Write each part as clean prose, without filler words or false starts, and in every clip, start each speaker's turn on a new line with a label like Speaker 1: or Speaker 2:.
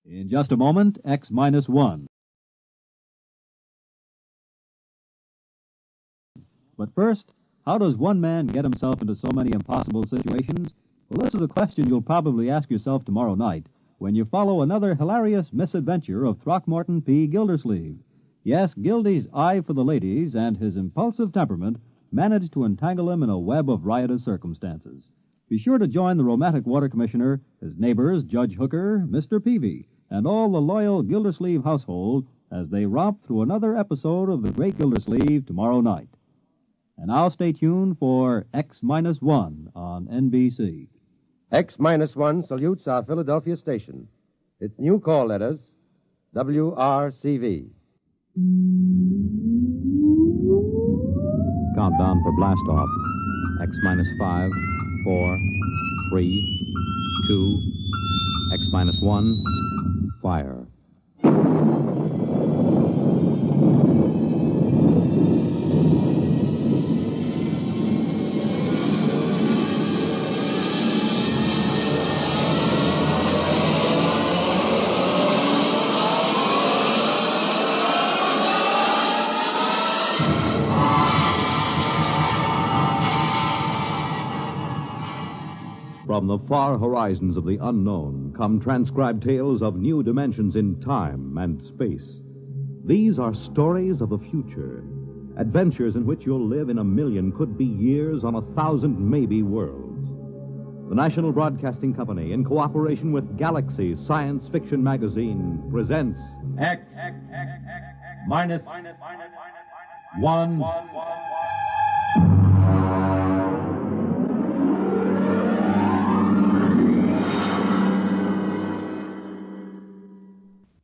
Speaker 1: In just a moment, X-1. But first, how does one man get himself into so many impossible situations? Well, this is a question you'll probably ask yourself tomorrow night when you follow another hilarious misadventure of Throckmorton P. Gildersleeve. Yes, Gildy's eye for the ladies and his impulsive temperament managed to entangle him in a web of riotous circumstances. Be sure to join the romantic water commissioner, his neighbors, Judge Hooker, Mr. Peavy, and all the loyal Gildersleeve household as they romp through another episode of The Great Gildersleeve tomorrow night. And now stay tuned for X-1 on NBC.
Speaker 2: X-1 salutes our Philadelphia station. Its new call letters, WRCV.
Speaker 3: Countdown for blast-off. X-5, 4, 3, 2, X-1, fire. From the far horizons of the unknown come transcribed tales of new dimensions in time and space. These are stories of the future, adventures in which you'll live in a million, could be years, on 1,000 maybe worlds. The National Broadcasting Company, in cooperation with Galaxy Science Fiction Magazine, presents X-1.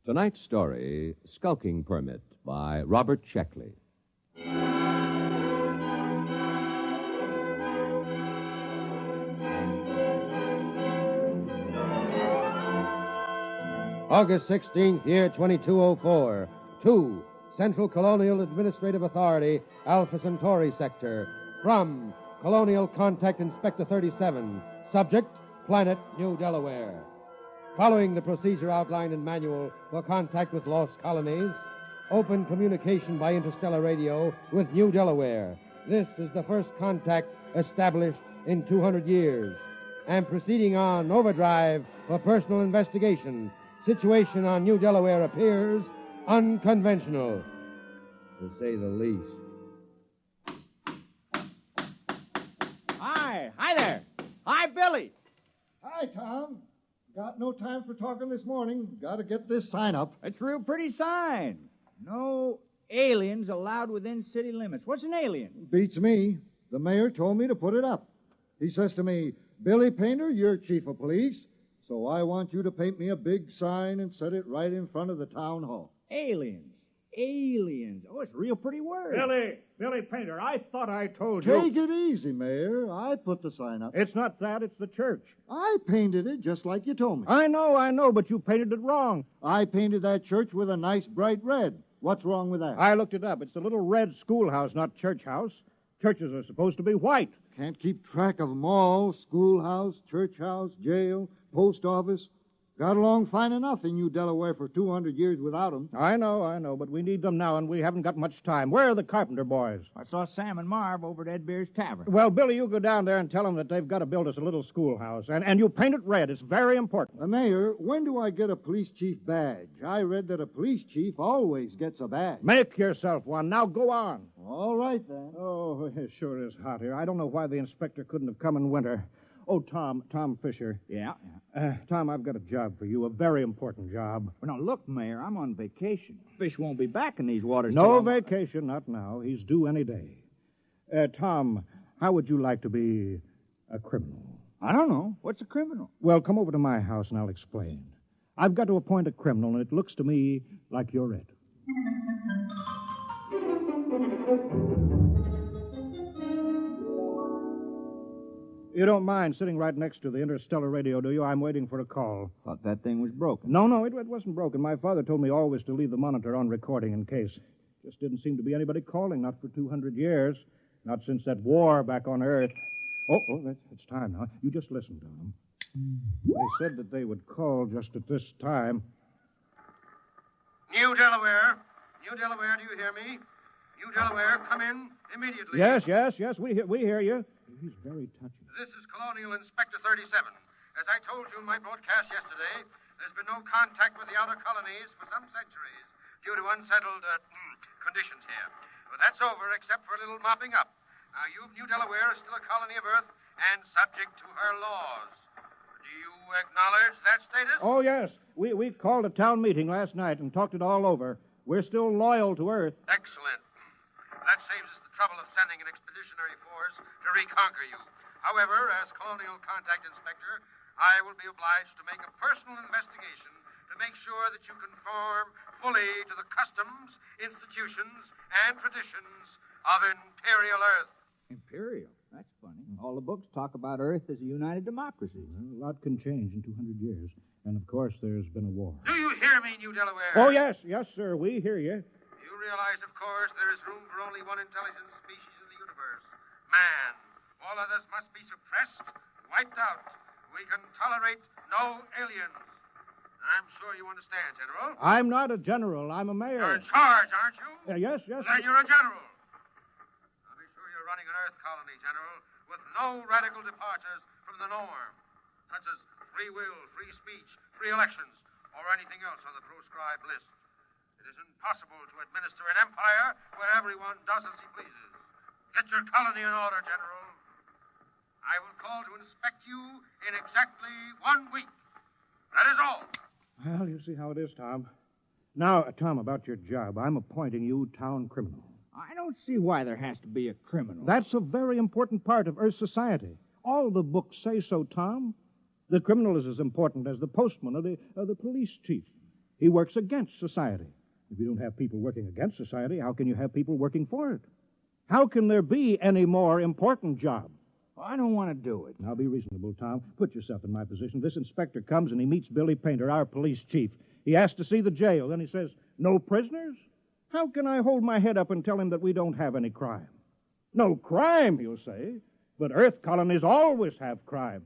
Speaker 2: Tonight's story, Skulking Permit, by Robert Sheckley. August 16th, year 2204. 2. Central Colonial Administrative Authority, Alpha Centauri Sector. From Colonial Contact Inspector 37. Subject, Planet New Delaware. Following the procedure outlined in manual for contact with lost colonies, open communication by interstellar radio with New Delaware. This is the first contact established in 200 years. And proceeding on overdrive for personal investigation. Situation on New Delaware appears unconventional, to say the least.
Speaker 4: Hi there. Hi, Billy.
Speaker 5: Hi, Tom. Got no time for talking this morning. Got to get this sign up.
Speaker 4: It's a real pretty sign. No aliens allowed within city limits. What's an alien?
Speaker 5: Beats me. The mayor told me to put it up. He says to me, Billy Painter, you're chief of police, so I want you to paint me a big sign and set it right in front of the town hall.
Speaker 4: Aliens. Aliens. Oh, it's a real pretty word.
Speaker 6: Billy Painter, I thought I told you.
Speaker 5: Take it easy, Mayor. I put the sign up.
Speaker 6: It's not that, it's the church.
Speaker 5: I painted it just like you told me.
Speaker 6: I know, but you painted it wrong.
Speaker 5: I painted that church with a nice bright red. What's wrong with that?
Speaker 6: I looked it up. It's a little red schoolhouse, not church house. Churches are supposed to be white.
Speaker 5: Can't keep track of them all. Schoolhouse, church house, jail, post office. Got along fine enough in New Delaware for 200 years without them.
Speaker 6: I know, but we need them now, and we haven't got much time. Where are the Carpenter boys?
Speaker 4: I saw Sam and Marv over at Ed Beer's Tavern.
Speaker 6: Well, Billy, you go down there and tell them that they've got to build us a little schoolhouse, and you paint it red. It's very important.
Speaker 5: Mayor, when do I get a police chief badge? I read that a police chief always gets a badge.
Speaker 6: Make yourself one. Now go on.
Speaker 5: All right, then.
Speaker 6: Oh, it sure is hot here. I don't know why the inspector couldn't have come in winter. Oh, Tom Fisher.
Speaker 4: Yeah?
Speaker 6: Tom, I've got a job for you, a very important job.
Speaker 4: Well, now, look, Mayor, I'm on vacation. Fish won't be back in these waters.
Speaker 6: No vacation, not now. He's due any day. Tom, how would you like to be a criminal?
Speaker 4: I don't know. What's a criminal?
Speaker 6: Well, come over to my house and I'll explain. I've got to appoint a criminal, and it looks to me like you're it. You don't mind sitting right next to the interstellar radio, do you? I'm waiting for a call.
Speaker 4: Thought that thing was broken.
Speaker 6: No, it wasn't broken. My father told me always to leave the monitor on recording in case. Just didn't seem to be anybody calling, not for 200 years. Not since that war back on Earth. Oh, it's time now. You just listen to them. They said that they would call just at this time.
Speaker 2: New Delaware. New Delaware, do you hear me? New Delaware, come in immediately.
Speaker 6: Yes, we hear you. He's very touching.
Speaker 2: This is Colonial Inspector 37. As I told you in my broadcast yesterday, there's been no contact with the outer colonies for some centuries due to unsettled conditions here. But that's over, except for a little mopping up. Now, you, New Delaware, are still a colony of Earth and subject to her laws. Do you acknowledge that status?
Speaker 6: Oh, yes. We called a town meeting last night and talked it all over. We're still loyal to Earth.
Speaker 2: Excellent. That saves us the trouble of sending an expeditionary force to reconquer you. However, as Colonial Contact Inspector, I will be obliged to make a personal investigation to make sure that you conform fully to the customs, institutions, and traditions of Imperial Earth.
Speaker 4: Imperial? That's funny. All the books talk about Earth as a united democracy.
Speaker 6: Well, a lot can change in 200 years. And, of course, there's been a war.
Speaker 2: Do you hear me, New Delaware?
Speaker 6: Oh, yes, sir. We hear you.
Speaker 2: You realize, of course, there is room for only one intelligent species in the universe. Man. All others must be suppressed, wiped out. We can tolerate no aliens. I'm sure you understand, General.
Speaker 6: I'm not a general. I'm a mayor.
Speaker 2: You're in charge, aren't you?
Speaker 6: Yes.
Speaker 2: Then you're a general. Now be sure you're running an Earth colony, General, with no radical departures from the norm, such as free will, free speech, free elections, or anything else on the proscribed list. It is impossible to administer an empire where everyone does as he pleases. Get your colony in order, General. I will call to inspect you in exactly 1 week. That is all.
Speaker 6: Well, you see how it is, Tom. Now, Tom, about your job. I'm appointing you town criminal.
Speaker 4: I don't see why there has to be a criminal.
Speaker 6: That's a very important part of Earth society. All the books say so, Tom. The criminal is as important as the postman or the police chief. He works against society. If you don't have people working against society, how can you have people working for it? How can there be any more important job?
Speaker 4: I don't want to do it.
Speaker 6: Now, be reasonable, Tom. Put yourself in my position. This inspector comes and he meets Billy Painter, our police chief. He asks to see the jail. Then he says, no prisoners? How can I hold my head up and tell him that we don't have any crime? No crime, he'll say. But Earth colonies always have crime.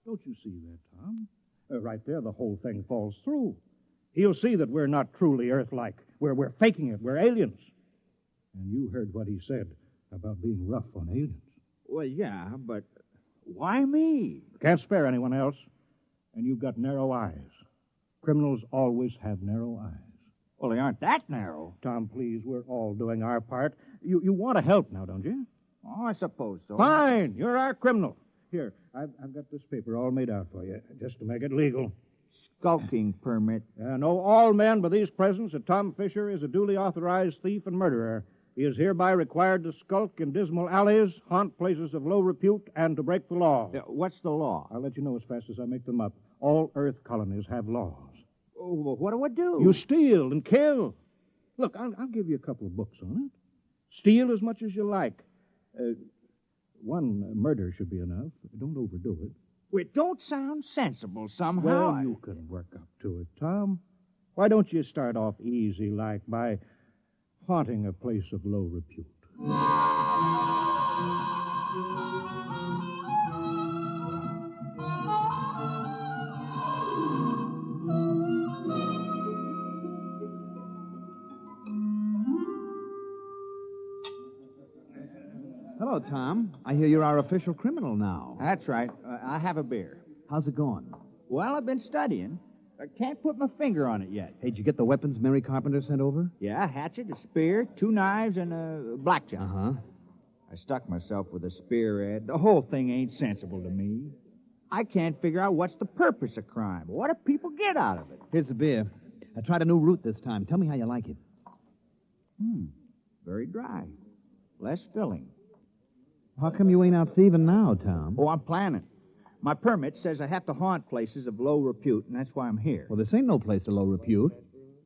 Speaker 6: Don't you see that, Tom? Right there, the whole thing falls through. He'll see that we're not truly Earth-like. We're faking it. We're aliens. And you heard what he said about being rough on aliens.
Speaker 4: Well, yeah, but why me?
Speaker 6: Can't spare anyone else. And you've got narrow eyes. Criminals always have narrow eyes.
Speaker 4: Well, they aren't that narrow.
Speaker 6: Tom, please, we're all doing our part. You want to help now, don't you?
Speaker 4: Oh, I suppose so.
Speaker 6: Fine. You're our criminal. Here, I've got this paper all made out for you, just to make it legal.
Speaker 4: Skulking permit.
Speaker 6: Know all men by these presents that Tom Fisher is a duly authorized thief and murderer. He is hereby required to skulk in dismal alleys, haunt places of low repute, and to break the law.
Speaker 4: What's the law?
Speaker 6: I'll let you know as fast as I make them up. All Earth colonies have laws.
Speaker 4: Oh, well, what do I do?
Speaker 6: You steal and kill. Look, I'll give you a couple of books on it. Steal as much as you like. One murder should be enough. Don't overdo it.
Speaker 4: Well, it don't sound sensible somehow.
Speaker 6: Well, you can work up to it, Tom. Why don't you start off easy, like by haunting a place of low repute?
Speaker 7: Hello, Tom. I hear you're our official criminal now.
Speaker 4: That's right. I have a beer.
Speaker 7: How's it going?
Speaker 4: Well, I've been studying. I can't put my finger on it yet.
Speaker 7: Hey, did you get the weapons Mary Carpenter sent over?
Speaker 4: Yeah, a hatchet, a spear, 2 knives, and a blackjack.
Speaker 7: Uh-huh.
Speaker 4: I stuck myself with a spear, Ed. The whole thing ain't sensible to me. I can't figure out what's the purpose of crime. What do people get out of it?
Speaker 7: Here's the beer. I tried a new route this time. Tell me how you like it.
Speaker 4: Very dry. Less filling.
Speaker 7: How come you ain't out thieving now, Tom?
Speaker 4: Oh, I'm planning. My permit says I have to haunt places of low repute, and that's why I'm here.
Speaker 7: Well, this ain't no place of low repute.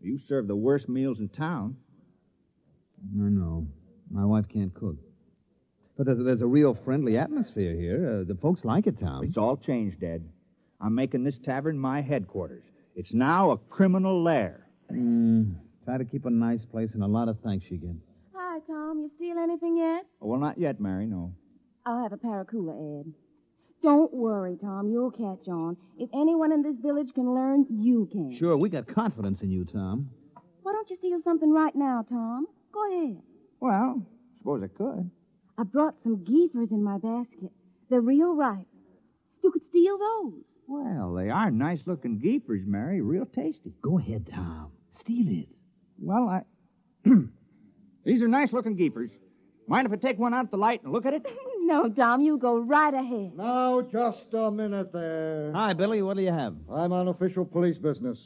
Speaker 4: You serve the worst meals in town.
Speaker 7: I know. My wife can't cook. But there's a real friendly atmosphere here. The folks like it, Tom.
Speaker 4: It's all changed, Ed. I'm making this tavern my headquarters. It's now a criminal lair.
Speaker 7: Try to keep a nice place, and a lot of thanks you get.
Speaker 8: Hi, Tom. You steal anything yet?
Speaker 4: Oh, well, not yet, Mary, no.
Speaker 8: I'll have a Paracuda, Ed. Don't worry, Tom. You'll catch on. If anyone in this village can learn, you can.
Speaker 7: Sure, we got confidence in you, Tom.
Speaker 8: Why don't you steal something right now, Tom? Go ahead.
Speaker 4: Well, suppose I could.
Speaker 8: I brought some geefers in my basket. They're real ripe. You could steal those.
Speaker 4: Well, they are nice-looking geepers, Mary. Real tasty.
Speaker 7: Go ahead, Tom. Steal it.
Speaker 4: Well, These are nice-looking geepers. Mind if I take one out the light and look at it?
Speaker 8: No, Tom, you go right ahead.
Speaker 5: Now, just a minute there.
Speaker 7: Hi, Billy. What do you have?
Speaker 5: I'm on official police business.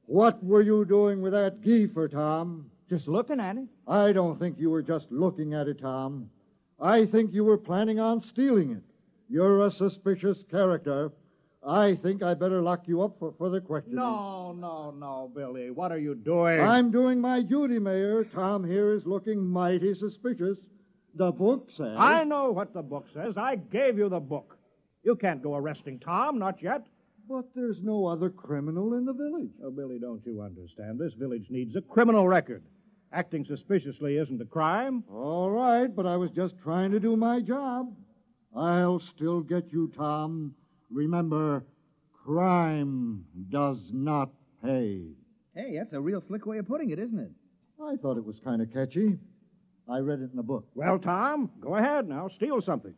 Speaker 5: What were you doing with that geefer, Tom?
Speaker 4: Just looking at it.
Speaker 5: I don't think you were just looking at it, Tom. I think you were planning on stealing it. You're a suspicious character. I think I better lock you up for further questioning.
Speaker 6: No, Billy. What are you doing?
Speaker 5: I'm doing my duty, Mayor. Tom here is looking mighty suspicious. The book says...
Speaker 6: I know what the book says. I gave you the book. You can't go arresting Tom, not yet.
Speaker 5: But there's no other criminal in the village.
Speaker 6: Oh, Billy, don't you understand? This village needs a criminal record. Acting suspiciously isn't a crime.
Speaker 5: All right, but I was just trying to do my job. I'll still get you, Tom. Remember, crime does not pay.
Speaker 7: Hey, that's a real slick way of putting it, isn't it?
Speaker 5: I thought it was kind of catchy. I read it in the book.
Speaker 6: Well, Tom, go ahead now. Steal something.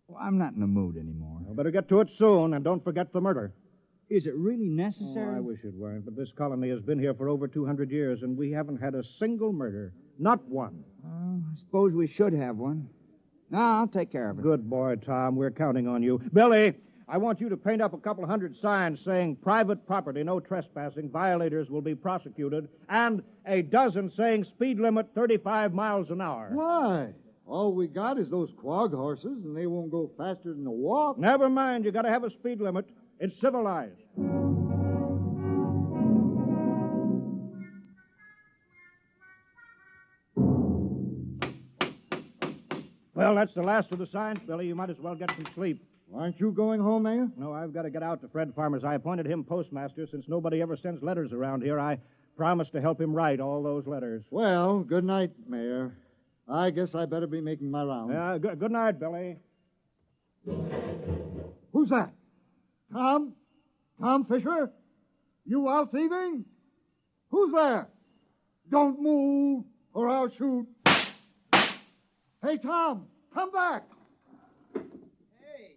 Speaker 4: Well, I'm not in the mood anymore.
Speaker 6: You better get to it soon, and don't forget the murder.
Speaker 4: Is it really necessary?
Speaker 6: Oh, I wish it weren't, but this colony has been here for over 200 years, and we haven't had a single murder. Not one.
Speaker 4: I suppose we should have one. No, I'll take care of it.
Speaker 6: Good boy, Tom. We're counting on you. Billy, I want you to paint up a couple hundred signs saying private property, no trespassing, violators will be prosecuted, and a dozen saying speed limit 35 miles an hour.
Speaker 5: Why? All we got is those quag horses, and they won't go faster than a walk.
Speaker 6: Never mind. You got to have a speed limit. It's civilized. Well, that's the last of the signs, Billy. You might as well get some sleep.
Speaker 5: Aren't you going home, Mayor?
Speaker 6: No, I've got to get out to Fred Farmer's. I appointed him postmaster. Since nobody ever sends letters around here, I promised to help him write all those letters.
Speaker 5: Well, good night, Mayor. I guess I better be making my rounds.
Speaker 6: Good night, Billy.
Speaker 5: Who's that? Tom? Tom Fisher? You out thieving? Who's there? Don't move, or I'll shoot. Hey, Tom, come back.
Speaker 7: Hey,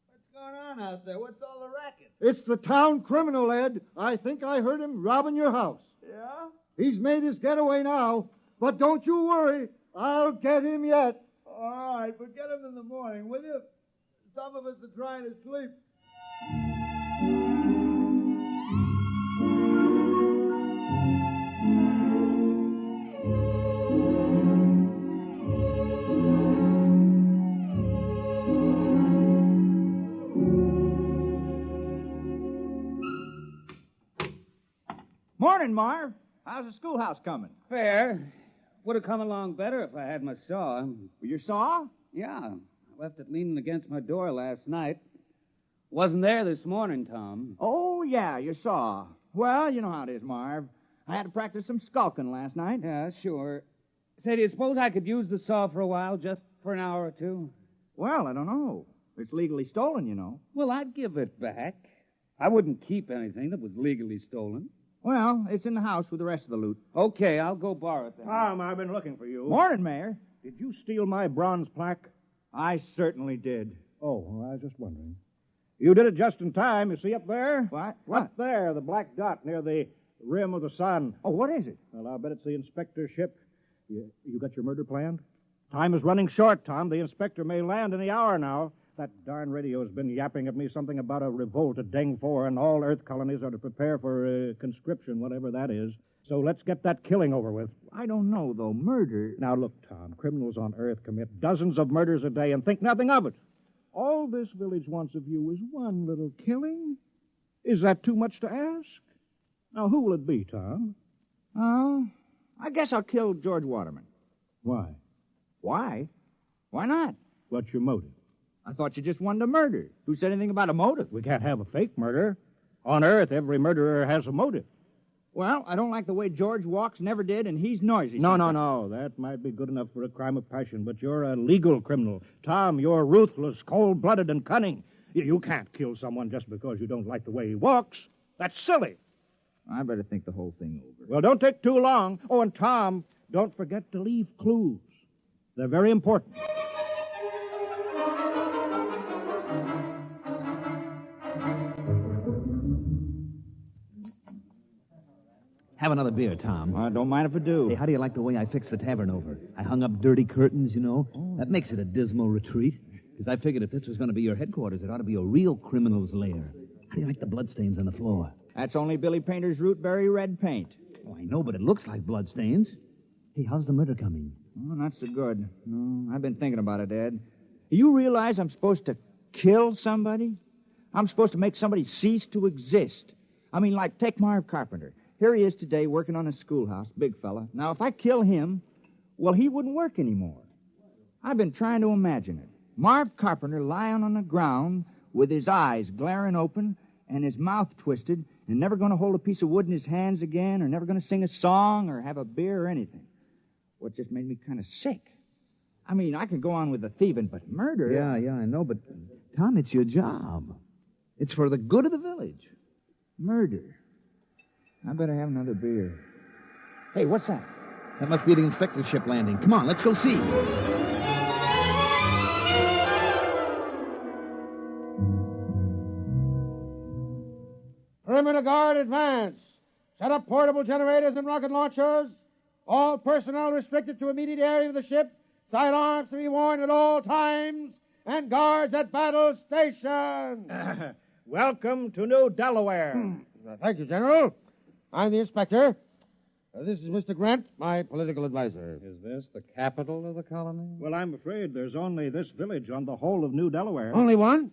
Speaker 7: what's going on out there? What's all the racket?
Speaker 5: It's the town criminal, Ed. I think I heard him robbing your house.
Speaker 7: Yeah?
Speaker 5: He's made his getaway now, but don't you worry. I'll get him yet.
Speaker 7: All right, but get him in the morning, will you? Some of us are trying to sleep.
Speaker 4: Morning, Marv. How's the schoolhouse coming?
Speaker 9: Fair. Would have come along better if I had my saw.
Speaker 4: Your saw?
Speaker 9: Yeah. I left it leaning against my door last night. Wasn't there this morning, Tom.
Speaker 4: Oh, yeah, your saw. Well, you know how it is, Marv. I had to practice some skulking last night.
Speaker 9: Yeah, sure. Say, do you suppose I could use the saw for a while, just for an hour or two?
Speaker 4: Well, I don't know. It's legally stolen, you know.
Speaker 9: Well, I'd give it back. I wouldn't keep anything that was legally stolen.
Speaker 4: Well, it's in the house with the rest of the loot.
Speaker 9: Okay, I'll go borrow it then.
Speaker 6: Tom, I've been looking for you.
Speaker 4: Morning, Mayor.
Speaker 6: Did you steal my bronze plaque?
Speaker 4: I certainly did.
Speaker 6: Oh, well, I was just wondering. You did it just in time. You see up there?
Speaker 4: What?
Speaker 6: Up there, the black dot near the rim of the sun.
Speaker 4: Oh, what is it?
Speaker 6: Well, I'll bet it's the inspector's ship. You got your murder planned? Time is running short, Tom. The inspector may land any hour now. That darn radio's been yapping at me something about a revolt at Deng 4, and all Earth colonies are to prepare for conscription, whatever that is. So let's get that killing over with.
Speaker 4: I don't know, though. Murder.
Speaker 6: Now, look, Tom, criminals on Earth commit dozens of murders a day and think nothing of it. All this village wants of you is one little killing. Is that too much to ask? Now, who will it be, Tom?
Speaker 4: Oh, I guess I'll kill George Waterman.
Speaker 6: Why?
Speaker 4: Why? Why not?
Speaker 6: What's your motive?
Speaker 4: I thought you just wanted a murder. Who said anything about a motive?
Speaker 6: We can't have a fake murder. On Earth, every murderer has a motive.
Speaker 4: Well, I don't like the way George walks, never did, and he's noisy.
Speaker 6: No. That might be good enough for a crime of passion, but you're a legal criminal. Tom, you're ruthless, cold-blooded, and cunning. You can't kill someone just because you don't like the way he walks. That's silly.
Speaker 4: I better think the whole thing over.
Speaker 6: Well, don't take too long. Oh, and Tom, don't forget to leave clues. They're very important.
Speaker 7: Have another beer, Tom.
Speaker 4: I don't mind if I do.
Speaker 7: Hey, how do you like the way I fixed the tavern over? I hung up dirty curtains, you know. That makes it a dismal retreat. Because I figured if this was going to be your headquarters, it ought to be a real criminal's lair. How do you like the bloodstains on the floor?
Speaker 4: That's only Billy Painter's root-berry red paint.
Speaker 7: Oh, I know, but it looks like bloodstains. Hey, how's the murder coming?
Speaker 4: Oh, not so good. No, I've been thinking about it, Ed. You realize I'm supposed to kill somebody? I'm supposed to make somebody cease to exist. I mean, like, take Marv Carpenter. Here he is today working on a schoolhouse, big fella. Now, if I kill him, well, he wouldn't work anymore. I've been trying to imagine it. Marv Carpenter lying on the ground with his eyes glaring open and his mouth twisted and never going to hold a piece of wood in his hands again or never going to sing a song or have a beer or anything. Well, it just made me kind of sick. I mean, I could go on with the thieving, but murder...
Speaker 7: Yeah, I know, but, Tom, it's your job. It's for the good of the village.
Speaker 4: Murder. I better have another beer. Hey, what's that?
Speaker 7: That must be the inspector's ship landing. Come on, let's go see.
Speaker 2: Perimeter guard, advance. Set up portable generators and rocket launchers. All personnel restricted to immediate area of the ship. Sidearms to be worn at all times. And guards at battle station.
Speaker 6: Welcome to New Delaware.
Speaker 2: Thank you, General. I'm the inspector. This is Mr. Grant, my political advisor.
Speaker 10: Is this the capital of the colony?
Speaker 6: Well, I'm afraid there's only this village on the whole of New Delaware.
Speaker 2: Only one?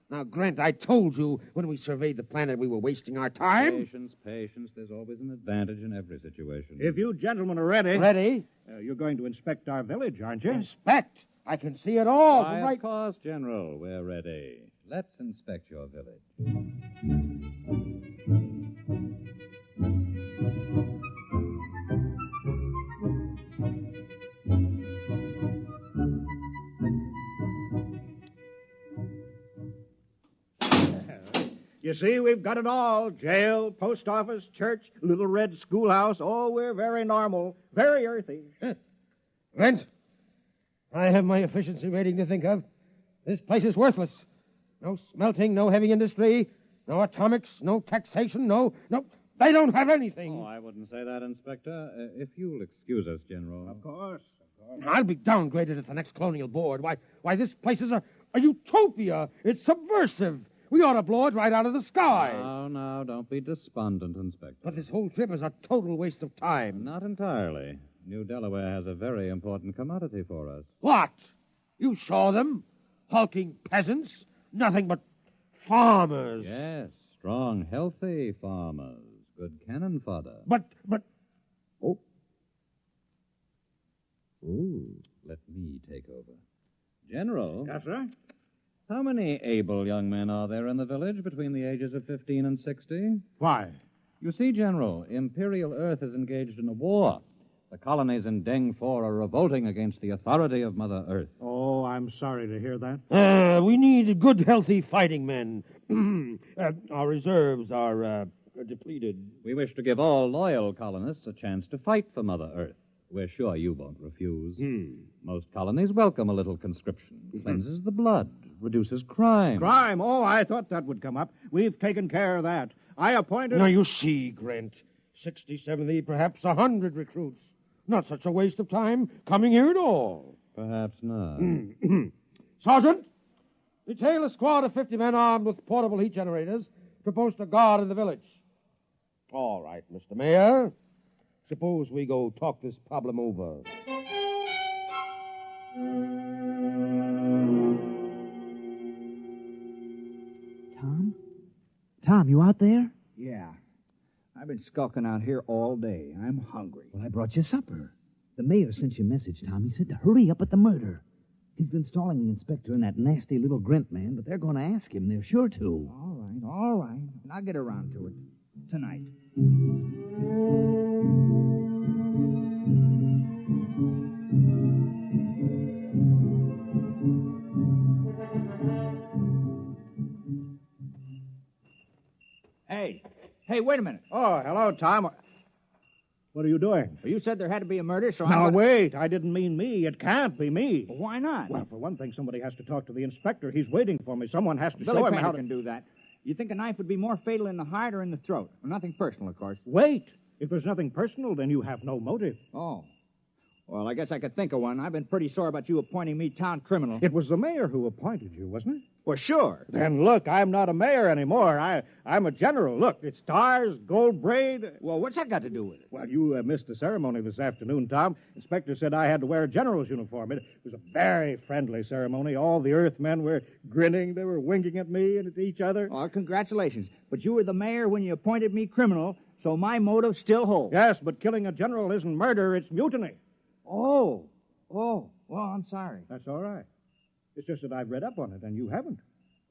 Speaker 2: Now, Grant, I told you when we surveyed the planet we were wasting our time.
Speaker 10: Patience. There's always an advantage in every situation.
Speaker 6: If you gentlemen are ready...
Speaker 2: Ready?
Speaker 6: You're going to inspect our village, aren't you?
Speaker 2: Inspect? I can see it all.
Speaker 10: Why, of course, General. We're ready. Let's inspect your village.
Speaker 6: You see, we've got it all. Jail, post office, church, little red schoolhouse. Oh, we're very normal, very earthy.
Speaker 2: Grant, I have my efficiency rating to think of. This place is worthless. No smelting, no heavy industry, no atomics, no taxation, no, they don't have anything.
Speaker 10: Oh, I wouldn't say that, Inspector. If you'll excuse us, General.
Speaker 6: Of course.
Speaker 2: I'll be downgraded at the next colonial board. Why, this place is a utopia. It's subversive. We ought to blow it right out of the sky.
Speaker 10: No, don't be despondent, Inspector.
Speaker 2: But this whole trip is a total waste of time.
Speaker 10: Not entirely. New Delaware has a very important commodity for us.
Speaker 2: What? You saw them? Hulking peasants? Nothing but farmers.
Speaker 10: Yes, strong, healthy farmers. Good cannon fodder.
Speaker 2: But...
Speaker 10: Oh, let me take over. General.
Speaker 6: Yes, sir?
Speaker 10: How many able young men are there in the village between the ages of 15 and 60?
Speaker 6: Why?
Speaker 10: You see, General, Imperial Earth is engaged in a war. The colonies in Deng 4 are revolting against the authority of Mother Earth.
Speaker 6: Oh, I'm sorry to hear that.
Speaker 2: We need good, healthy fighting men. Our reserves are depleted.
Speaker 10: We wish to give all loyal colonists a chance to fight for Mother Earth. We're sure you won't refuse. Most colonies welcome a little conscription. Cleanses the blood, reduces crime.
Speaker 6: Crime? Oh, I thought that would come up. We've taken care of that. I appointed...
Speaker 2: Now, you see, Grant, 60, 70, perhaps 100 recruits. Not such a waste of time coming here at all.
Speaker 10: Perhaps not.
Speaker 2: Sergeant, detail a squad of 50 men armed with portable heat generators to post a guard in the village. All right, Mr. Mayor. Suppose we go talk this problem over.
Speaker 7: Tom, you out there?
Speaker 4: Yeah. I've been skulking out here all day. I'm hungry.
Speaker 7: Well, I brought you supper. The mayor sent you a message, Tom. He said to hurry up at the murder. He's been stalling the inspector and that nasty little Grint man, but they're going to ask him. They're sure to.
Speaker 4: All right. And I'll get around to it tonight. Hey, wait a minute.
Speaker 6: Oh, hello, Tom. What are you doing?
Speaker 4: Well, you said there had to be a murder, so
Speaker 6: Now,
Speaker 4: I'm...
Speaker 6: wait. I didn't mean me. It can't be me.
Speaker 4: Well, why not?
Speaker 6: Well, for one thing, somebody has to talk to the inspector. He's waiting for me. Someone has to
Speaker 4: Billy
Speaker 6: show him
Speaker 4: Painter
Speaker 6: how to...
Speaker 4: can do that. You think a knife would be more fatal in the heart or in the throat? Well, nothing personal, of course.
Speaker 6: Wait. If there's nothing personal, then you have no motive.
Speaker 4: Oh. Well, I guess I could think of one. I've been pretty sore about you appointing me town criminal.
Speaker 6: It was the mayor who appointed you, wasn't it?
Speaker 4: Well, sure.
Speaker 6: Then look, I'm not a mayor anymore. I'm a general. Look, it's stars, gold braid.
Speaker 4: Well, what's that got to do with it?
Speaker 6: Well, you missed the ceremony this afternoon, Tom. Inspector said I had to wear a general's uniform. It was a very friendly ceremony. All the Earthmen were grinning. They were winking at me and at each other.
Speaker 4: Oh, congratulations. But you were the mayor when you appointed me criminal, so my motive still holds.
Speaker 6: Yes, but killing a general isn't murder, it's mutiny.
Speaker 4: Oh, well, I'm sorry.
Speaker 6: That's all right. It's just that I've read up on it, and you haven't.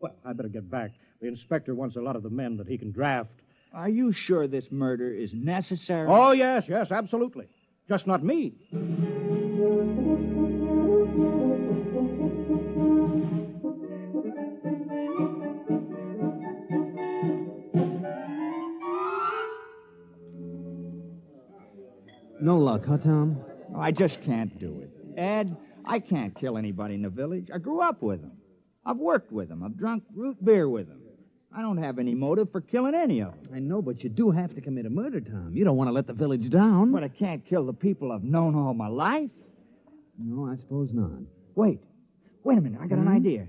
Speaker 6: Well, I better get back. The inspector wants a lot of the men that he can draft.
Speaker 4: Are you sure this murder is necessary?
Speaker 6: Oh, yes, absolutely. Just not me.
Speaker 7: No luck, huh, Tom?
Speaker 4: I just can't do it. Ed, I can't kill anybody in the village. I grew up with them. I've worked with them. I've drunk root beer with them. I don't have any motive for killing any of them.
Speaker 7: I know, but you do have to commit a murder, Tom. You don't want to let the village down.
Speaker 4: But I can't kill the people I've known all my life.
Speaker 7: No, I suppose not.
Speaker 4: Wait a minute. I got an idea.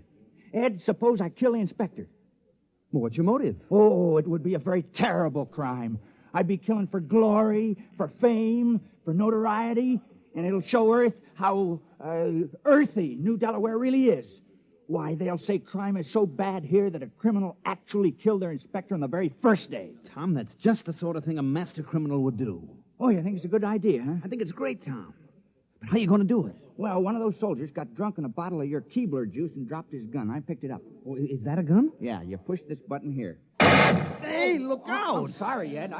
Speaker 4: Ed, suppose I kill the inspector.
Speaker 7: Well, what's your motive?
Speaker 4: Oh, it would be a very terrible crime. I'd be killing for glory, for fame, for notoriety, and it'll show Earth how earthy New Delaware really is. Why, they'll say crime is so bad here that a criminal actually killed their inspector on the very first day.
Speaker 7: Tom, that's just the sort of thing a master criminal would do.
Speaker 4: Oh, you think it's a good idea, huh?
Speaker 7: I think it's great, Tom. But how are you going to do it?
Speaker 4: Well, one of those soldiers got drunk on a bottle of your Keebler juice and dropped his gun. I picked it up.
Speaker 7: Oh, is that a gun?
Speaker 4: Yeah, you push this button here.
Speaker 7: Hey, look out!
Speaker 4: I'm sorry, Ed.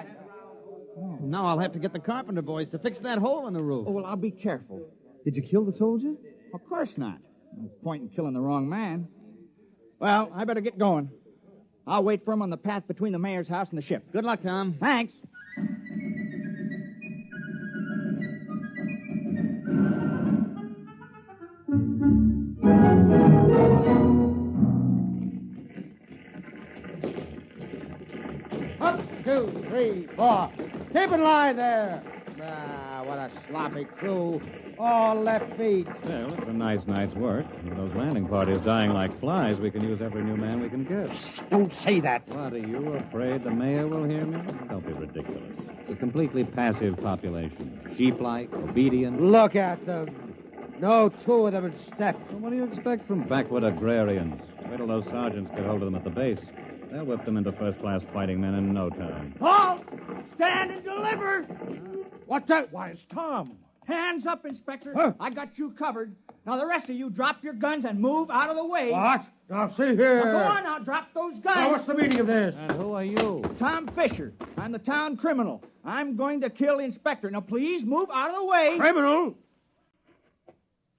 Speaker 7: Now I'll have to get the carpenter boys to fix that hole in the roof.
Speaker 4: Oh, well, I'll be careful.
Speaker 7: Did you kill the soldier?
Speaker 4: Of course not. No point in killing the wrong man. Well, I better get going. I'll wait for him on the path between the mayor's house and the ship.
Speaker 7: Good luck, Tom.
Speaker 4: Thanks.
Speaker 2: Up, 2, 3, 4. Keep in line there. Ah, what a sloppy crew. All left feet.
Speaker 10: Well, it's a nice night's work. With those landing parties dying like flies, we can use every new man we can get.
Speaker 2: Don't say that.
Speaker 10: What, are you afraid the mayor will hear me? Don't be ridiculous. It's a completely passive population. Sheep-like, obedient.
Speaker 2: Look at them. No two of them in step.
Speaker 10: Well, what do you expect from backwood agrarians? Wait till those sergeants get hold of them at the base. They'll whip them into first-class fighting men in no time.
Speaker 4: Halt! Stand and deliver!
Speaker 6: What's that? Why, it's Tom.
Speaker 4: Hands up, Inspector.
Speaker 6: Huh?
Speaker 4: I got you covered. Now, the rest of you drop your guns and move out of the way.
Speaker 2: What? Now, see here.
Speaker 4: Now, go on, now, drop those guns.
Speaker 2: Now, what's the meaning of this?
Speaker 10: And who are you?
Speaker 4: Tom Fisher. I'm the town criminal. I'm going to kill the inspector. Now, please move out of the way.
Speaker 2: Criminal?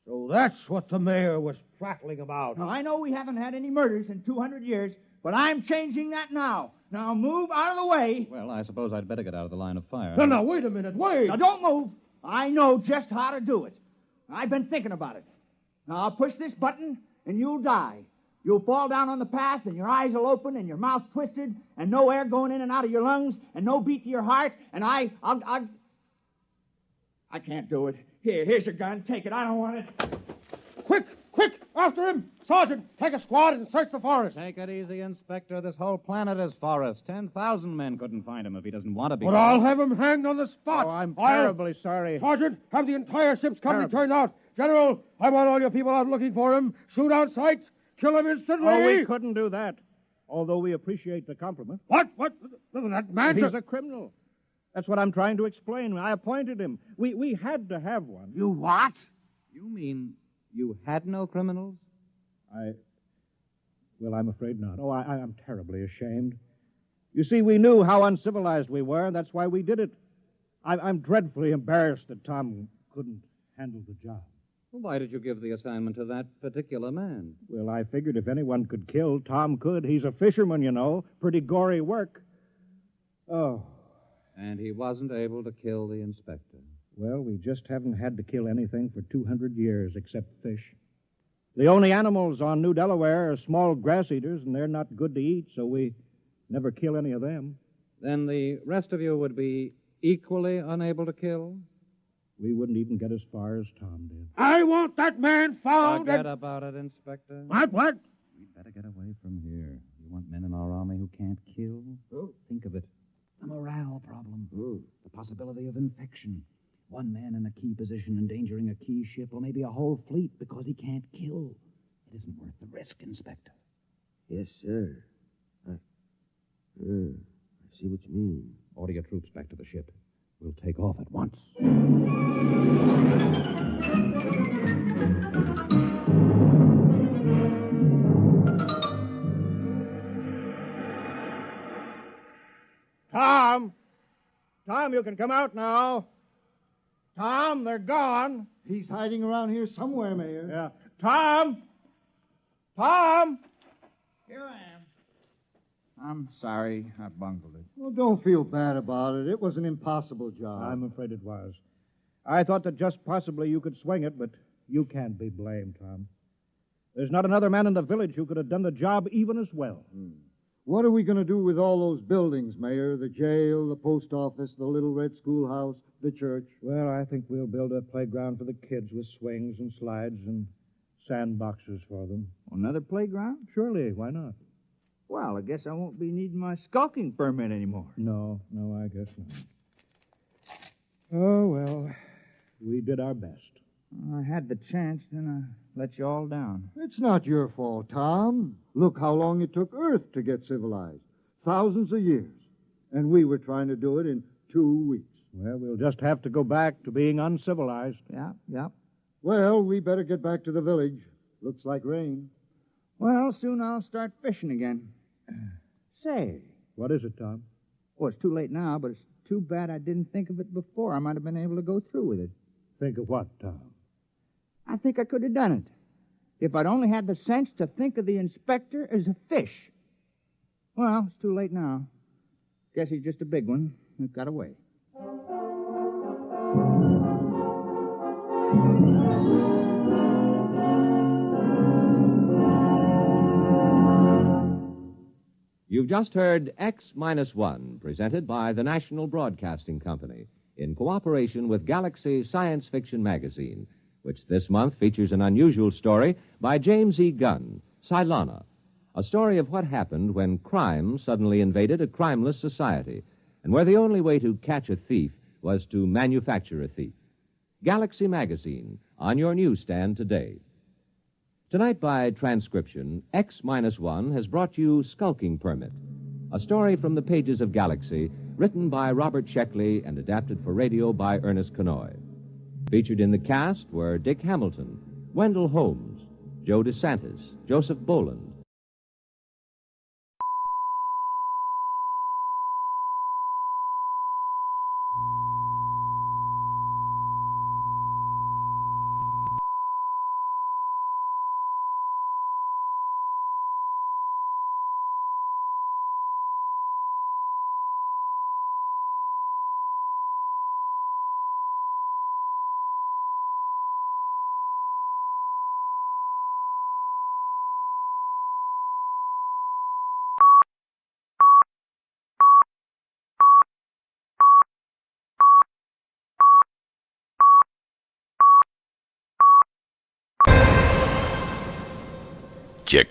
Speaker 2: So that's what the mayor was prattling about.
Speaker 4: Now, I know we haven't had any murders in 200 years, but I'm changing that now. Now, move out of the way.
Speaker 10: Well, I suppose I'd better get out of the line of fire.
Speaker 2: No, wait a minute. Wait.
Speaker 4: Now, don't move. I know just how to do it. I've been thinking about it. Now, I'll push this button, and you'll die. You'll fall down on the path, and your eyes will open, and your mouth twisted, and no air going in and out of your lungs, and no beat to your heart, and I can't do it. Here's your gun. Take it. I don't want it.
Speaker 2: Quick, after him. Sergeant, take a squad and search the forest.
Speaker 10: Take it easy, Inspector. This whole planet is forest. 10,000 men couldn't find him if he doesn't want to be.
Speaker 2: But I'll have him hanged on the spot.
Speaker 6: Oh, I'm terribly sorry.
Speaker 2: Sergeant, have the entire ship's company turned out. General, I want all your people out looking for him. Shoot on sight. Kill him instantly.
Speaker 6: Oh, we couldn't do that. Although we appreciate the compliment.
Speaker 2: What? That man's
Speaker 6: He's a criminal. That's what I'm trying to explain. I appointed him. We had to have one.
Speaker 2: You what?
Speaker 10: You mean you had no criminals?
Speaker 6: Well, I'm afraid not. Oh, I'm terribly ashamed. You see, we knew how uncivilized we were, and that's why we did it. I'm dreadfully embarrassed that Tom couldn't handle the job.
Speaker 10: Well, why did you give the assignment to that particular man?
Speaker 6: Well, I figured if anyone could kill, Tom could. He's a fisherman, you know. Pretty gory work. Oh.
Speaker 10: And he wasn't able to kill the inspector.
Speaker 6: Well, we just haven't had to kill anything for 200 years except fish. The only animals on New Delaware are small grass eaters, and they're not good to eat, so we never kill any of them.
Speaker 10: Then the rest of you would be equally unable to kill?
Speaker 6: We wouldn't even get as far as Tom did.
Speaker 2: I want that man found.
Speaker 10: Forget about it, Inspector.
Speaker 2: What?
Speaker 10: We'd better get away from here. You want men in our army who can't kill?
Speaker 2: Oh.
Speaker 10: Think of it. A morale problem. The possibility of infection. One man in a key position endangering a key ship, or maybe a whole fleet because he can't kill. It isn't worth the risk, Inspector.
Speaker 2: Yes, sir. I see what you mean.
Speaker 10: Order your troops back to the ship. We'll take off at once.
Speaker 6: Tom! Tom, you can come out now. Tom, they're gone.
Speaker 5: He's hiding around here somewhere, Mayor.
Speaker 6: Yeah. Tom! Tom!
Speaker 4: Here I am. I'm sorry I bungled it.
Speaker 5: Well, don't feel bad about it. It was an impossible job.
Speaker 6: I'm afraid it was. I thought that just possibly you could swing it, but you can't be blamed, Tom. There's not another man in the village who could have done the job even as well.
Speaker 5: What are we going to do with all those buildings, Mayor? The jail, the post office, the little red schoolhouse, the church?
Speaker 6: Well, I think we'll build a playground for the kids with swings and slides and sandboxes for them.
Speaker 4: Another playground?
Speaker 6: Surely, why not?
Speaker 4: Well, I guess I won't be needing my skulking permit anymore.
Speaker 6: No, I guess not. Oh, well, we did our best.
Speaker 4: I had the chance, then I let you all down.
Speaker 5: It's not your fault, Tom. Look how long it took Earth to get civilized. Thousands of years. And we were trying to do it in 2 weeks.
Speaker 6: Well, we'll just have to go back to being uncivilized.
Speaker 4: Yeah.
Speaker 5: Well, we better get back to the village. Looks like rain.
Speaker 4: Well, soon I'll start fishing again. Say.
Speaker 6: What is it, Tom?
Speaker 4: Oh, it's too late now, but it's too bad I didn't think of it before. I might have been able to go through with it.
Speaker 6: Think of what, Tom?
Speaker 4: I think I could have done it. If I'd only had the sense to think of the inspector as a fish. Well, it's too late now. Guess he's just a big one that got away.
Speaker 11: You've just heard X-1, presented by the National Broadcasting Company, in cooperation with Galaxy Science Fiction Magazine, which this month features an unusual story by James E. Gunn, Cylona, a story of what happened when crime suddenly invaded a crimeless society, and where the only way to catch a thief was to manufacture a thief. Galaxy Magazine, on your newsstand today. Tonight, by transcription, X-1 has brought you Skulking Permit, a story from the pages of Galaxy, written by Robert Sheckley and adapted for radio by Ernest Kenoy. Featured in the cast were Dick Hamilton, Wendell Holmes, Joe DeSantis, Joseph Boland,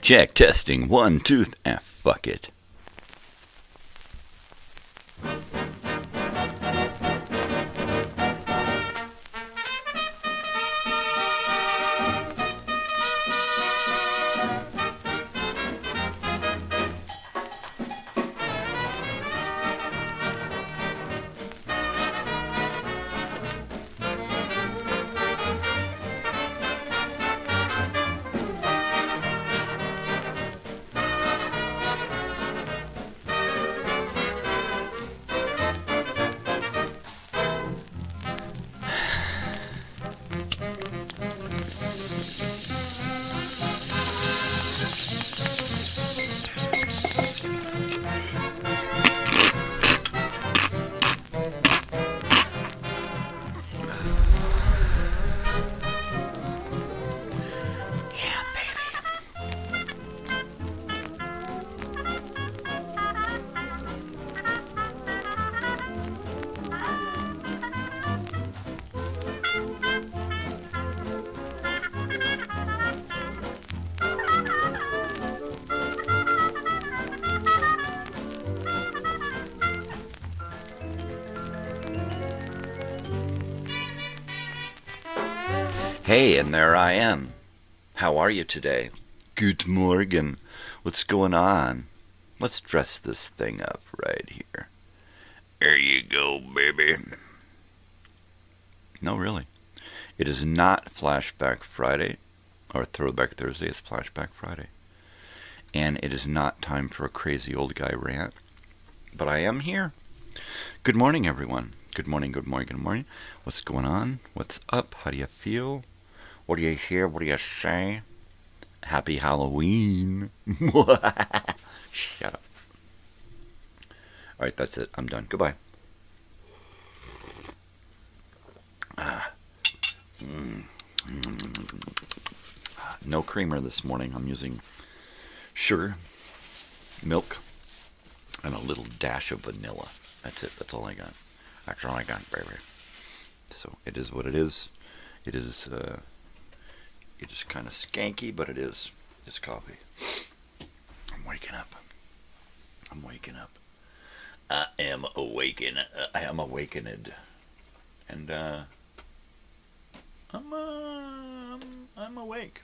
Speaker 12: Check, testing, 1, 2, fuck it. Hey, and there I am. How are you today? Good morgen. What's going on? Let's dress this thing up right here. There you go, baby. No, really. It is not Flashback Friday or Throwback Thursday. It's Flashback Friday. And it is not time for a crazy old guy rant. But I am here. Good morning, everyone. Good morning, good morning, good morning. What's going on? What's up? How do you feel? What do you hear? What do you say? Happy Halloween. Shut up. All right, that's it. I'm done. Goodbye. No creamer this morning. I'm using sugar, milk, and a little dash of vanilla. That's it. That's all I got. That's all I got, baby. So it is what it is. It is kind of skanky, but it is. It's coffee. I'm waking up. I'm waking up. I am awakened. I am awakened. And I'm awake.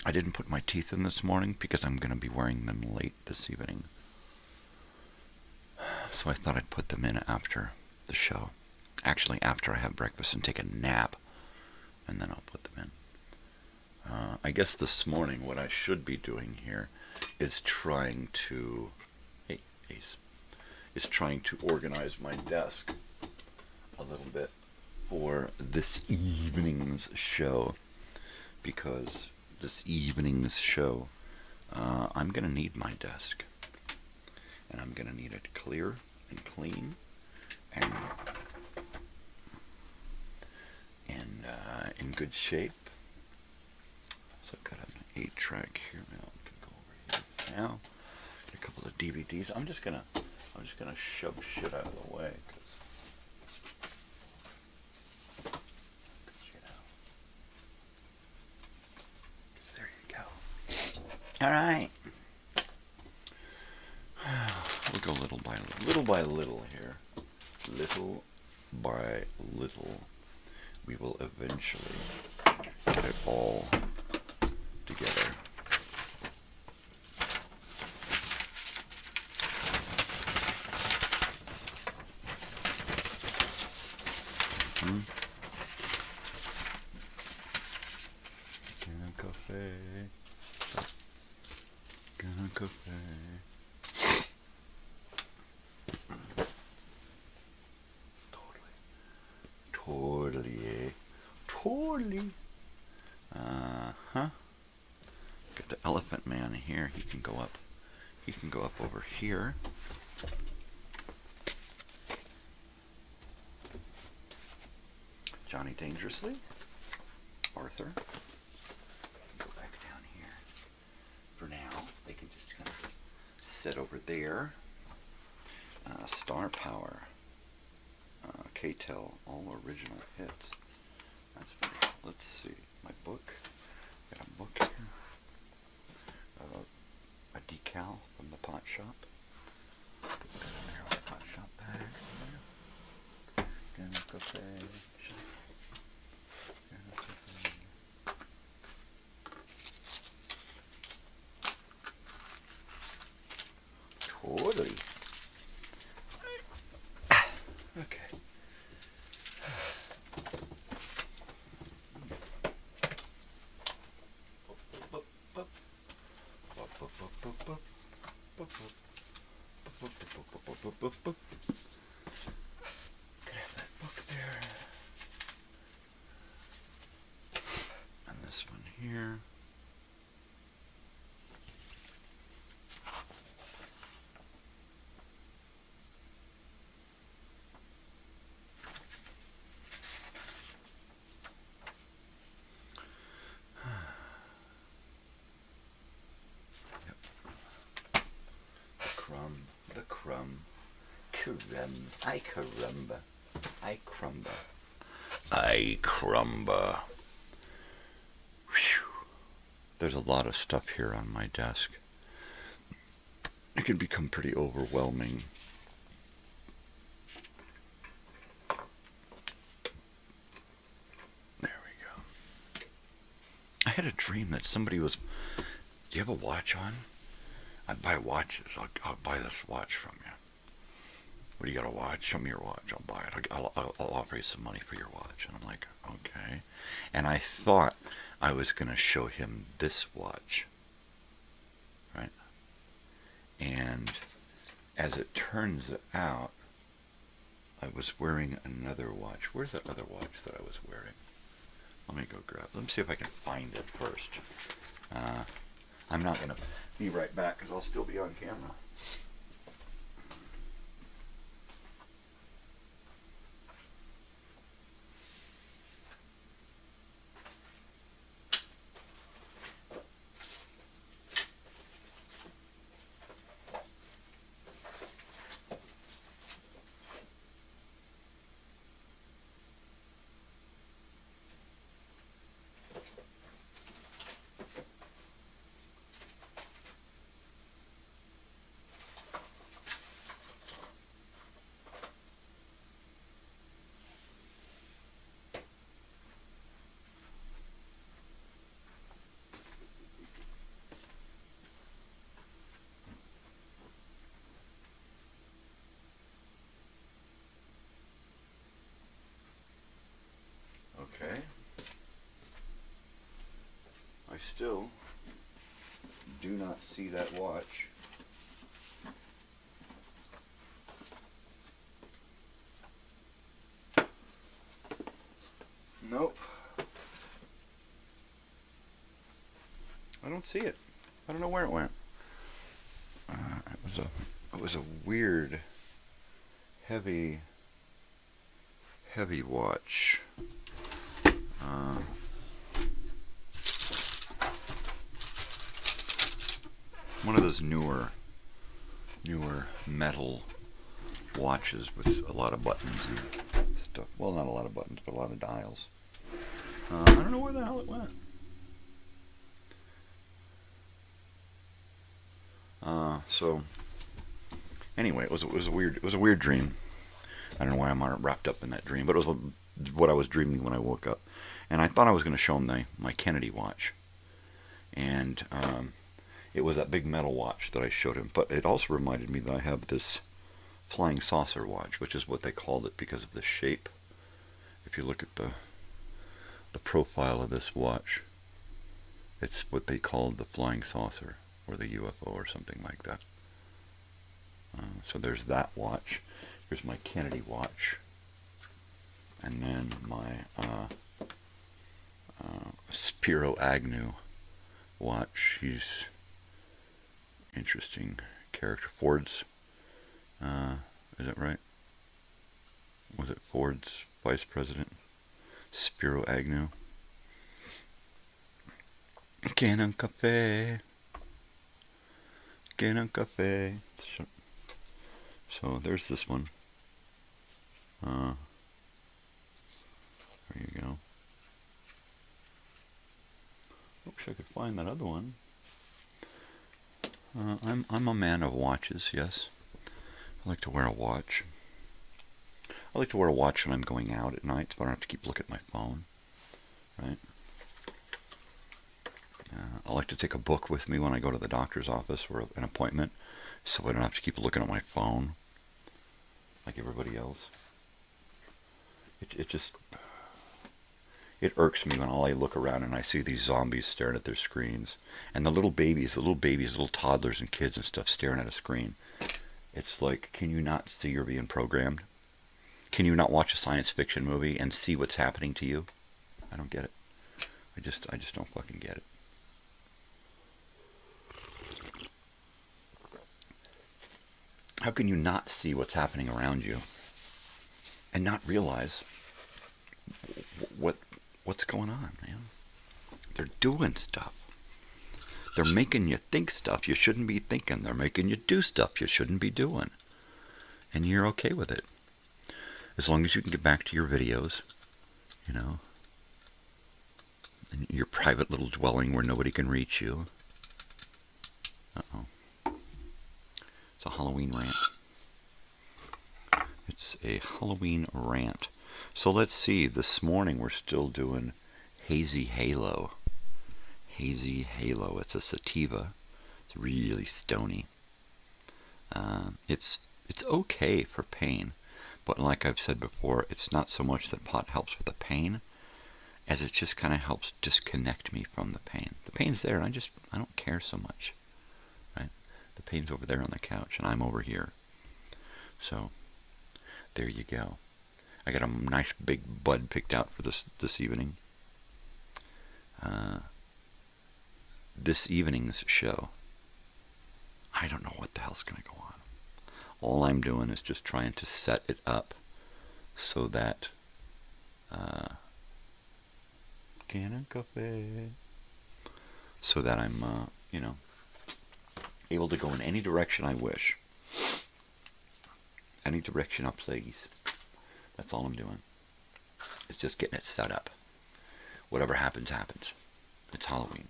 Speaker 12: I didn't put my teeth in this morning because I'm going to be wearing them late this evening. So I thought I'd put them in after the show. Actually, after I have breakfast and take a nap. And then I'll put them in. I guess this morning what I should be doing here is trying to... Hey, Ace. Is trying to organize my desk a little bit for this evening's show. Because this evening's show, I'm going to need my desk. And I'm going to need it clear and clean and in good shape. So I've got an 8-track here. Now I can go over here now. Get a couple of DVDs. I'm just gonna shove shit out of the way. There you go. All right. We'll go little by little here. Little by little. We will eventually get it all together. Cafe. Totally. Got the elephant man here. He can go up. He can go up over here. Johnny Dangerously. Arthur. Go back down here. For now, they can just kind of sit over there. Star Power. K-Tel, all original hits. That's funny. Let's see. My book. Got a book here. A decal from the pot shop. Put that in there, all the pot shop bags in there. Gonna cafe. Totally. Okay. Could have that book there. And this one here. The crumb. I carumba. I crumba. I crumba. Whew. There's a lot of stuff here on my desk. It can become pretty overwhelming. had a dream that somebody was. Do you have a watch on? I buy watches. I'll buy this watch from you. What do you got a watch? Show me your watch. I'll buy it. I'll offer you some money for your watch. And I'm like, okay. And I thought I was going to show him this watch. Right? And as it turns out, I was wearing another watch. Where's that other watch that I was wearing? Let me go grab it. Let me see if I can find it first. I'm not going to be right back because I'll still be on camera. Okay. I still do not see that watch. Nope. I don't see it. I don't know where it went. It was a weird, heavy watch. One of those newer metal watches with a lot of buttons and stuff. Well, not a lot of buttons, but a lot of dials. I don't know where the hell it went. So anyway, it was a weird dream. I don't know why I'm wrapped up in that dream, but it was what I was dreaming when I woke up. And I thought I was going to show him my Kennedy watch. And it was that big metal watch that I showed him. But it also reminded me that I have this flying saucer watch, which is what they called it because of the shape. If you look at the profile of this watch, it's what they called the flying saucer or the UFO or something like that. So there's that watch. Here's my Kennedy watch. And then my Spiro Agnew watch. He's interesting character. Ford's, is that right? Was it Ford's vice president? Spiro Agnew. Canon Cafe. Canon Cafe. So there's this one. There you go. Wish I could find that other one. I'm a man of watches, yes. I like to wear a watch. I like to wear a watch when I'm going out at night, so I don't have to keep looking at my phone. Right? I like to take a book with me when I go to the doctor's office or an appointment, so I don't have to keep looking at my phone like everybody else. It irks me when I look around and I see these zombies staring at their screens. And the little little toddlers and kids and stuff staring at a screen. It's like, can you not see you're being programmed? Can you not watch a science fiction movie and see what's happening to you? I don't get it. I just don't fucking get it. How can you not see what's happening around you and not realize what's going on, man? They're doing stuff. They're making you think stuff you shouldn't be thinking. They're making you do stuff you shouldn't be doing. And you're okay with it. As long as you can get back to your videos, you know, in your private little dwelling where nobody can reach you. Uh-oh. It's a Halloween rant. It's a Halloween rant. So let's see. This morning we're still doing Hazy Halo. Hazy Halo. It's a sativa. It's really stony. It's okay for pain, but like I've said before, it's not so much that pot helps with the pain as it just kind of helps disconnect me from the pain. The pain's there, and I don't care so much, right? The pain's over there on the couch, and I'm over here. So, there you go. I got a nice big bud picked out for this evening. This evening's show, I don't know what the hell's going to go on. All I'm doing is just trying to set it up so that can of coffee, so that I'm able to go in any direction I wish, any direction I please. That's all I'm doing. It's just getting it set up. Whatever happens, happens. It's Halloween.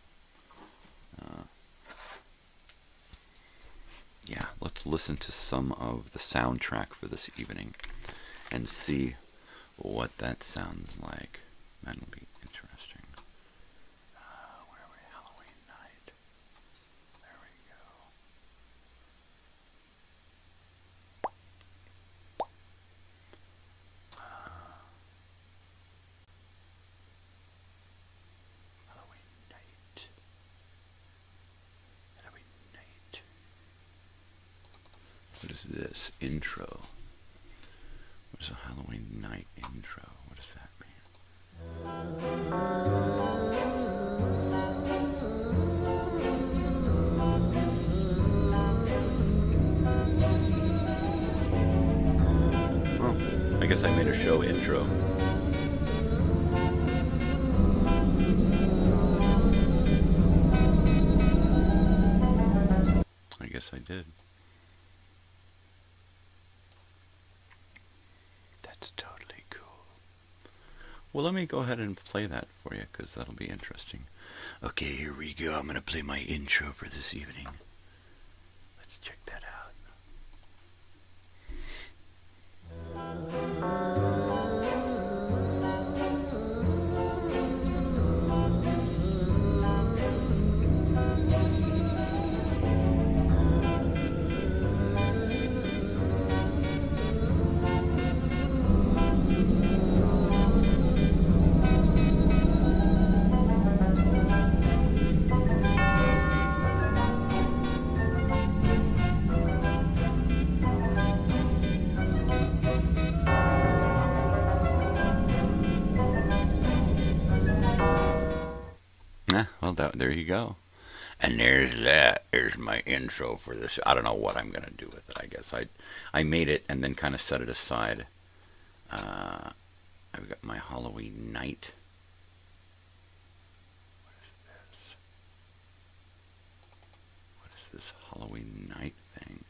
Speaker 12: Yeah, let's listen to some of the soundtrack for this evening and see what that sounds like. That'll be interesting. Where are we? Halloween night. There we go. Halloween night. Halloween night. What is this? Intro. What is a Halloween night intro? What does that mean? Oh, I guess I made a show intro. I guess I did. That's totally cool. Well, let me go ahead and play that for you, because that'll be interesting. Okay, here we go. I'm going to play my intro for this evening. Let's check that out. Well, there you go. And there's that. There's my intro for this. I don't know what I'm going to do with it, I guess. I made it and then kind of set it aside. I've got my Halloween night. What is this Halloween night thing?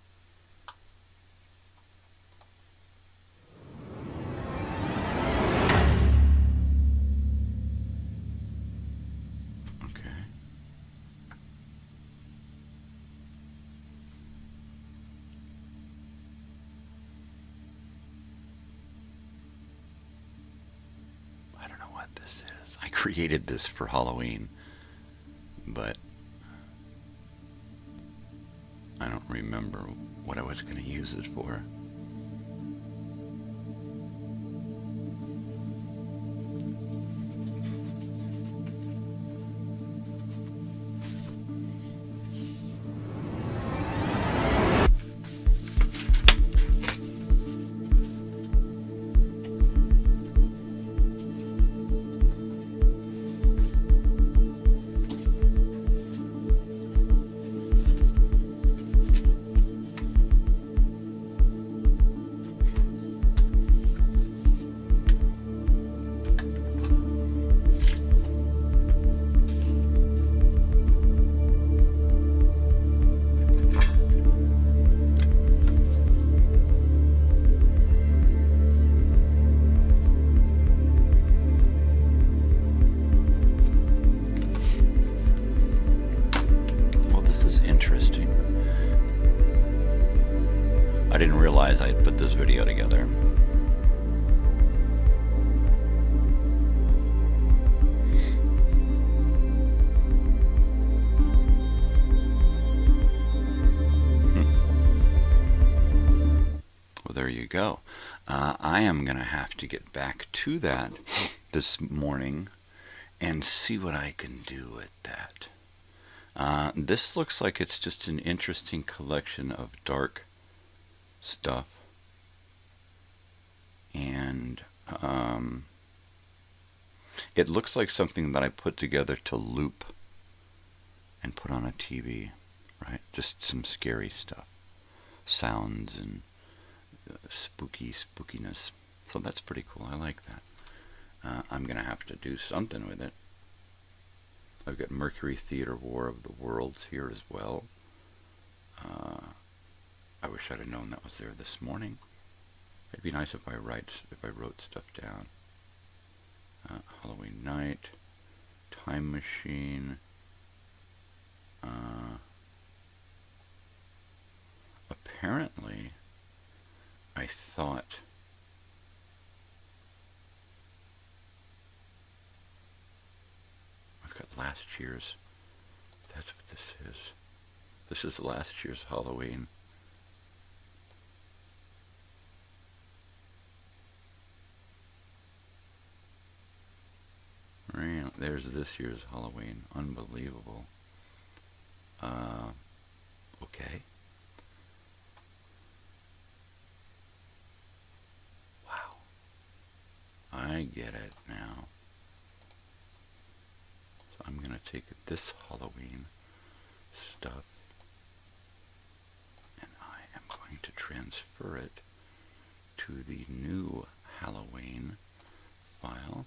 Speaker 12: This is. I created this for Halloween, but I don't remember what I was going to use it for. I didn't realize I'd put this video together. you go. I am going to have to get back to that this morning and see what I can do with that. This looks like it's just an interesting collection of dark stuff. And it looks like something that I put together to loop and put on a TV, right? Just some scary stuff. Sounds and spookiness. So that's pretty cool. I like that. I'm going to have to do something with it. I've got Mercury Theater War of the Worlds here as well. I wish I'd have known that was there this morning. It'd be nice if I wrote stuff down. Halloween Night, Time Machine. Apparently, I thought I've got last year's. That's what this is. This is last year's Halloween. Right, there's this year's Halloween. Unbelievable. Okay. Wow. I get it now. So I'm going to take this Halloween stuff and I am going to transfer it to the new Halloween file.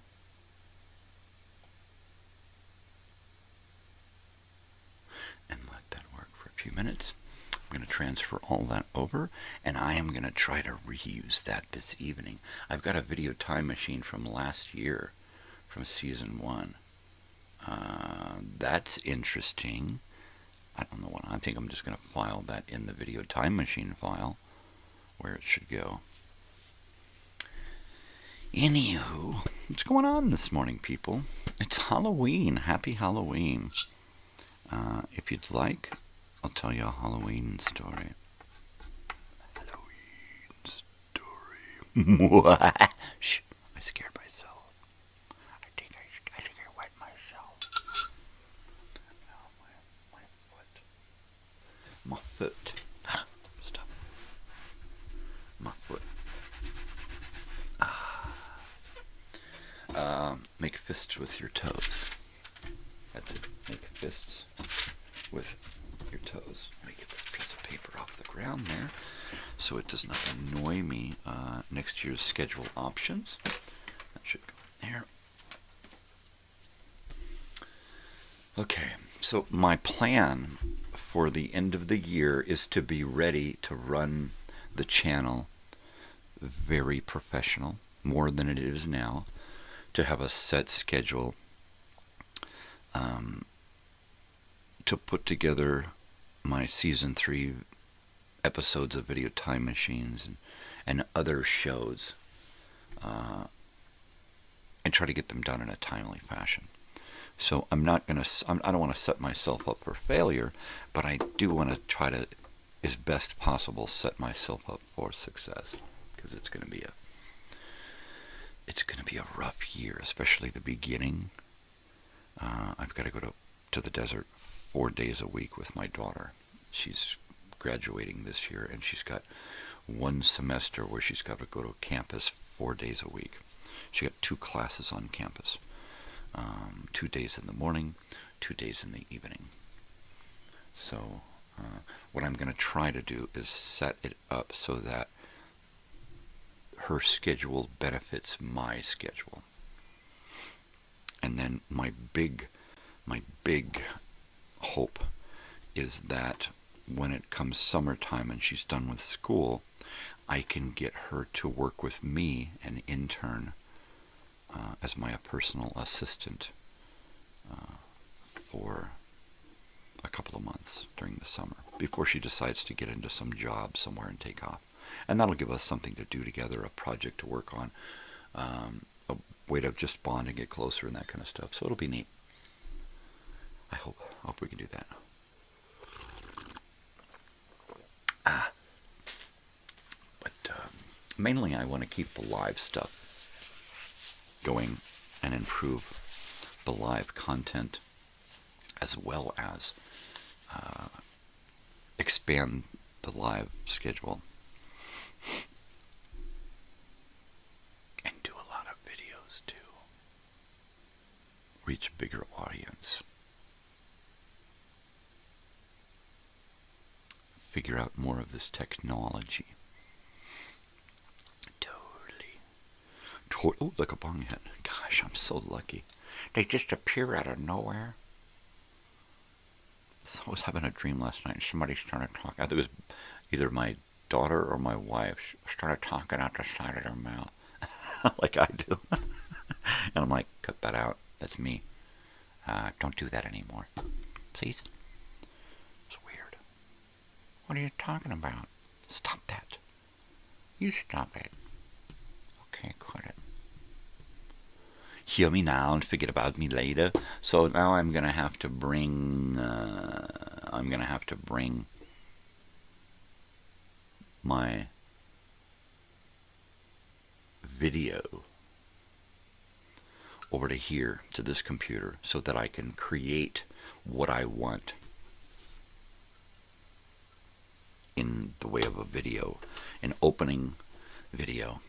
Speaker 12: And let that work for a few minutes. I'm going to transfer all that over, and I am going to try to reuse that this evening. I've got a video time machine from last year, from season 1. That's interesting. I don't know what. I think I'm just going to file that in the video time machine file, where it should go. Anywho, what's going on this morning, people? It's Halloween. Happy Halloween. If you'd like, I'll tell you a Halloween story. Halloween story. Shh, I scared myself. I think I wet myself. No, my foot. Stop. My foot. Make fists with your toes. That's it. Make fists with your toes. Let me get this piece of paper off the ground there so it does not annoy me. Next year's schedule options. That should go there. Okay, so my plan for the end of the year is to be ready to run the channel very professional, more than it is now, to have a set schedule, to put together my season 3 episodes of Video Time Machines and other shows, and try to get them done in a timely fashion. So I don't want to set myself up for failure, but I do want to try to, as best possible, set myself up for success, because it's going to be a rough year, especially the beginning. I've got to go to the desert 4 days a week with my daughter. She's graduating this year, and she's got one semester where she's got to go to campus 4 days a week. She got 2 classes on campus, 2 days in the morning, 2 days in the evening. So what I'm going to try to do is set it up so that her schedule benefits my schedule. And then my big hope is that when it comes summertime and she's done with school, I can get her to work with me, an intern, as my personal assistant for a couple of months during the summer, before she decides to get into some job somewhere and take off. And that'll give us something to do together, a project to work on, a way to just bond and get closer and that kind of stuff. So it'll be neat. I hope we can do that. But Mainly, I want to keep the live stuff going and improve the live content, as well as expand the live schedule and do a lot of videos too. Reach bigger audience. Figure out more of this technology. Oh, look, a bong hit. Gosh, I'm so lucky. They just appear out of nowhere. So I was having a dream last night, and somebody started talking. I think it was either my daughter or my wife started talking out the side of their mouth, like I do. And I'm like, cut that out. That's me. Don't do that anymore. Please? It's weird. What are you talking about? Stop that. You stop it. Okay, quit it. Hear me now and forget about me later. So now I'm gonna have to bring my video over to here, to this computer, so that I can create what I want in the way of a video, an opening video,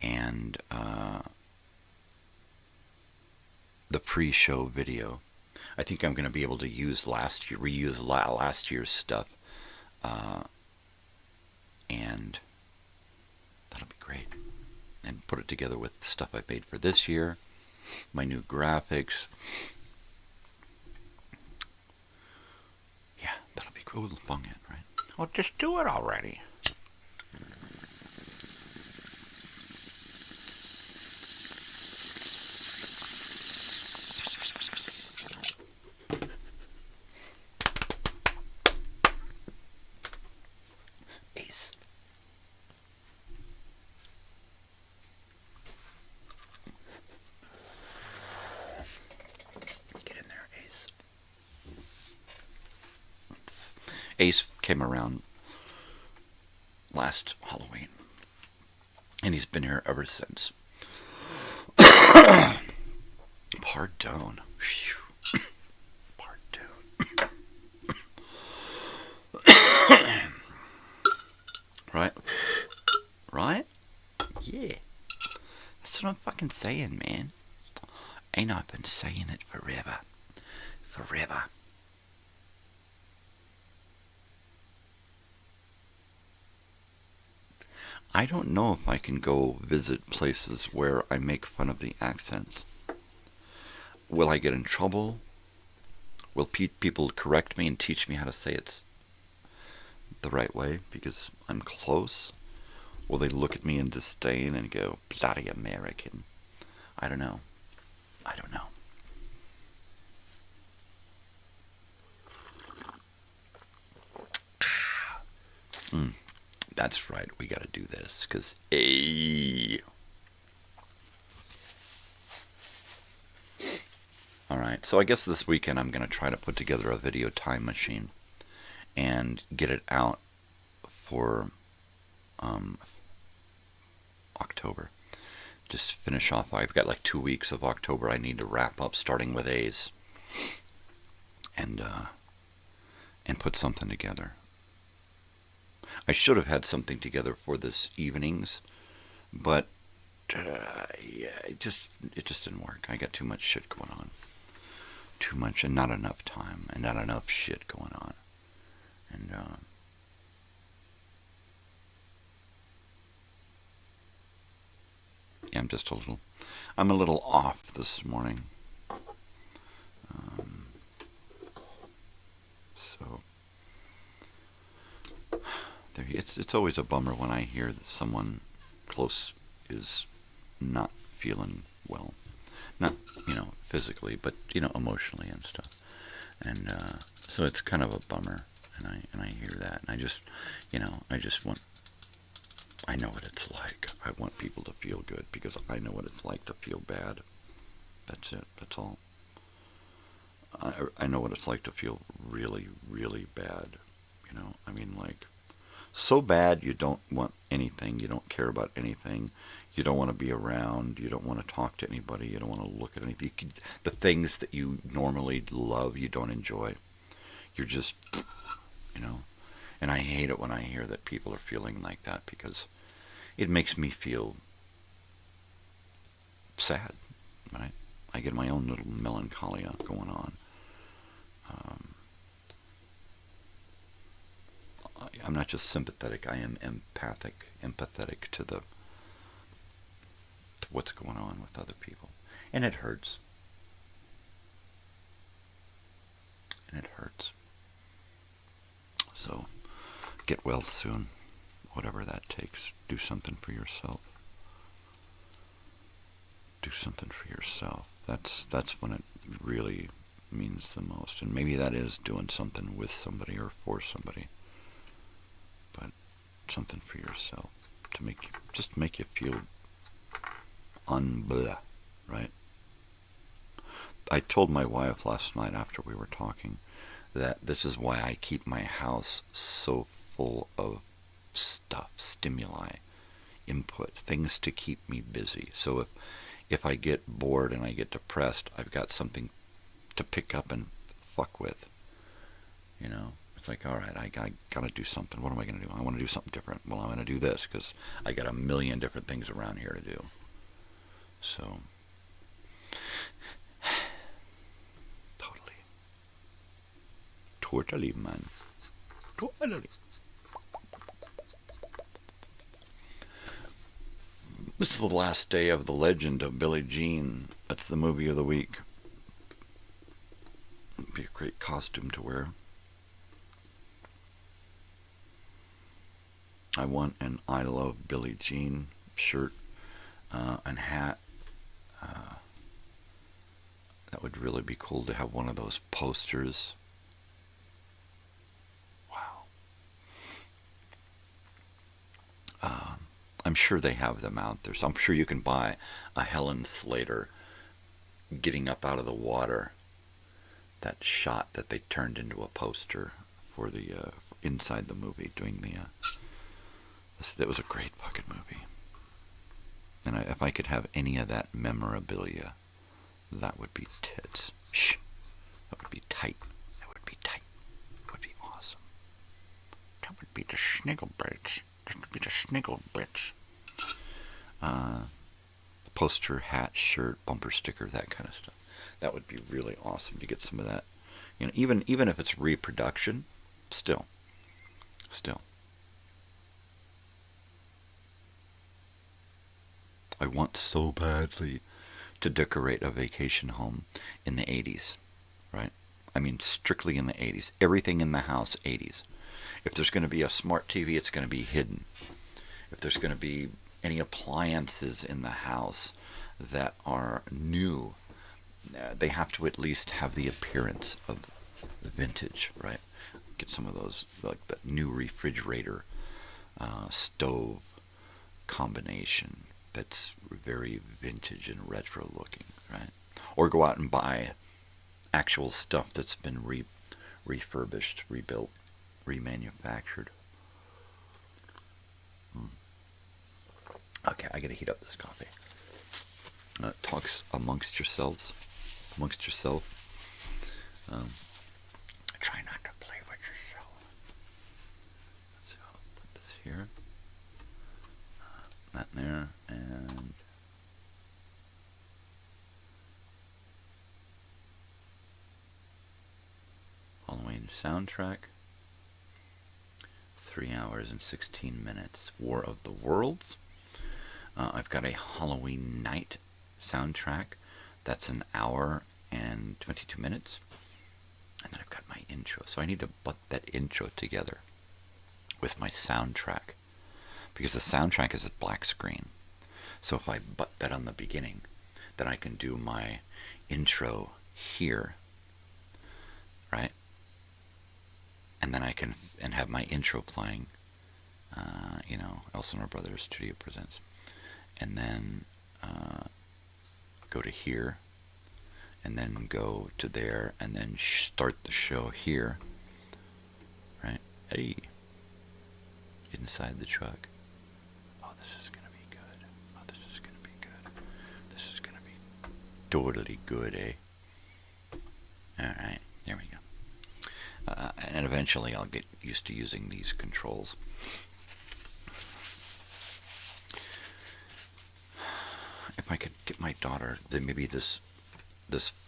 Speaker 12: and the pre-show video. I think I'm going to be able to use reuse last year's stuff, and that'll be great. And put it together with stuff I made for this year, my new graphics. Yeah, that'll be cool. Bung it, right? Well, just do it already. Ace. Get in there, Ace. Ace came around last Halloween, and he's been here ever since. Pardon. Pardon. Right? Right? Yeah. That's what I'm fucking saying, man. Ain't I been saying it forever? Forever. I don't know if I can go visit places where I make fun of the accents. Will I get in trouble? Will people correct me and teach me how to say it the right way because I'm close? Will they look at me in disdain and go, bloody American? I don't know. I don't know. That's right. We got to do this because all right. So I guess this weekend I'm going to try to put together a video time machine and get it out for October. Just finish off. I've got like 2 weeks of October I need to wrap up, starting with A's, and put something together. I should have had something together for this evenings, but yeah, it just didn't work. I got too much shit going on. Too much and not enough time and not enough shit going on. And yeah, I'm a little off this morning. So it's always a bummer when I hear that someone close is not feeling well. Not, physically, but, emotionally and stuff. And so it's kind of a bummer, and I hear that, and I know what it's like. I want people to feel good because I know what it's like to feel bad. That's it. That's all. I know what it's like to feel really, really bad. so bad you don't want anything, you don't care about anything, you don't want to be around, you don't want to talk to anybody, you don't want to look at anything. The things that you normally love, you don't enjoy. You're just, and I hate it when I hear that people are feeling like that, because it makes me feel sad, right? I get my own little melancholia going on. I'm not just sympathetic, I am empathetic to what's going on with other people. And it hurts. So, get well soon, whatever that takes. Do something for yourself. Do something for yourself. That's when it really means the most. And maybe that is doing something with somebody or for somebody. But something for yourself to make you feel unblah, right? I told my wife last night after we were talking that this is why I keep my house so full of stuff, stimuli, input, things to keep me busy. So if I get bored and I get depressed, I've got something to pick up and fuck with. It's like, all right, I gotta do something. What am I gonna do? I want to do something different. Well, I'm gonna do this because I got a million different things around here to do. So, totally, man. Totally. This is the last day of The Legend of Billie Jean. That's the movie of the week. It'd be a great costume to wear. I want an I Love Billie Jean shirt and hat. That would really be cool to have one of those posters. Wow. I'm sure they have them out there. So I'm sure you can buy a Helen Slater getting up out of the water. That shot that they turned into a poster for the inside the movie, doing the. That was a great fucking movie. And if I could have any of that memorabilia, that would be tits. Shh. That would be tight. That would be tight. That would be awesome. That would be the sniggle bits. That would be the sniggle bits. Poster, hat, shirt, bumper sticker, that kind of stuff. That would be really awesome to get some of that. Even if it's reproduction, still. I want so badly to decorate a vacation home in the 80s, right? I mean, strictly in the 80s. Everything in the house, 80s. If there's going to be a smart TV, it's going to be hidden. If there's going to be any appliances in the house that are new, they have to at least have the appearance of vintage, right? Get some of those, like the new refrigerator, stove combination that's very vintage and retro looking, right? Or go out and buy actual stuff that's been refurbished, rebuilt, remanufactured. Okay, I gotta heat up this coffee. Talks amongst yourself. Try not to play with yourself. So I'll put this here. That in there, and Halloween soundtrack. 3 hours and 16 minutes. War of the Worlds. I've got a Halloween Night soundtrack. That's 1 hour and 22 minutes. And then I've got my intro. So I need to butt that intro together with my soundtrack. Because the soundtrack is a black screen. So if I butt that on the beginning, then I can do my intro here. Right? And then I can have my intro playing, Elsinore Brothers Studio Presents. And then go to here, and then go to there, and then start the show here. Right? Hey. inside the truck. Oh, this is going to be good. Oh, this is going to be good. This is going to be totally good, eh? All right, there we go. And eventually I'll get used to using these controls. If I could get my daughter, then maybe this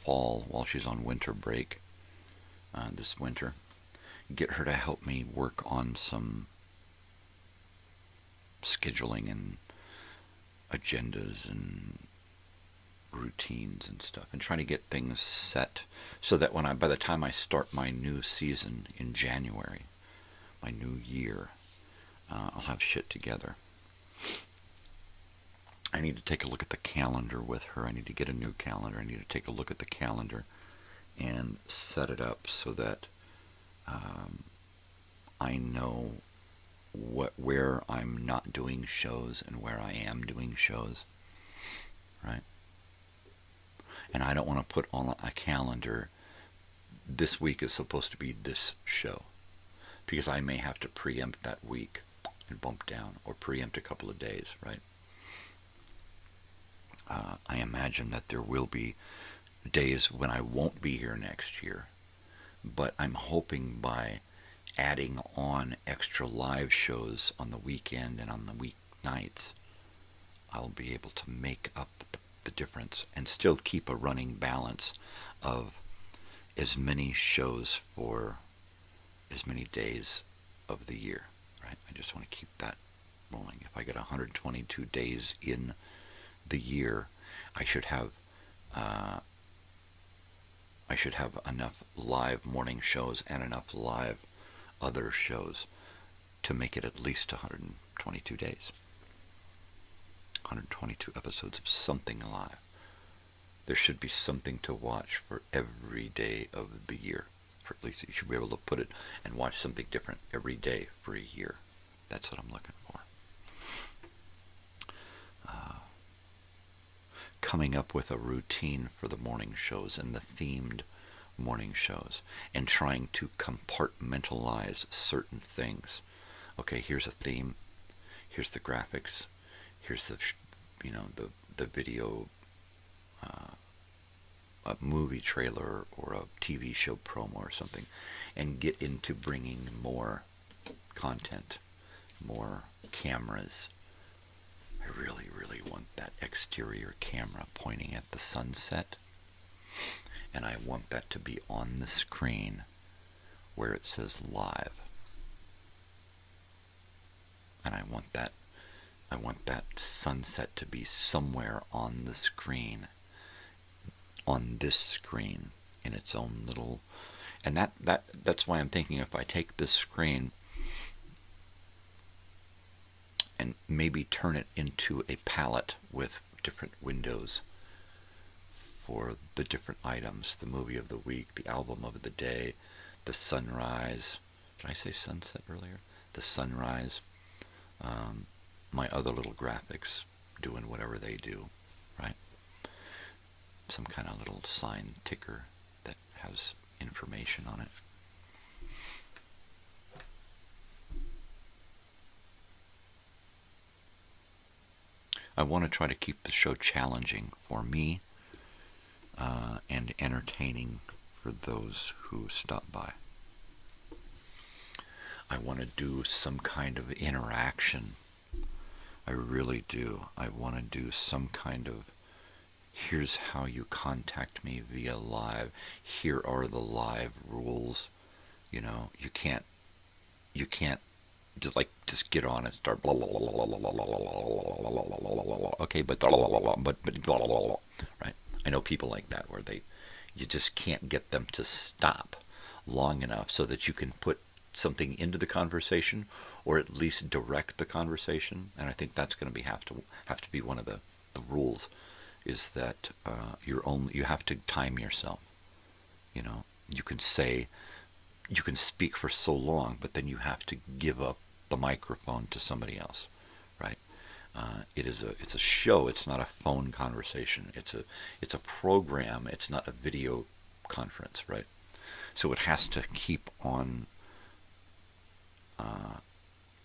Speaker 12: fall, while she's on winter break, this winter, get her to help me work on some scheduling and agendas and routines and stuff, and try to get things set so that by the time I start my new season in January, my new year, I'll have shit together. I need to take a look at the calendar with her. I need to get a new calendar. I need to take a look at the calendar and set it up so that I know where I'm not doing shows and where I am doing shows, right? And I don't want to put on a calendar, this week is supposed to be this show, because I may have to preempt that week and bump down, or preempt a couple of days, right? I imagine that there will be days when I won't be here next year, but I'm hoping by adding on extra live shows on the weekend and on the weeknights, I'll be able to make up the difference and still keep a running balance of as many shows for as many days of the year, right? I just want to keep that rolling. If I get 122 days in the year, I should have enough live morning shows and enough live other shows to make it at least 122 days. 122 episodes of something live. There should be something to watch for every day of the year. For at least you should be able to put it and watch something different every day for a year. That's what I'm looking for. Coming up with a routine for the morning shows and the themed morning shows, and trying to compartmentalize certain things. Okay, here's a theme. Here's the graphics. Here's the video, a movie trailer or a TV show promo or something, and get into bringing more content, more cameras. I really, really want that exterior camera pointing at the sunset, and I want that to be on the screen where it says live. And I want that sunset to be somewhere on the screen, on this screen, in its own little, and that's why I'm thinking if I take this screen and maybe turn it into a palette with different windows for the different items, the movie of the week, the album of the day, the sunrise. Did I say sunset earlier? The sunrise. My other little graphics doing whatever they do, right? Some kind of little sign ticker that has information on it. I want to try to keep the show challenging for me and entertaining for those who stop by. I want to do some kind of interaction. I really do. I want to do some kind of, here's how you contact me via live. Here are the live rules. You know, you can't just get on and start blah blah blah blah blah blah blah blah. Okay, but right? I know people like that where you just can't get them to stop long enough so that you can put something into the conversation, or at least direct the conversation. And I think that's going to have to be one of the rules, is that you have to time yourself. You know, you can speak for so long, but then you have to give up the microphone to somebody else, right? It's a show. It's not a phone conversation. It's a program. It's not a video conference, right? So it has to keep on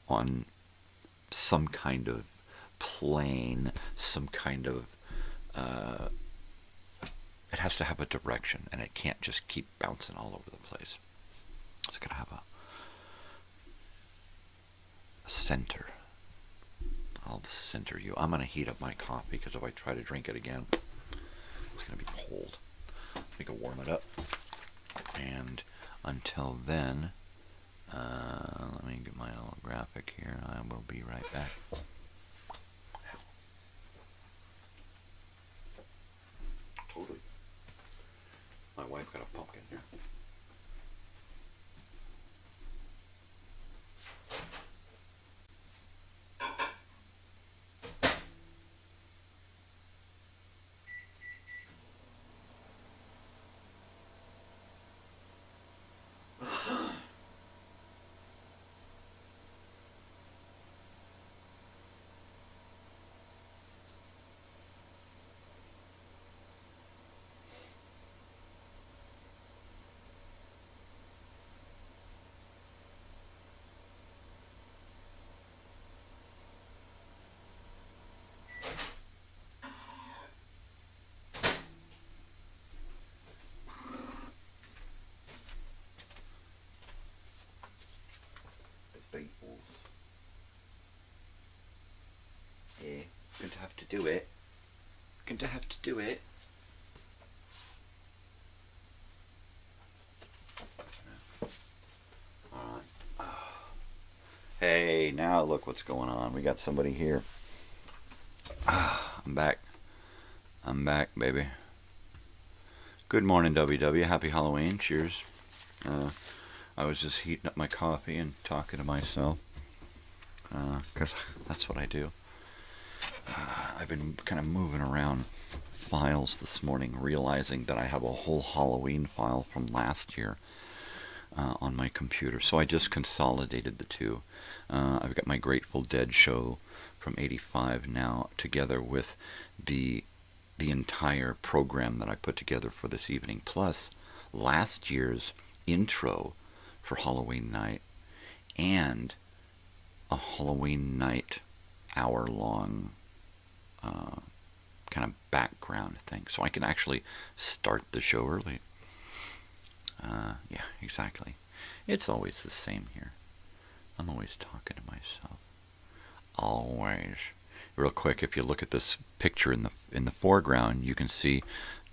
Speaker 12: on some kind of plane, some kind of it has to have a direction, and it can't just keep bouncing all over the place. It's got to have a center. I'll center you. I'm going to heat up my coffee, because if I try to drink it again, it's going to be cold. We can warm it up. And until then, let me get my little graphic here. I will be right back. Totally. My wife got a pumpkin here. Yeah, going to have to do it. Going to have to do it. Alright. Hey, now look what's going on. We got somebody here. I'm back. I'm back, baby. Good morning, WW. Happy Halloween. Cheers. I was just heating up my coffee and talking to myself. Because that's what I do. I've been kind of moving around files this morning, realizing that I have a whole Halloween file from last year on my computer. So I just consolidated the two. I've got my Grateful Dead show from '85 now, together with the entire program that I put together for this evening, plus last year's intro for Halloween night, and a Halloween night hour-long kind of background thing, so I can actually start the show early. Yeah, exactly. It's always the same here. I'm always talking to myself. Always. Real quick, if you look at this picture in the foreground, you can see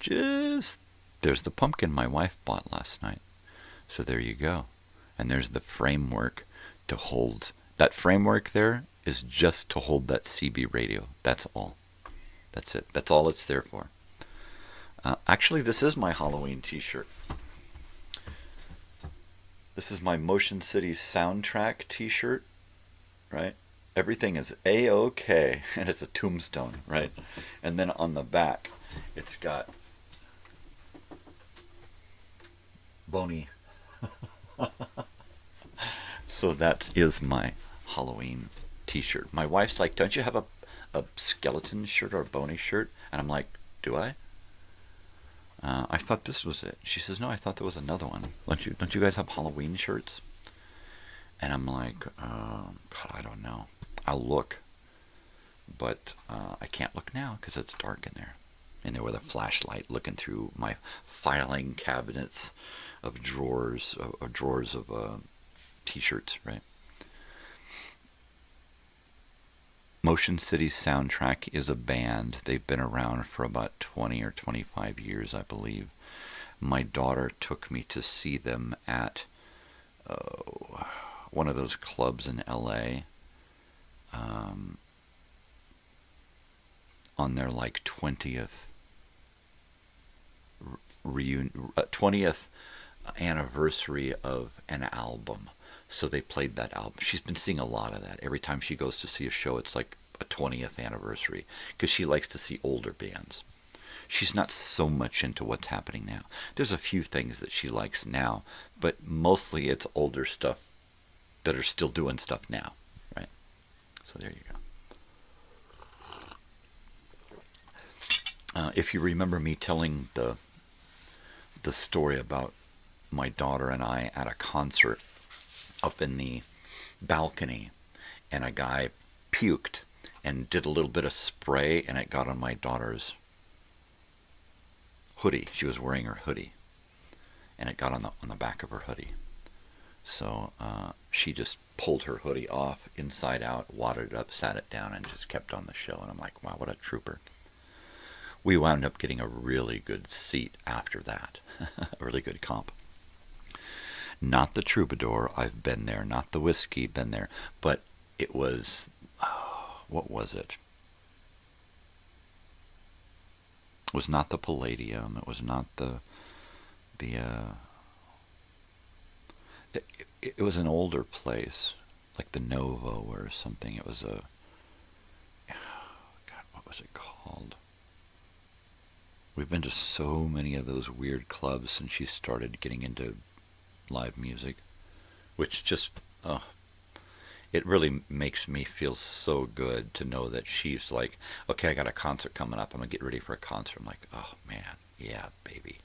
Speaker 12: there's the pumpkin my wife bought last night. So there you go. And there's the framework to hold. That framework there is just to hold that CB radio. That's all. That's it. That's all it's there for. Actually, this is my Halloween t-shirt. This is my Motion City soundtrack t-shirt, right? Everything is A-OK, and it's a tombstone, right? And then on the back, it's got Boney. So that is my Halloween t-shirt. My wife's like, don't you have a skeleton shirt or a Boney shirt? And I'm like, do I? I thought this was it. She says, no, I thought there was another one. Don't you guys have Halloween shirts? And I'm like, God, I don't know. I'll look. But I can't look now because it's dark in there. In there with a flashlight, looking through my filing cabinets of drawers of t-shirts, right? Motion City Soundtrack is a band. They've been around for about 20 or 25 years, I believe. My daughter took me to see them at one of those clubs in L.A. On their like 20th reunion, 20th anniversary of an album. So they played that album. She's been seeing a lot of that. Every time she goes to see a show, it's like a 20th anniversary, because she likes to see older bands. She's not so much into what's happening now. There's a few things that she likes now, but mostly it's older stuff that are still doing stuff now, right? So there you go. If you remember me telling the story about my daughter and I at a concert up in the balcony, and a guy puked and did a little bit of spray, and it got on my daughter's hoodie. She was wearing her hoodie, and it got on the back of her hoodie. So she just pulled her hoodie off inside out, wadded it up, sat it down, and just kept on the show. And I'm like, wow, what a trooper. We wound up getting a really good seat after that, a really good comp. Not the Troubadour, I've been there. Not the Whiskey, been there. But it was, what was it? It was not the Palladium. It was not it was an older place, like the Novo or something. It was God, what was it called? We've been to so many of those weird clubs since she started getting into live music, which just, it really makes me feel so good to know that she's like, okay, I got a concert coming up. I'm going to get ready for a concert. I'm like, oh, man, yeah, baby.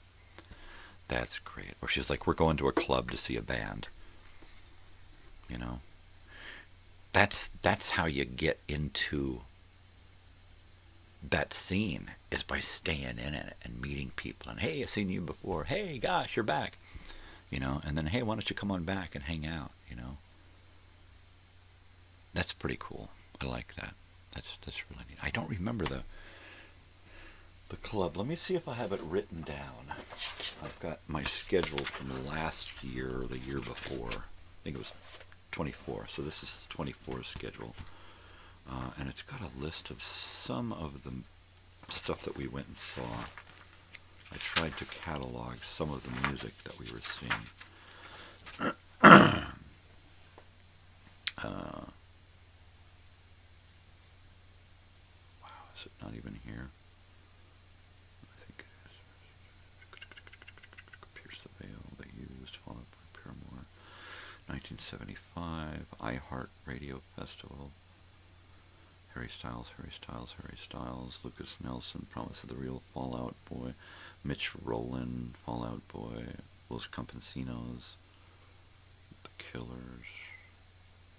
Speaker 12: That's great. Or she's like, we're going to a club to see a band. You know? That's how you get into that scene, is by staying in it and meeting people. And, hey, I've seen you before. Hey, gosh, you're back. You know? And then, hey, why don't you come on back and hang out, you know? That's pretty cool. I like that. That's really neat. I don't remember the club. Let me see if I have it written down. I've got my schedule from last year or the year before. I think it was 24. So this is the 24 schedule. And it's got a list of some of the stuff that we went and saw. I tried to catalog some of the music that we were seeing. Wow, is it not even here? I think it is. Pierce the Veil, They Used, followed by Paramore. 1975, iHeart Radio Festival. Harry Styles, Lucas Nelson, Promise of the Real, Fall Out Boy, Mitch Rowland, Fall Out Boy, Los Campesinos, The Killers,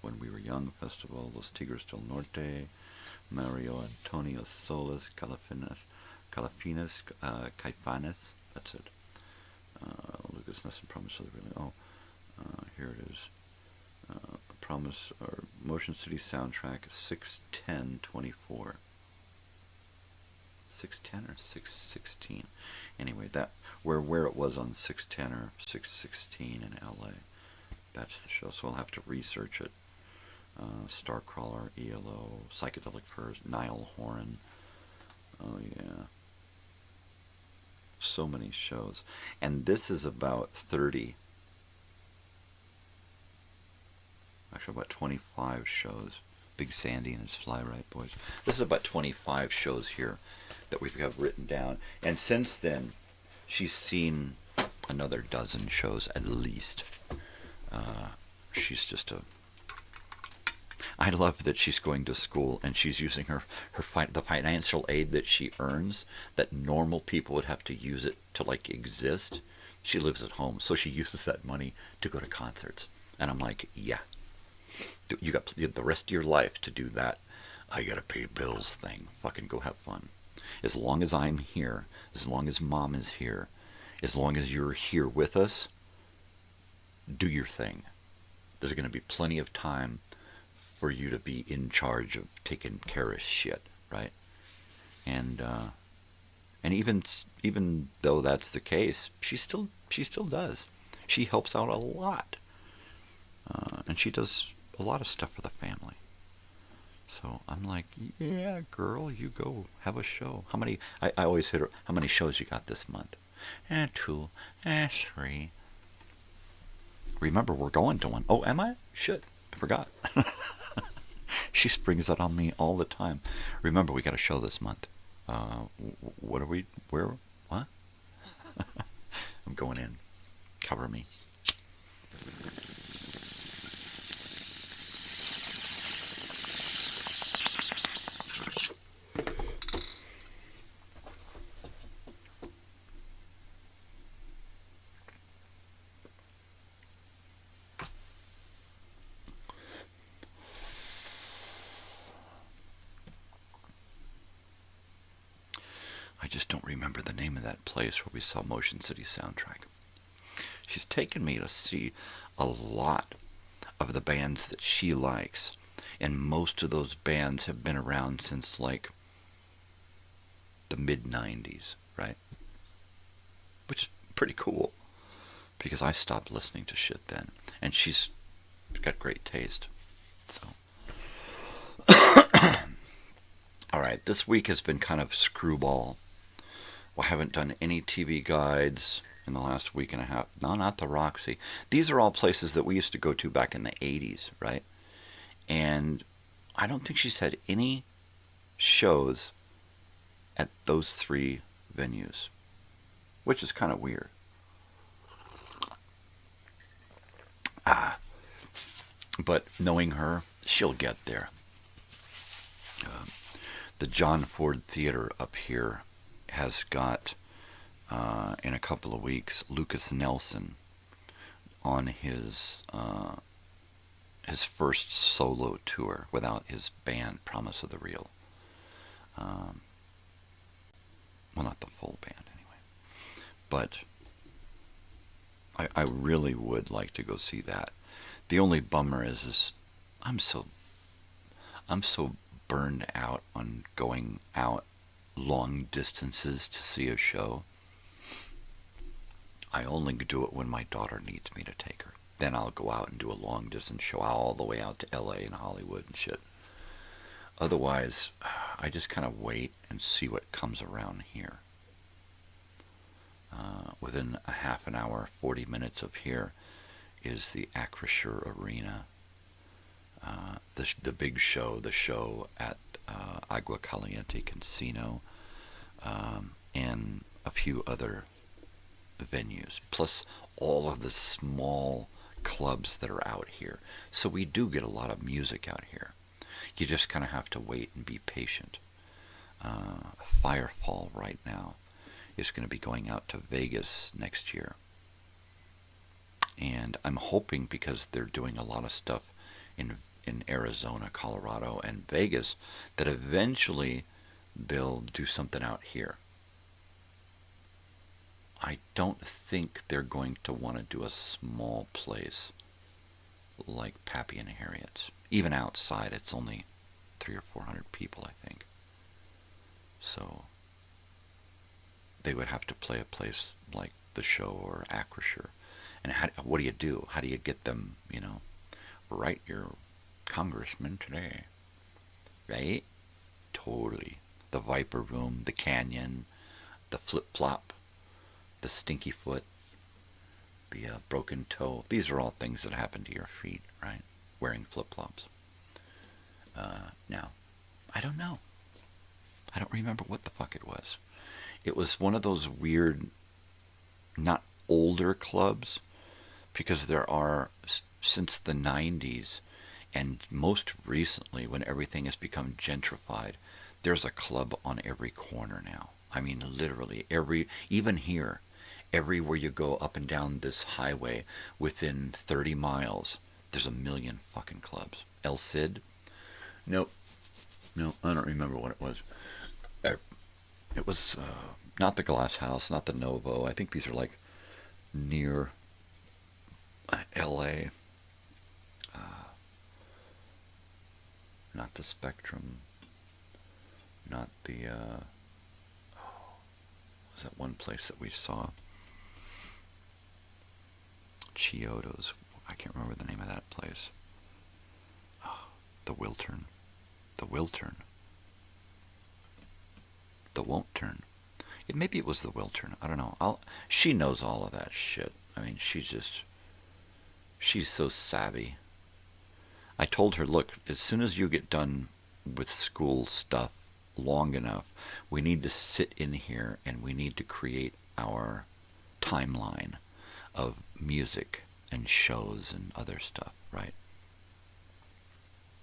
Speaker 12: When We Were Young Festival, Los Tigres del Norte, Mario Antonio Solis, Caifanes, that's it. Lucas Nelson, Promise of the Real, here it is. Promise, or Motion City soundtrack, 6/10/24. 6/10 or 6/16. Anyway, that where it was on 6/10 or 6/16 in LA. That's the show. So I'll have to research it. Starcrawler, ELO, Psychedelic Furs, Niall Horan. Oh yeah. So many shows. And this is about 30. Actually, about 25 shows. Big Sandy and his Fly Right Boys. This is about 25 shows here that we have written down. And since then, she's seen another dozen shows at least. She's just a... I love that she's going to school and she's using the financial aid that she earns, that normal people would have to use it to, like, exist. She lives at home, so she uses that money to go to concerts. And I'm like, yeah. You got the rest of your life to do that. I gotta pay bills thing. Fucking go have fun. As long as I'm here, as long as Mom is here, as long as you're here with us, do your thing. There's gonna be plenty of time for you to be in charge of taking care of shit, right? And even though that's the case, she still does. She helps out a lot, and she does a lot of stuff for the family. So I'm like, yeah, girl, you go have a show. How many? I always hit her. How many shows you got this month? 2, 3. Remember, we're going to one. Oh, am I? Shit, I forgot. She springs that on me all the time. Remember, we got a show this month. What are we? Where? What? I'm going in. Cover me. remember the name of that place where we saw Motion City Soundtrack. She's taken me to see a lot of the bands that she likes, and most of those bands have been around since like the mid-90s, right? Which is pretty cool, because I stopped listening to shit then, and she's got great taste. So, all right, this week has been kind of screwball. I haven't done any TV guides in the last week and a half. No, not the Roxy. These are all places that we used to go to back in the 80s, right? And I don't think she's had any shows at those three venues, which is kind of weird. But knowing her, she'll get there. The John Ford Theater up here has got, in a couple of weeks, Lucas Nelson on his first solo tour without his band, Promise of the Real. Well, not the full band anyway. But I really would like to go see that. The only bummer is I'm so burned out on going out long distances to see a show. I only do it when my daughter needs me to take her. Then I'll go out and do a long distance show all the way out to LA and Hollywood and shit. Otherwise, I just kind of wait and see what comes around here. Within a half an hour, 40 minutes of here is the Acrisure Arena. The big show, the show at Agua Caliente Casino, and a few other venues, plus all of the small clubs that are out here. So we do get a lot of music out here. You just kind of have to wait and be patient. Firefall right now is going to be going out to Vegas next year. And I'm hoping, because they're doing a lot of stuff in Arizona, Colorado, and Vegas, that eventually they'll do something out here. I don't think they're going to want to do a small place like Pappy and Harriet's. Even outside, it's only 300 or 400 people, I think. So they would have to play a place like the show or Acrisure. And what do? How do you get them, write your congressman today? Right? Totally. The Viper Room, the Canyon, the Flip-Flop, the Stinky Foot, the Broken Toe. These are all things that happen to your feet, right? Wearing flip-flops. Now, I don't know. I don't remember what the fuck it was. It was one of those weird, not older clubs, because there are, since the 90s, and most recently, when everything has become gentrified, there's a club on every corner now. I mean, literally, even here, everywhere you go up and down this highway, within 30 miles, there's a million fucking clubs. El Cid? Nope. No, I don't remember what it was. It was not the Glass House, not the Novo. I think these are like near L.A. Not the Spectrum. Not the... was that one place that we saw? Chiodo's. I can't remember the name of that place. Oh, the Wiltern. The Wiltern. The Won't Turn. Maybe it was the Wiltern. I don't know. She knows all of that shit. I mean, she's so savvy. I told her, look, as soon as you get done with school stuff long enough, we need to sit in here and we need to create our timeline of music and shows and other stuff, right?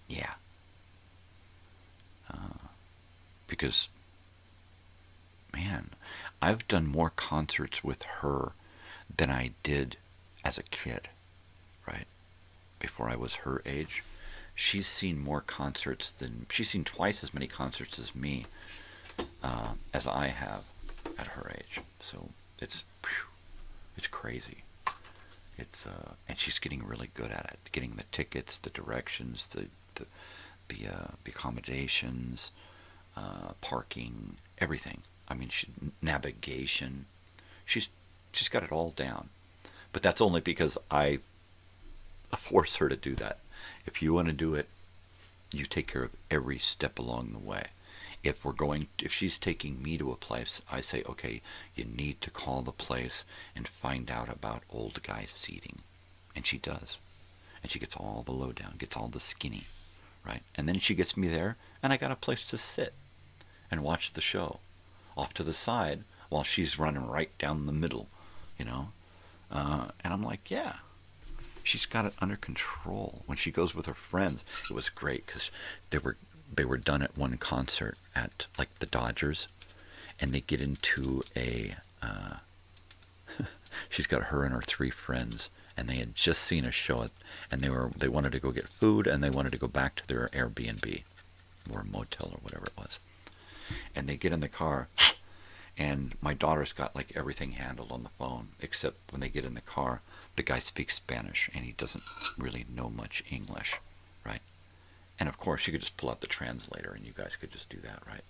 Speaker 12: Yeah. Because, man, I've done more concerts with her than I did as a kid, right? Before I was her age. She's seen more concerts she's seen twice as many concerts as me, as I have. at her age. So it's crazy. And she's getting really good at it, getting the tickets, the directions, the accommodations, parking, everything. I mean, navigation. She's got it all down. But that's only because I force her to do that. If you want to do it, you take care of every step along the way. If she's taking me to a place, I say, okay, you need to call the place and find out about old guy seating. And she does. And she gets all the lowdown, gets all the skinny, right? And then she gets me there, and I got a place to sit and watch the show off to the side while she's running right down the middle, you know? And I'm like, yeah, she's got it under control. When she goes with her friends, it was great because they were done at one concert at like the Dodgers, and they get into a she's got her and her 3 friends, and they had just seen a show, and they wanted to go get food, and they wanted to go back to their Airbnb or a motel or whatever it was. And they get in the car, and my daughter's got like everything handled on the phone, except when they get in the car, the guy speaks Spanish, and he doesn't really know much English, right? And of course, you could just pull out the translator, and you guys could just do that, right?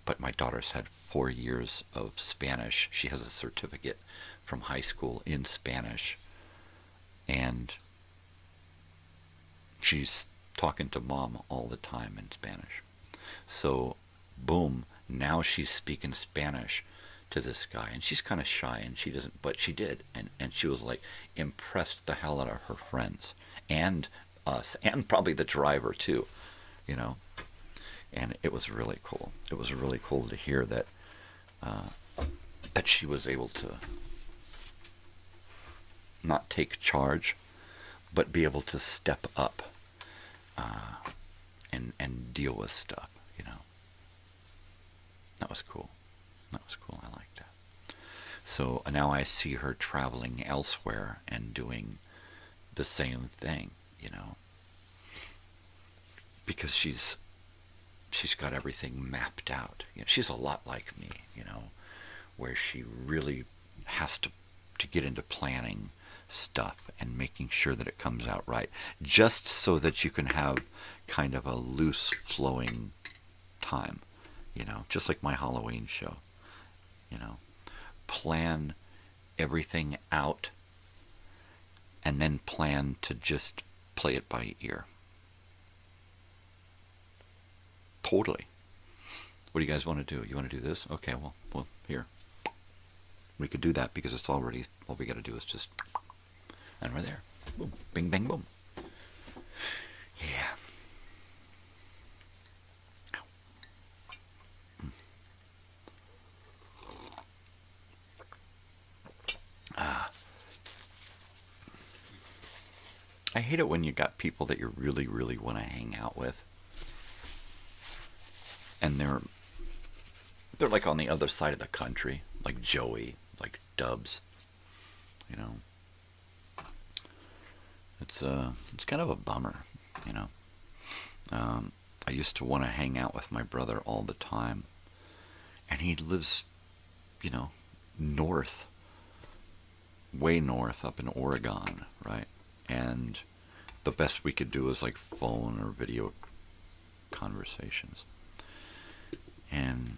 Speaker 12: But my daughter's had 4 years of Spanish. She has a certificate from high school in Spanish, and she's talking to mom all the time in Spanish. So, boom, now she's speaking Spanish to this guy, and she's kind of shy, and she doesn't, but she did, and she was like impressed the hell out of her friends and us, and probably the driver too, you know. And it was really cool. It was really cool to hear that that she was able to not take charge, but be able to step up and deal with stuff, you know. That was cool. That was cool. I liked that. So now I see her traveling elsewhere and doing the same thing, you know, because she's got everything mapped out. You know, she's a lot like me, you know, where she really has to get into planning stuff and making sure that it comes out right, just so that you can have kind of a loose flowing time, you know, just like my Halloween show, you know, plan everything out and then plan to just play it by ear. Totally. What do you guys want to do? You want to do this? Okay, well, here. We could do that because it's already, all we got to do is just, and we're there. Boom, bing, bang, boom. Yeah. I hate it when you got people that you really, really want to hang out with, and they're like on the other side of the country, like Joey, like Dubs, you know. It's kind of a bummer, you know. I used to want to hang out with my brother all the time, and he lives, you know, north, way north, up in Oregon, right? And the best we could do was like phone or video conversations. And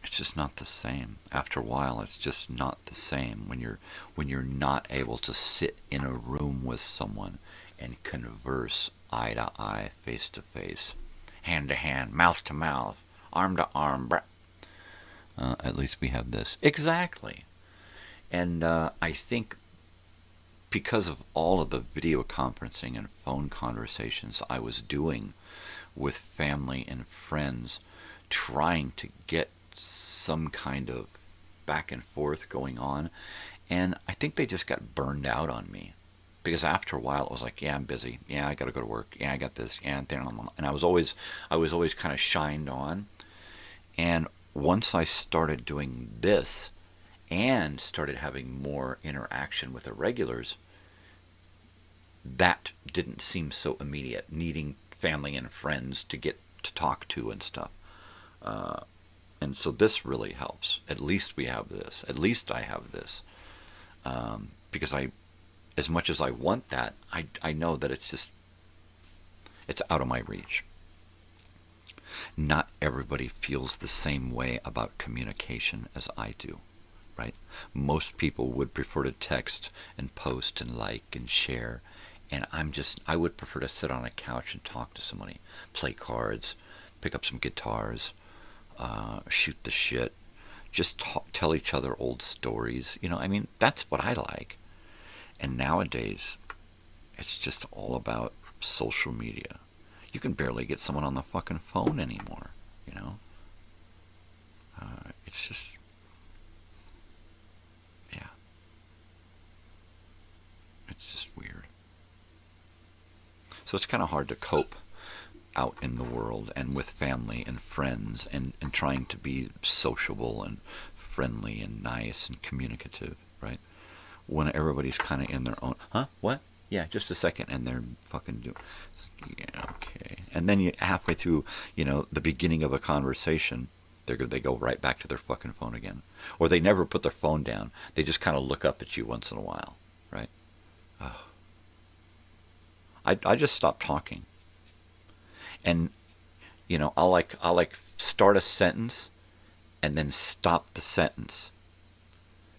Speaker 12: it's just not the same. After a while, it's just not the same when you're not able to sit in a room with someone and converse eye to eye, face to face, hand to hand, mouth to mouth, arm to arm. At least we have this. Exactly. And I think because of all of the video conferencing and phone conversations I was doing with family and friends, trying to get some kind of back and forth going on, and I think they just got burned out on me, because after a while it was like, yeah, I'm busy, yeah, I gotta go to work, yeah, I got this, yeah, and I was always kind of shined on. And once I started doing this and started having more interaction with the regulars, that didn't seem so immediate, needing family and friends to get to talk to and stuff. And so this really helps. At least we have this. At least I have this. Because as much as I want that, I know that it's out of my reach. Not everybody feels the same way about communication as I do, right? Most people would prefer to text and post and like and share. And I would prefer to sit on a couch and talk to somebody, play cards, pick up some guitars, shoot the shit, just tell each other old stories. That's what I like. And nowadays, it's just all about social media. You can barely get someone on the fucking phone anymore, It's just, yeah. It's just weird. So it's kind of hard to cope out in the world and with family and friends and trying to be sociable and friendly and nice and communicative, right? When everybody's kind of in their own, what? Yeah, just a second, and they're fucking doing, yeah, okay. And then halfway through, the beginning of a conversation, they go right back to their fucking phone again. Or they never put their phone down. They just kind of look up at you once in a while, right? Oh. I just stopped talking. And, I'll like start a sentence and then stop the sentence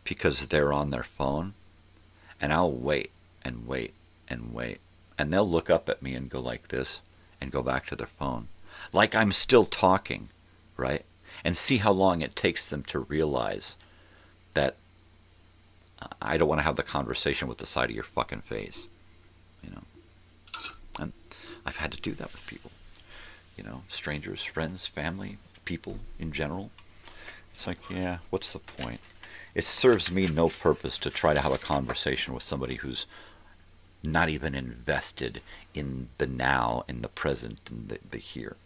Speaker 12: because they're on their phone, and I'll wait and wait and wait. And they'll look up at me and go like this and go back to their phone. Like I'm still talking, right? And see how long it takes them to realize that I don't want to have the conversation with the side of your fucking face, And I've had to do that with people, strangers, friends, family, people in general. It's like, yeah, what's the point? It serves me no purpose to try to have a conversation with somebody who's not even invested in the now, in the present, and the here.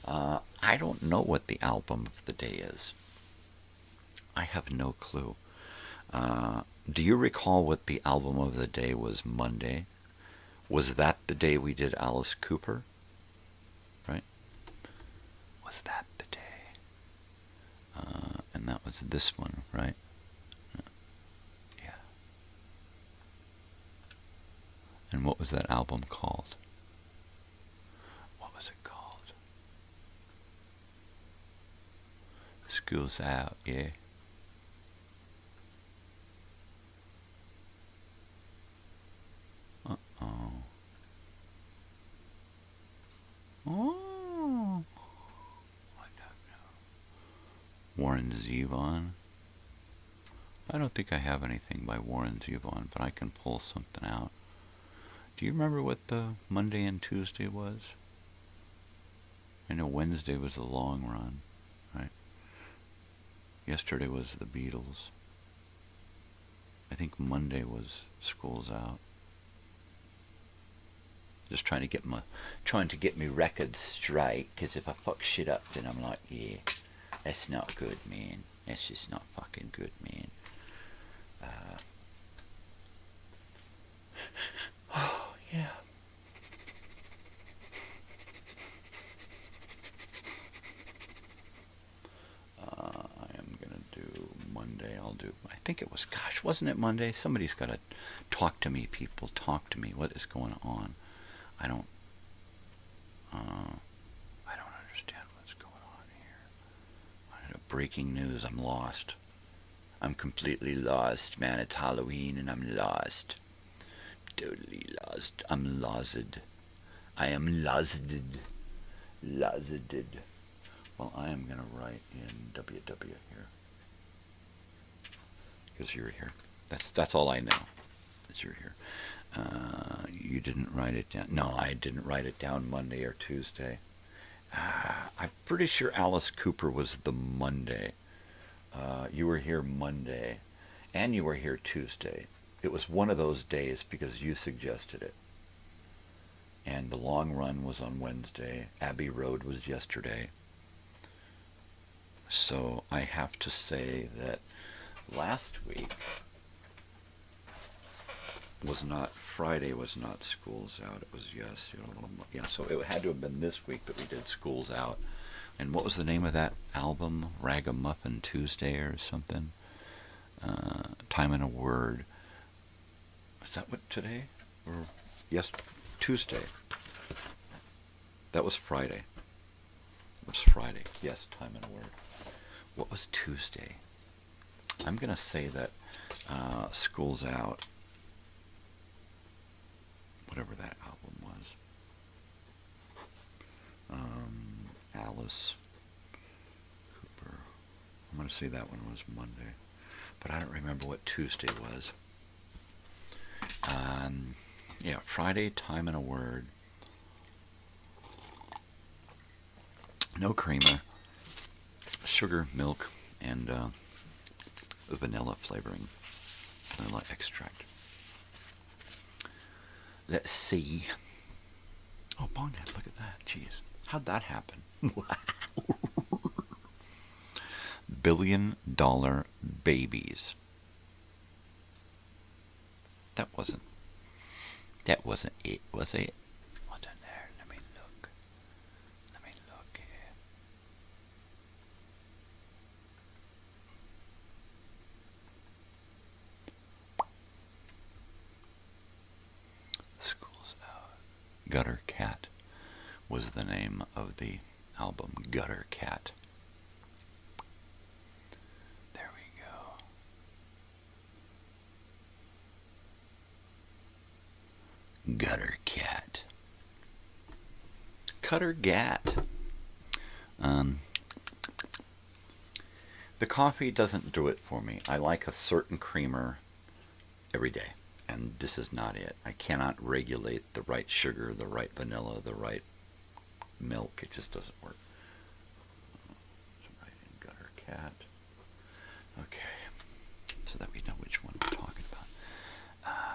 Speaker 12: I don't know what the album of the day is. I have no clue. Do you recall what the album of the day was Monday? Was that the day we did Alice Cooper? Right? Was that the day? And that was this one, right? Yeah. And what was that album called? What was it called? School's Out, yeah. Oh. I don't know. Warren Zevon. I don't think I have anything by Warren Zevon, but I can pull something out. Do you remember what the Monday and Tuesday was? I know Wednesday was the Long Run, right? Yesterday was the Beatles. I think Monday was School's Out. Just trying to get me records straight, because if I fuck shit up, then I'm like, yeah, that's not good, man. That's just not fucking good, man. Oh, yeah. I am gonna do Monday. I think it was, wasn't it Monday? Somebody's got to talk to me, people. Talk to me. What is going on? I don't understand what's going on here. Breaking news, I'm lost. I'm completely lost, man. It's Halloween and I'm lost. Totally lost. I'm lozed. I am lozed. Lozed. Well, I am going to write in WW here. Because you're here. That's all I know. That you're here. You didn't write it down. No, I didn't write it down Monday or Tuesday. I'm pretty sure Alice Cooper was the Monday. You were here Monday, and you were here Tuesday. It was one of those days because you suggested it. And the Long Run was on Wednesday. Abbey Road was yesterday. So I have to say that last week Friday was not School's Out. It was, yes. So it had to have been this week that we did School's Out. And what was the name of that album? Ragamuffin Tuesday or something? Time and a Word. Was that what today? Or yes, Tuesday. That was Friday. It was Friday. Yes, Time and a Word. What was Tuesday? I'm going to say that School's Out, whatever that album was. Alice Cooper. I'm going to say that one was Monday. But I don't remember what Tuesday was. Yeah, Friday, Time and a Word. No creamer. Sugar, milk, and vanilla flavoring. Vanilla extract. Let's see. Oh, Bonghead, look at that. Jeez. How'd that happen? $1 billion babies. That wasn't it, was it? What's in there? Let me look here. School's Out. Gutter Cat was the name of the album. Gutter Cat. There we go. Gutter Cat. Cutter Gat. The coffee doesn't do it for me. I like a certain creamer every day, and this is not it. I cannot regulate the right sugar, the right vanilla, the right milk. It just doesn't work. Right in Gutter Cat. Okay, so that we know which one we're talking about.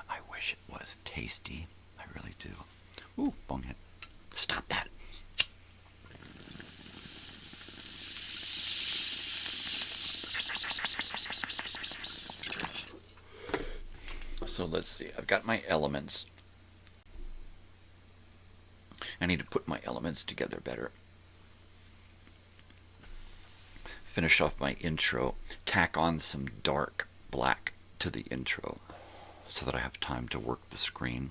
Speaker 12: I wish it was tasty. I really do. Ooh, Bonghead. Stop that. So let's see. I've got my elements. I need to put my elements together better. Finish off my intro. Tack on some dark black to the intro so that I have time to work the screen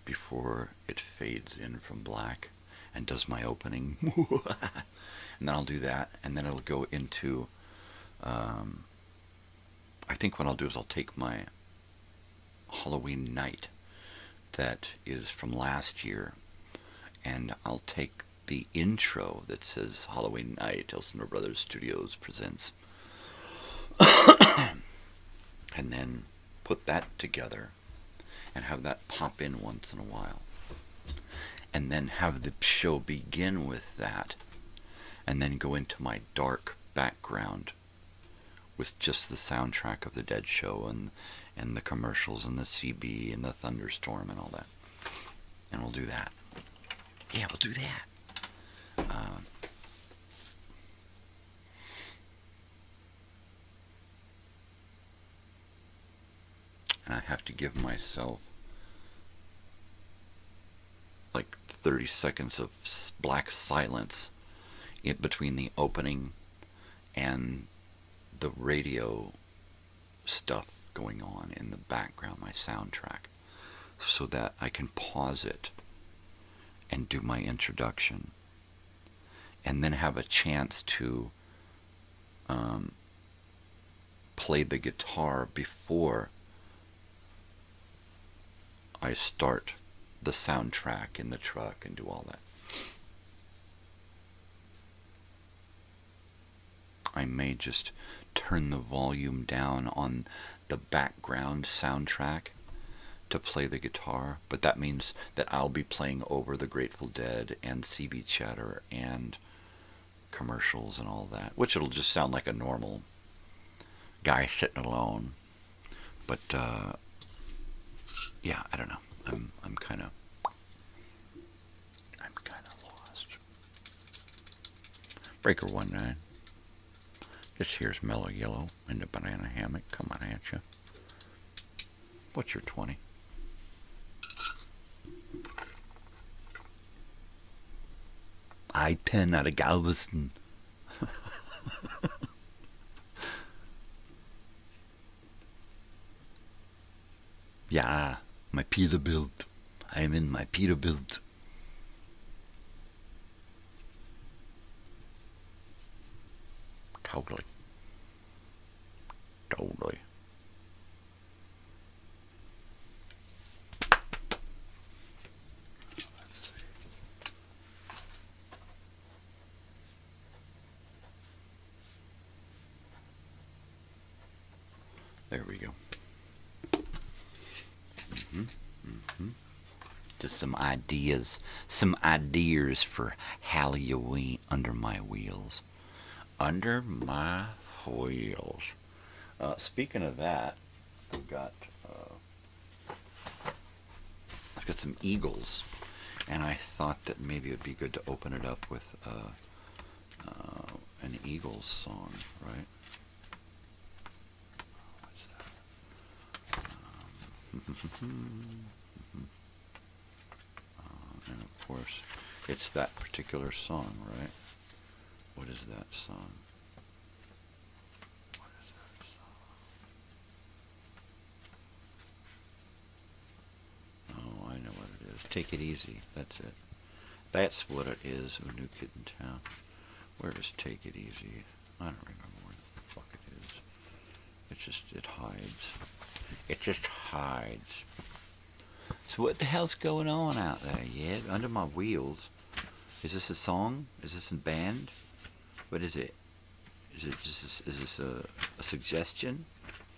Speaker 12: before it fades in from black and does my opening. And then I'll do that, and then it'll go into... I think what I'll do is I'll take my Halloween Night that is from last year, and I'll take the intro that says Halloween Night, Elsinore Brothers Studios presents, and then put that together and have that pop in once in a while, and then have the show begin with that, and then go into my dark background with just the soundtrack of the Dead Show and the commercials and the CB and the thunderstorm and all that. And we'll do that. Yeah, we'll do that. And I have to give myself like 30 seconds of black silence in between the opening and the radio stuff going on in the background, my soundtrack, so that I can pause it and do my introduction, and then have a chance to play the guitar before I start the soundtrack in the truck and do all that. I may just turn the volume down on the background soundtrack to play the guitar, but that means that I'll be playing over the Grateful Dead and CB chatter and commercials and all that, which it'll just sound like a normal guy sitting alone. But yeah, I don't know. I'm kind of lost. Breaker 19. This here's Mellow Yellow in the banana hammock coming at you. What's your 20? guy pen out of Galveston. Yeah, my Peterbilt. I'm in my Peterbilt. Totally. Totally. Let's see. There we go. Just some ideas for Halloween under my wheels. Under my wheels. Speaking of that, I've got some Eagles, and I thought that maybe it would be good to open it up with an Eagles song, right? What's that? And of course, it's that particular song, right? What is that song? What is that song? Oh, I know what it is. Take It Easy. That's it. That's what it is. A New Kid in Town. Where is Take It Easy? I don't remember where the fuck it is. It hides. It just hides. So what the hell's going on out there? Yeah, under my wheels. Is this a song? Is this a band? What is it? Is this a suggestion?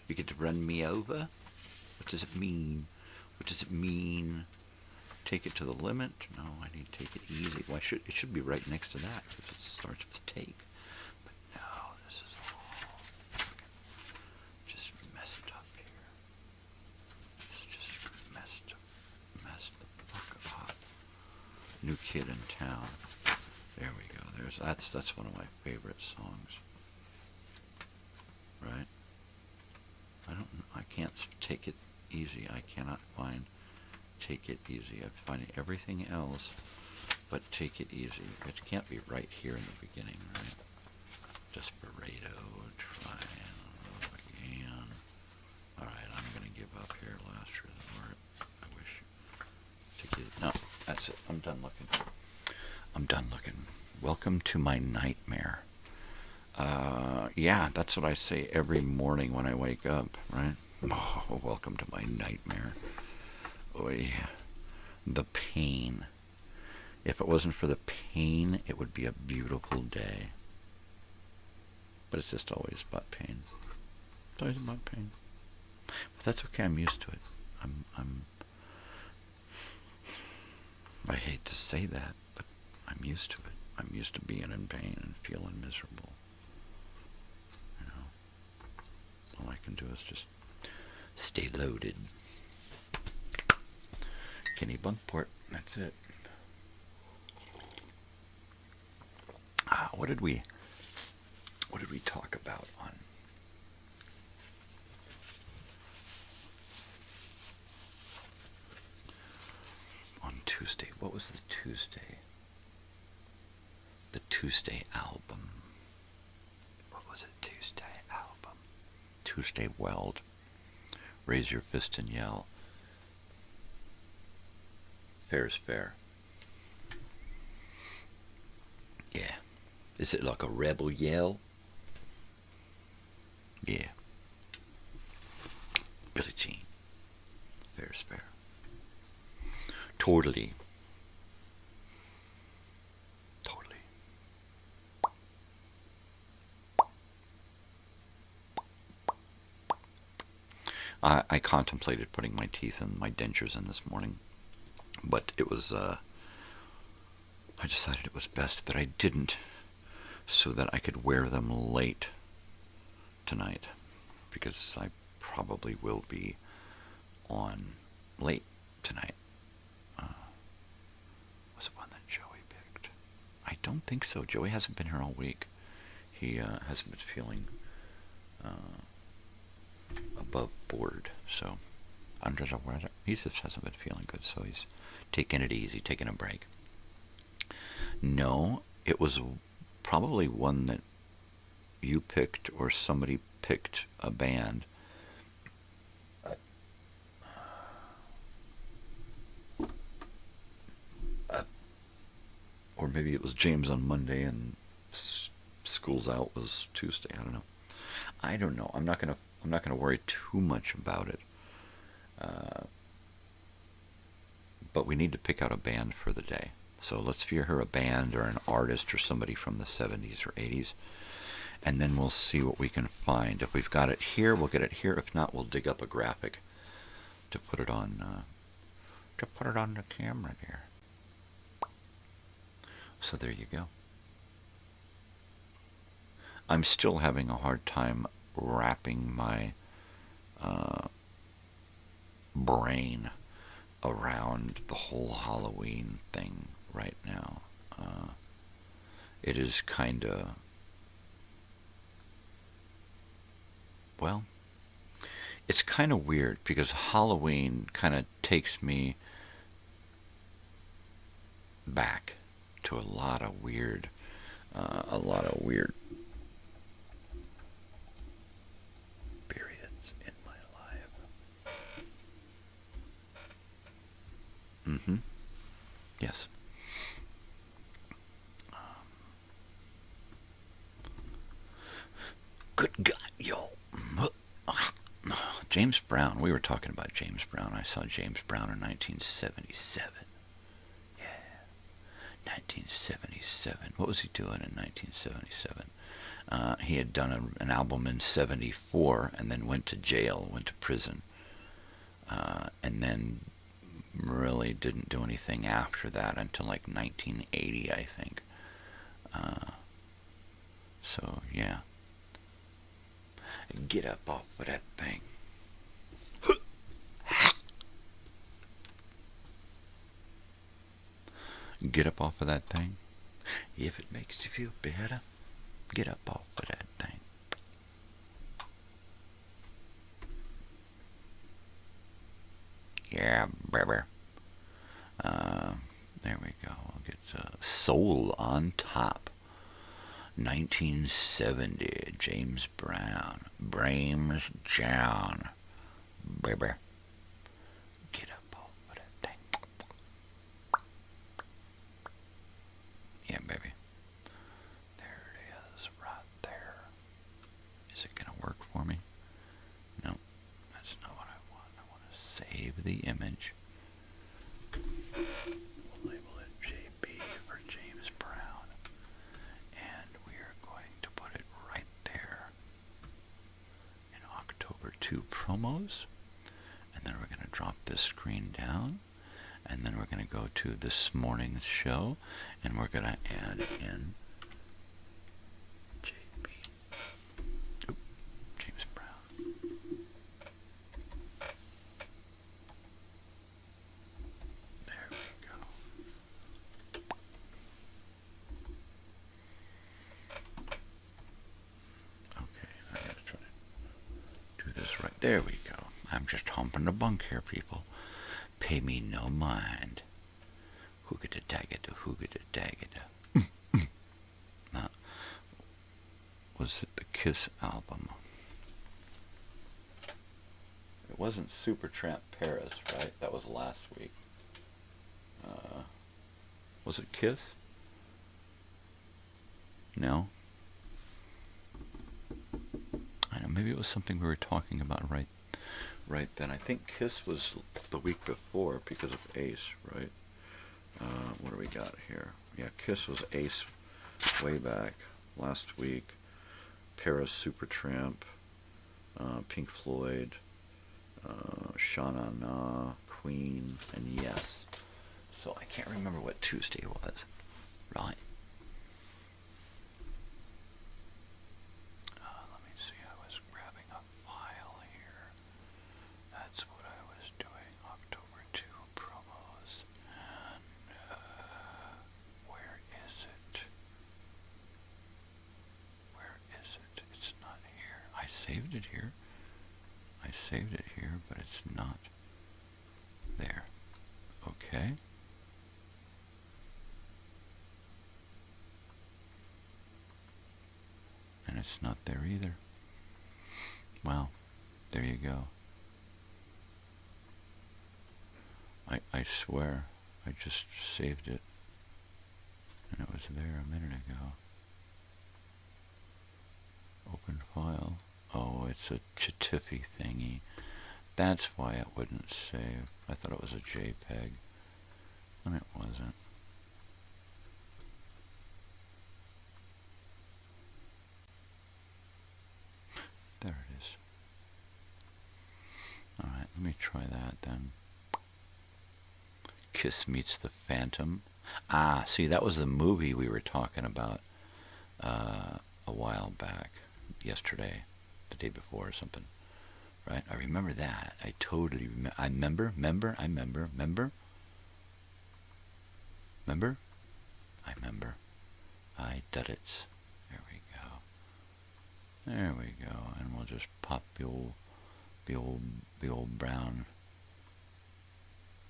Speaker 12: You get to run me over? What does it mean? What does it mean? Take it to the limit? No, I need to take it easy. Well, it should be right next to that because it starts with take. But no, this is all just messed up here. Just messed the fuck up. New Kid in Town. There we go. That's one of my favorite songs. Right? I can't take it easy. I cannot find Take It Easy. I find everything else but Take It Easy. It can't be right here in the beginning, right? Desperado, trying again. Alright, I'm gonna give up here, last resort. I wish. Take it. No, that's it. I'm done looking. Welcome to my nightmare. Yeah, that's what I say every morning when I wake up, right? Oh, welcome to my nightmare. Oh, yeah. The pain. If it wasn't for the pain, it would be a beautiful day. But it's just always about pain. It's always about pain. But that's okay, I'm used to it. I hate to say that, but I'm used to it. I'm used to being in pain and feeling miserable. You know? All I can do is just stay loaded. Kenny Bunkport, that's it. What did we talk about on Tuesday? What was the Tuesday? The Tuesday album. What was it? Tuesday album. Tuesday Weld. Raise Your Fist and Yell. Fair's fair. Yeah. Is it like a rebel yell? Yeah. Billie Jean. Fair's fair. Totally. I contemplated putting my teeth and my dentures in this morning, but it was, I decided it was best that I didn't, so that I could wear them late tonight, because I probably will be on late tonight. Was it one that Joey picked? I don't think so. Joey hasn't been here all week. He hasn't been feeling above board, so under the weather. He just hasn't been feeling good, so he's taking it easy, taking a break. No, it was probably one that you picked or somebody picked a band. Or maybe it was James on Monday and School's Out was Tuesday. I don't know. I don't know. I'm not gonna worry too much about it. But we need to pick out a band for the day. So let's hear her a band or an artist or somebody from the 70s or 80s. And then we'll see what we can find. If we've got it here, we'll get it here. If not, we'll dig up a graphic to put it on the camera there. So there you go. I'm still having a hard time wrapping my brain around the whole Halloween thing right now. It is kind of, well, it's kind of weird because Halloween kind of takes me back to a lot of weird periods in my life. Mm-hmm. Yes. Good God, yo. James Brown. We were talking about James Brown. I saw James Brown in 1977. 1977. What was he doing in 1977? He had done an album in 74 and then went to jail, went to prison, and then really didn't do anything after that until like 1980, I think. So, yeah. Get up off of that thing. Get up off of that thing. If it makes you feel better, get up off of that thing. Yeah, baby. There we go. We'll get Soul on Top. 1970. James Brown. Brames John. Baby. Get up off of that thing. Yeah, baby. There it is, right there. Is it going to work for me? No, that's not what I want. I want to save the image. We'll label it JB for James Brown. And we are going to put it right there in October 2 promos. And then we're going to drop this screen down. And then we're going to go to this morning's show, and we're going to add in JB. Oop, James Brown. There we go. Okay, I got to try to do this right. There we go. I'm just humping the bunk here, people. Pay me no mind. Hoogada daggada, hoogada daggada. Was it the Kiss album? It wasn't Supertramp Paris, right? That was last week. Was it Kiss? No? I know, maybe it was something we were talking about right then. I think Kiss was the week before because of Ace, right? What do we got here? Yeah, Kiss was Ace way back last week. Paris, Supertramp, Pink Floyd, Sha-Na Na, Queen, and Yes. So I can't remember what Tuesday was, right? Let me see. I was grabbing a file here. That's what I was doing. October 2 promos. And where is it? Where is it? It's not here. I saved it here. I saved it here, but it's not there. Okay. it's not there either. Well, there you go. I swear, I just saved it, and it was there a minute ago. Open file. Oh, it's a Chitiffy thingy. That's why it wouldn't save. I thought it was a JPEG, and it wasn't. There it is. Alright, let me try that then. Kiss Meets the Phantom. Ah, see, that was the movie we were talking about a while back. Yesterday, the day before or something. Right? I remember that. I totally remember. I remember. I did it. There we go. There we go. And we'll just pop the old brown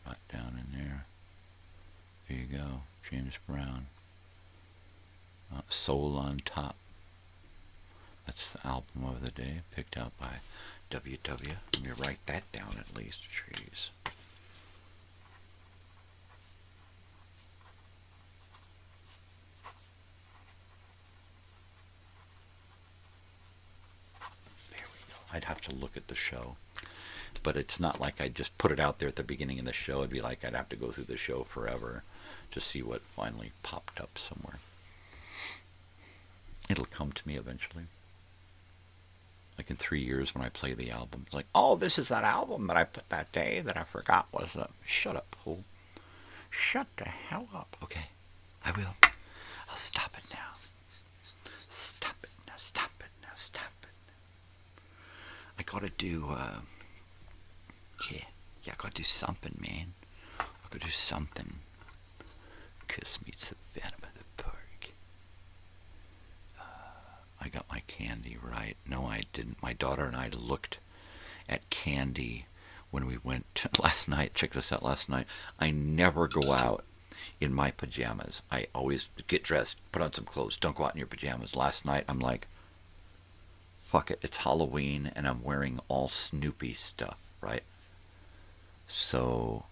Speaker 12: right down in there. There you go. James Brown. Soul on Top. That's the album of the day, picked out by WW. Let me write that down at least. Trees. There we go. I'd have to look at the show. But it's not like I just put it out there at the beginning of the show. It'd be like I'd have to go through the show forever to see what finally popped up somewhere. It'll come to me eventually. Like in 3 years when I play the album. It's like, oh, this is that album that I put that day that I forgot was the... Shut up, fool. Shut the hell up. Okay, I will. I'll stop it now. Stop it now, stop it now, stop it. I gotta do, yeah, I gotta do something, man. I gotta do something. Kiss Meets the Phantom of the Park. I got my candy right. No, I didn't. My daughter and I looked at candy when we went last night. Check this out, last night. I never go out in my pajamas. I always get dressed, put on some clothes, don't go out in your pajamas. Last night, I'm like, fuck it, it's Halloween, and I'm wearing all Snoopy stuff, right? So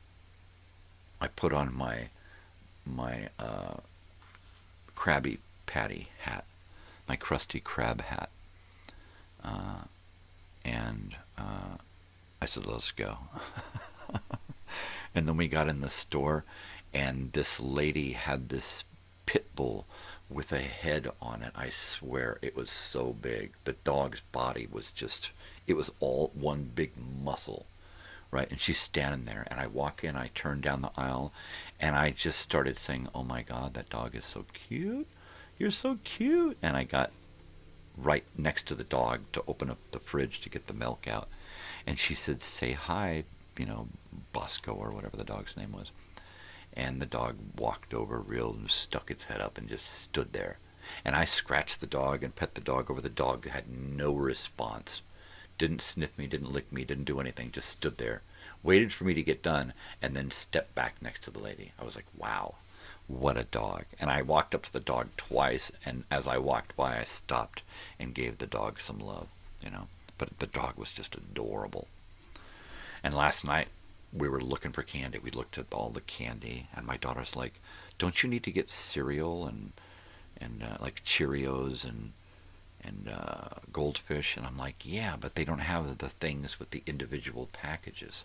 Speaker 12: I put on my Krabby Patty hat, my Krusty Krab hat, and I said, let's go. And then we got in the store, and this lady had this pit bull with a head on it. I swear, it was so big. The dog's body was just, it was all one big muscle, right? And she's standing there, and I walk in, I turn down the aisle, and I just started saying, oh my God, that dog is so cute. You're so cute. And I got right next to the dog to open up the fridge to get the milk out. And she said, say hi, you know, Bosco or whatever the dog's name was. And the dog walked over real and stuck its head up and just stood there. And I scratched the dog and pet the dog over. The dog had no response. Didn't sniff me, didn't lick me, didn't do anything. Just stood there, waited for me to get done, and then stepped back next to the lady. I was like, wow, what a dog. And I walked up to the dog twice, and as I walked by, I stopped and gave the dog some love, you know. But the dog was just adorable. And last night, we were looking for candy. We looked at all the candy, and my daughter's like, don't you need to get cereal and like Cheerios and Goldfish? And I'm like, yeah, but they don't have the things with the individual packages,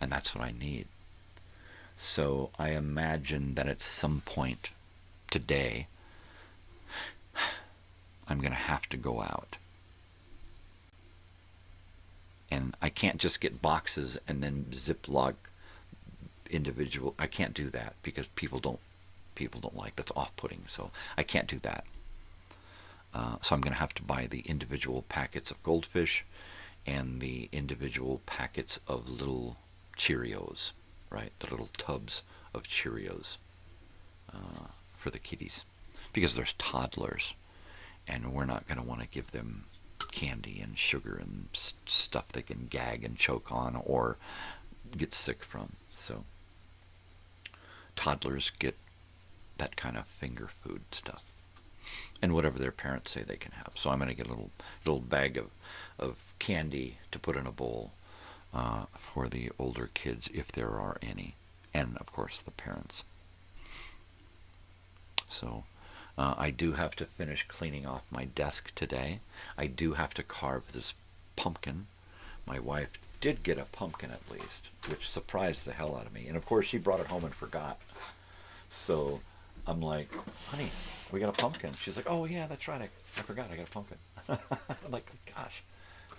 Speaker 12: and that's what I need. So I imagine that at some point today, I'm going to have to go out. And I can't just get boxes and then Ziploc individual. I can't do that because people don't like, that's off-putting. So I can't do that. So I'm going to have to buy the individual packets of Goldfish and the individual packets of little Cheerios, right? The little tubs of Cheerios for the kiddies, because there's toddlers, and we're not going to want to give them candy and sugar and stuff they can gag and choke on or get sick from. So toddlers get that kind of finger food stuff. and whatever their parents say they can have. So I'm going to get a little bag of candy to put in a bowl for the older kids, if there are any, and of course the parents. So I do have to finish cleaning off my desk today. I do have to carve this pumpkin. My wife did get a pumpkin at least, which surprised the hell out of me. And of course she brought it home and forgot. So I'm like, honey, we got a pumpkin. She's like, oh yeah, that's right. I forgot I got a pumpkin. I'm like, gosh,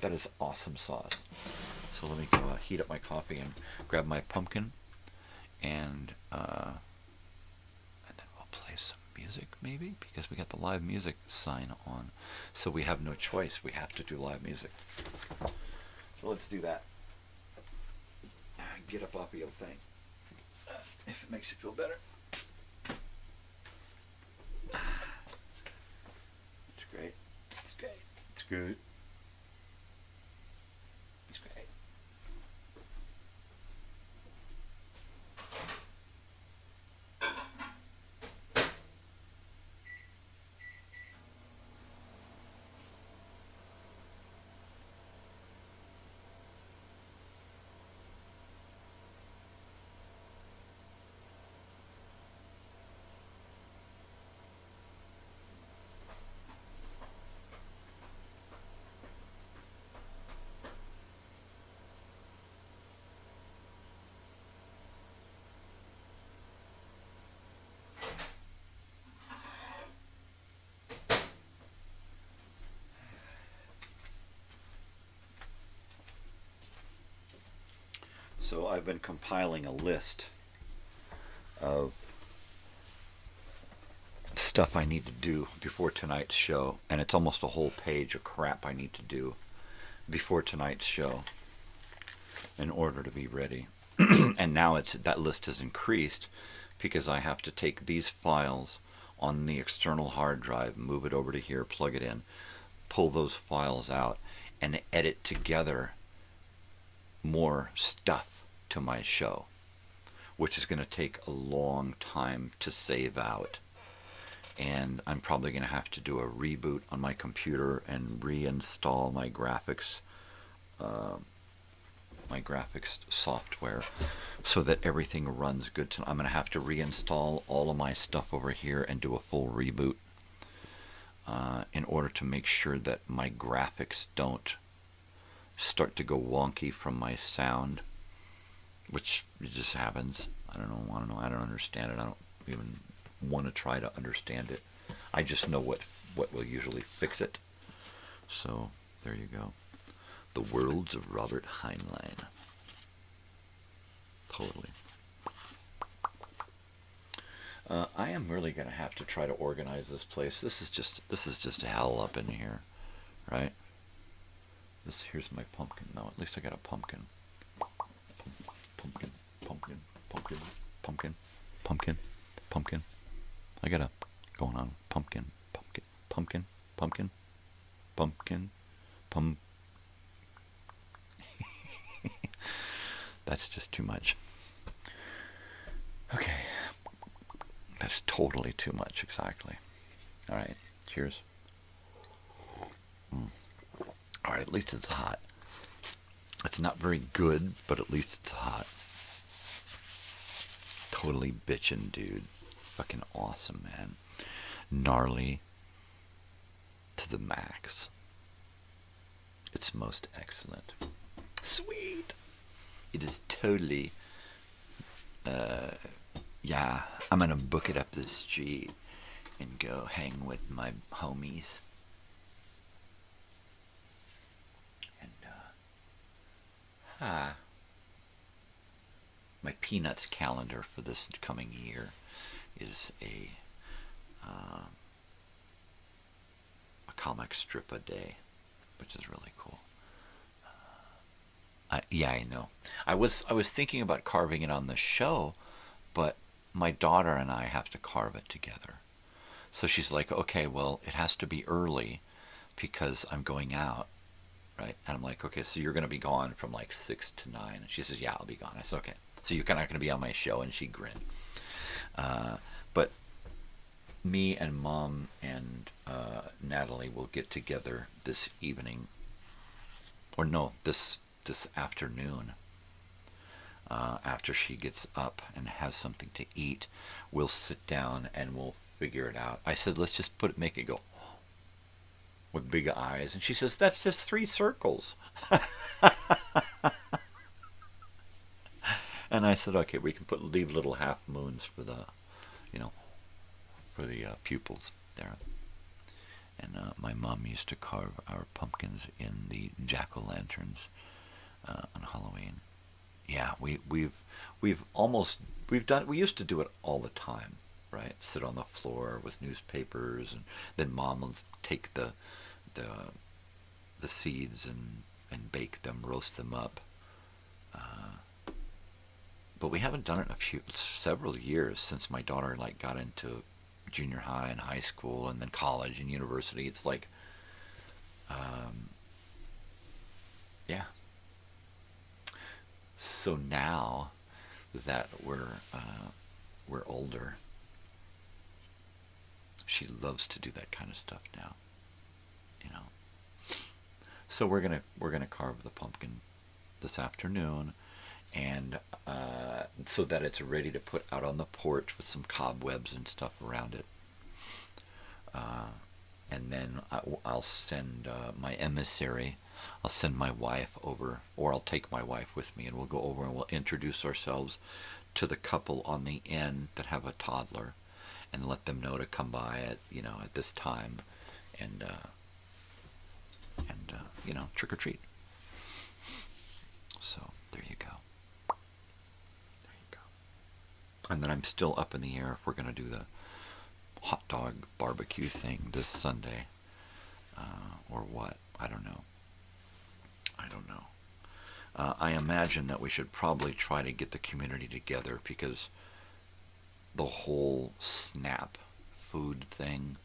Speaker 12: that is awesome sauce. So let me go heat up my coffee and grab my pumpkin, and then we'll play some music maybe, because we got the live music sign on. So we have no choice. We have to do live music. So let's do that. Get up off of your thing, if it makes you feel better. It's great. It's great. It's good. It's great. So I've been compiling a list of stuff I need to do before tonight's show, and it's almost a whole page of crap I need to do before tonight's show in order to be ready. And now that list has increased because I have to take these files on the external hard drive, move it over to here, plug it in, pull those files out, and edit together more stuff to my show, which is going to take a long time to save out. And I'm probably going to have to do a reboot on my computer and reinstall my graphics software so that everything runs good. I'm going to have to reinstall all of my stuff over here and do a full reboot in order to make sure that my graphics don't start to go wonky from my sound, which just happens. I don't know. I don't understand it. I don't even want to try to understand it. I just know what will usually fix it. So there you go. The Worlds of Robert Heinlein. Totally. I am really going to have to try to organize this place. This is just hell up in here, right? Here's my pumpkin. No, at least I got a pumpkin. Pumpkin. I got a going on pumpkin. That's just too much. Okay. That's totally too much, exactly. All right. Cheers. All right, at least it's hot. It's not very good, but at least it's hot. Totally bitchin', dude. Fucking awesome, man. Gnarly to the max. It's most excellent. Sweet. It is totally, yeah, I'm gonna book it up the street and go hang with my homies. My Peanuts calendar for this coming year is a comic strip a day, which is really cool. Yeah, I know. I was thinking about carving it on the show, but my daughter and I have to carve it together. So she's like, okay, well, it has to be early because I'm going out. Right? And I'm like, okay, so you're going to be gone from like 6 to 9. And she says, yeah, I'll be gone. I said, okay. So you're not going to be on my show. And she grinned. But me and Mom and Natalie will get together this evening, or no, this afternoon. After she gets up and has something to eat, we'll sit down and we'll figure it out. I said, let's just make it go with big eyes, and she says, that's just 3 circles. And I said, okay, we can leave little half moons for the, pupils there. And my mom used to carve our pumpkins in the jack-o'-lanterns on Halloween. Yeah, we used to do it all the time, right? Sit on the floor with newspapers, and then Mom would take the seeds and bake them, roast them up. But we haven't done it in several years since my daughter got into junior high and high school and then college and university. It's like, yeah. So now that we're older, she loves to do that kind of stuff now. So we're gonna carve the pumpkin this afternoon, and so that it's ready to put out on the porch with some cobwebs and stuff around it. And then I'll send my emissary. I'll send my wife over, or I'll take my wife with me, and we'll go over and we'll introduce ourselves to the couple on the end that have a toddler, and let them know to come by at this time, and trick or treat. So there you go. And then I'm still up in the air if we're going to do the hot dog barbecue thing this Sunday, or what. I don't know. I imagine that we should probably try to get the community together, because the whole SNAP food thing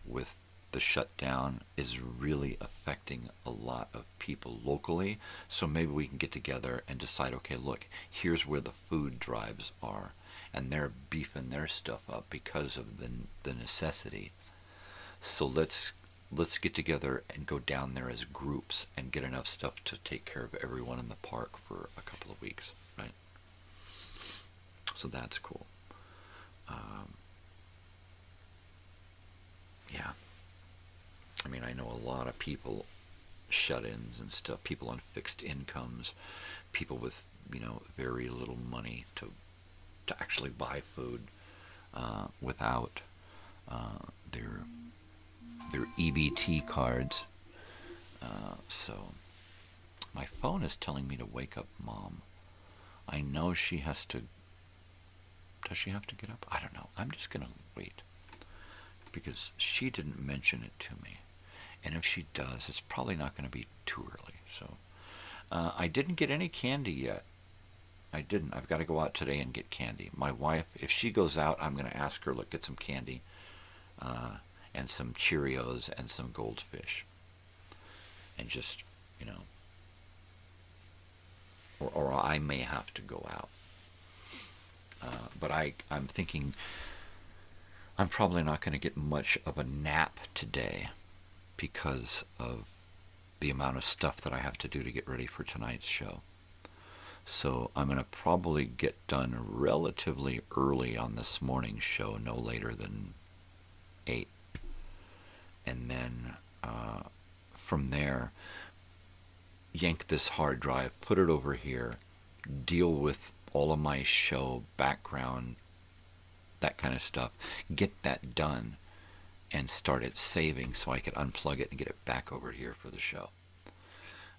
Speaker 12: with the shutdown is really affecting a lot of people locally. So maybe we can get together and decide, okay, look, here's where the food drives are, and they're beefing their stuff up because of the necessity. So let's get together and go down there as groups and get enough stuff to take care of everyone in the park for a couple of weeks, right? So that's cool. Yeah. I mean, I know a lot of people, shut-ins and stuff, people on fixed incomes, people with, very little money to actually buy food without their EBT cards. So my phone is telling me to wake up Mom. I know she has to. Does she have to get up? I don't know. I'm just going to wait, because she didn't mention it to me. And if she does, it's probably not going to be too early. So I didn't get any candy yet. I didn't. I've got to go out today and get candy. My wife, if she goes out, I'm going to ask her, look, get some candy and some Cheerios and some Goldfish. And just, or I may have to go out. But I'm thinking I'm probably not going to get much of a nap today, because of the amount of stuff that I have to do to get ready for tonight's show. So I'm going to probably get done relatively early on this morning's show, no later than 8. And then from there, yank this hard drive, put it over here, deal with all of my show background, that kind of stuff, get that done, and start it saving so I could unplug it and get it back over here for the show.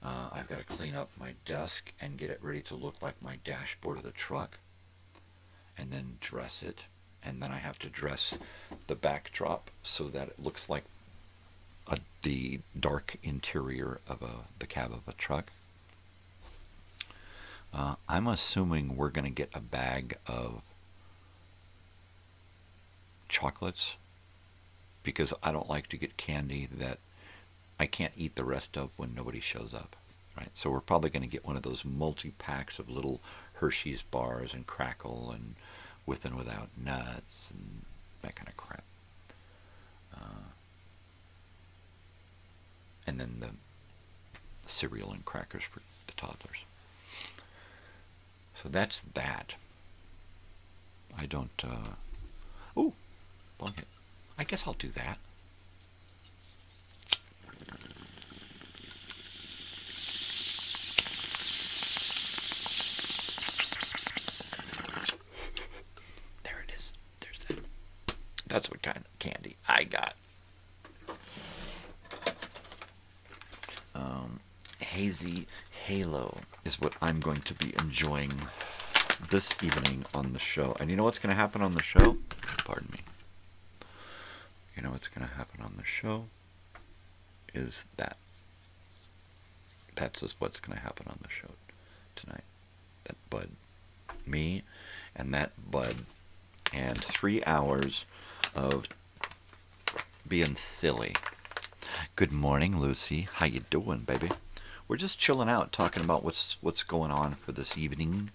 Speaker 12: I've got to clean up my desk and get it ready to look like my dashboard of the truck, and then dress it, and then I have to dress the backdrop so that it looks like the dark interior of the cab of a truck. I'm assuming we're going to get a bag of chocolates, because I don't like to get candy that I can't eat the rest of when nobody shows up, right? So we're probably going to get one of those multi-packs of little Hershey's bars and Crackle and with and without nuts and that kind of crap. and then the cereal and crackers for the toddlers. So that's that. I don't, ooh, blanket. I guess I'll do that. There it is. There's that. That's what kind of candy I got. Hazy Halo is what I'm going to be enjoying this evening on the show. And you know what's going to happen on the show? Pardon me. You know what's going to happen on the show is that. That's just what's going to happen on the show tonight. That bud. Me and that bud. And 3 hours of being silly. Good morning, Lucy. How you doing, baby? We're just chilling out, talking about what's going on for this evening.